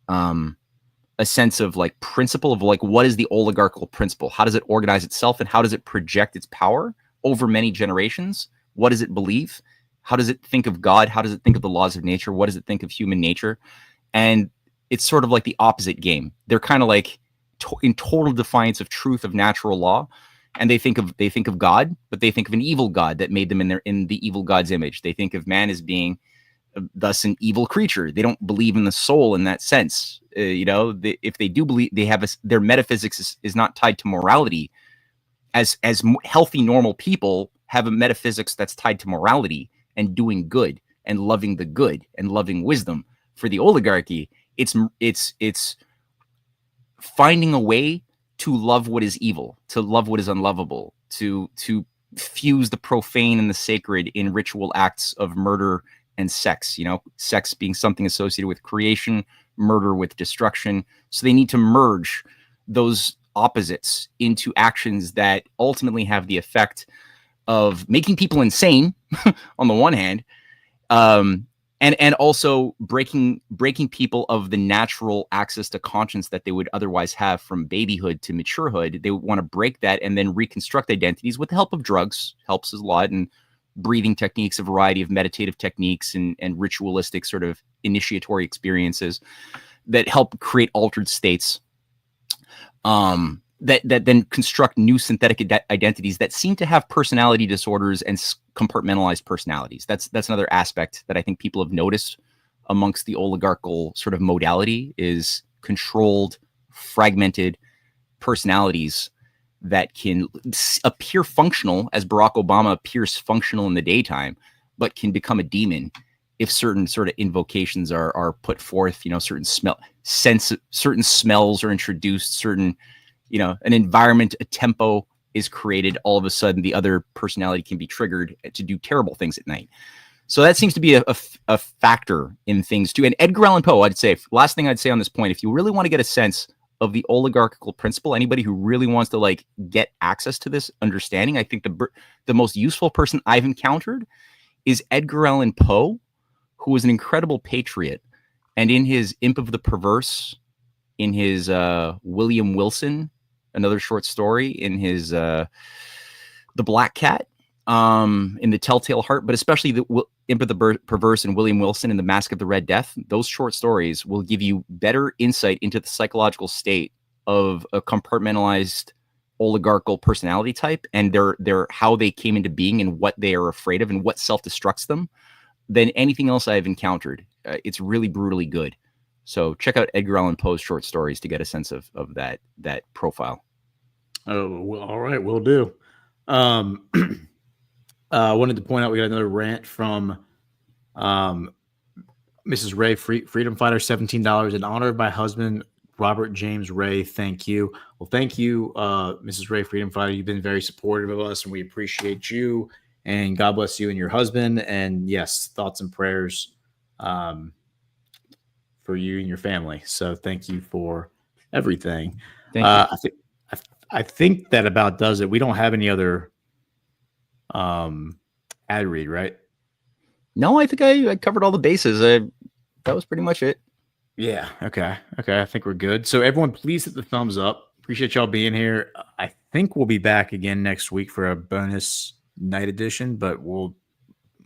a sense of like principle of like, what is the oligarchical principle? How does it organize itself, and how does it project its power over many generations? What does it believe? How does it think of God? How does it think of the laws of nature? What does it think of human nature? And it's sort of like the opposite game. They're kind of like in total defiance of truth of natural law. And they think of God, but they think of an evil God that made them in the evil God's image. They think of man as being thus an evil creature. They don't believe in the soul in that sense. If they do believe, they have their metaphysics is not tied to morality. As healthy, normal people have a metaphysics that's tied to morality and doing good and loving the good and loving wisdom. For the oligarchy, it's finding a way to love what is evil, to love what is unlovable, to fuse the profane and the sacred in ritual acts of murder and sex, sex being something associated with creation, murder with destruction. So they need to merge those opposites into actions that ultimately have the effect of making people insane on the one hand, and also breaking people of the natural access to conscience that they would otherwise have from babyhood to maturehood. They want to break that and then reconstruct identities with the help of drugs, helps a lot, and breathing techniques, a variety of meditative techniques and ritualistic sort of initiatory experiences that help create altered states that then construct new synthetic identities that seem to have personality disorders and compartmentalized personalities. That's another aspect that I think people have noticed amongst the oligarchical sort of modality, is controlled, fragmented personalities that can appear functional, as Barack Obama appears functional in the daytime, but can become a demon if certain sort of invocations are put forth. Certain smells are introduced, certain, an environment, a tempo is created. All of a sudden, the other personality can be triggered to do terrible things at night. So that seems to be a factor in things too. And Edgar Allan Poe, I'd say, last thing I'd say on this point, if you really want to get a sense of the oligarchical principle, anybody who really wants to get access to this understanding, I think the most useful person I've encountered is Edgar Allan Poe, who was an incredible patriot. And in his Imp of the Perverse, in his William Wilson, another short story, in his The Black Cat, in The Telltale Heart, but especially the Imp of the Perverse and William Wilson in The Mask of the Red Death, those short stories will give you better insight into the psychological state of a compartmentalized oligarchical personality type, and their how they came into being and what they are afraid of and what self-destructs them, than anything else I've encountered. It's really brutally good. So check out Edgar Allan Poe's short stories to get a sense of that profile. Oh, well, all right, will do. I wanted to point out we got another rant from Mrs. Ray, Freedom Fighter, $17 in honor of my husband, Robert James Ray. Thank you. Well, thank you, Mrs. Ray, Freedom Fighter. You've been very supportive of us, and we appreciate you. And God bless you and your husband. And yes, thoughts and prayers for you and your family. So thank you for everything. Thank you. I think that about does it. We don't have any other ad read, right? No, I think I covered all the bases. That was pretty much it. Yeah. Okay. I think we're good. So everyone, please hit the thumbs up. Appreciate y'all being here. I think we'll be back again next week for a bonus night edition, but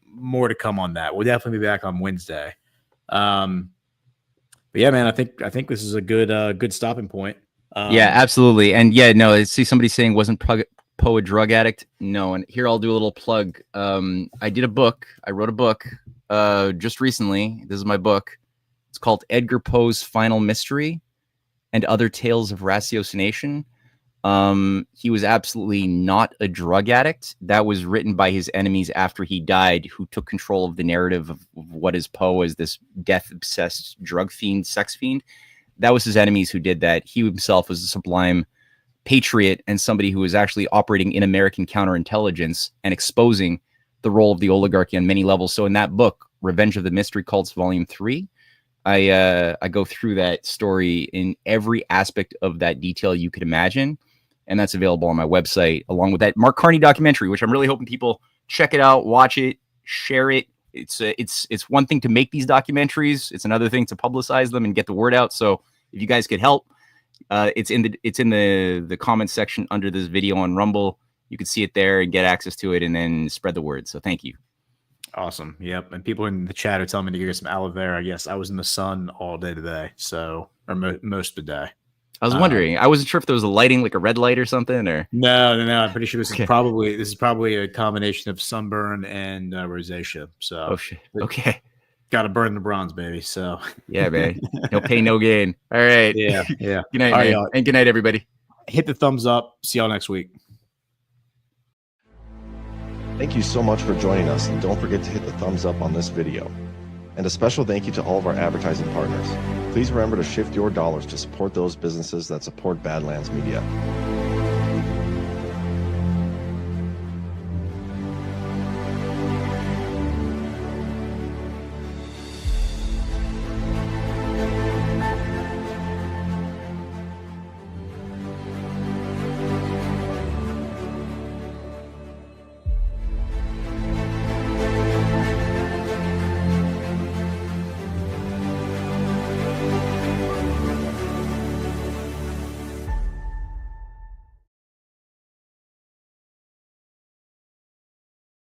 more to come on that. We'll definitely be back on Wednesday. But yeah, man, I think this is a good stopping point. Yeah, absolutely. And yeah, no, I see somebody saying wasn't Poe a drug addict? No. And here I'll do a little plug. I did a book. I wrote a book just recently. This is my book. It's called Edgar Poe's Final Mystery and Other Tales of Ratiocination. He was absolutely not a drug addict. That was written by his enemies after he died, who took control of the narrative of what is Poe as this death-obsessed drug fiend, sex fiend. That was his enemies who did that. He himself was a sublime patriot and somebody who was actually operating in American counterintelligence and exposing the role of the oligarchy on many levels. So in that book, Revenge of the Mystery Cults, Volume 3, I go through that story in every aspect of that detail you could imagine. And that's available on my website, along with that Mark Carney documentary, which I'm really hoping people check it out, watch it, share it. It's one thing to make these documentaries. It's another thing to publicize them and get the word out. So if you guys could help, it's in the comment section under this video on Rumble. You can see it there and get access to it and then spread the word. So thank you. Awesome. Yep. And people in the chat are telling me to get some aloe vera. Yes, I was in the sun all day today. So, or most of the day. I was wondering. I wasn't sure if there was a lighting, like a red light or something, or no. I'm pretty sure this is probably a combination of sunburn and rosacea. So, oh shit. Okay. Got to burn the bronze, baby. So, yeah, man. No pain, no gain. All right. Yeah. Good night, man. Right, and good night, everybody. Hit the thumbs up. See y'all next week. Thank you so much for joining us, and don't forget to hit the thumbs up on this video. And a special thank you to all of our advertising partners. Please remember to shift your dollars to support those businesses that support Badlands Media.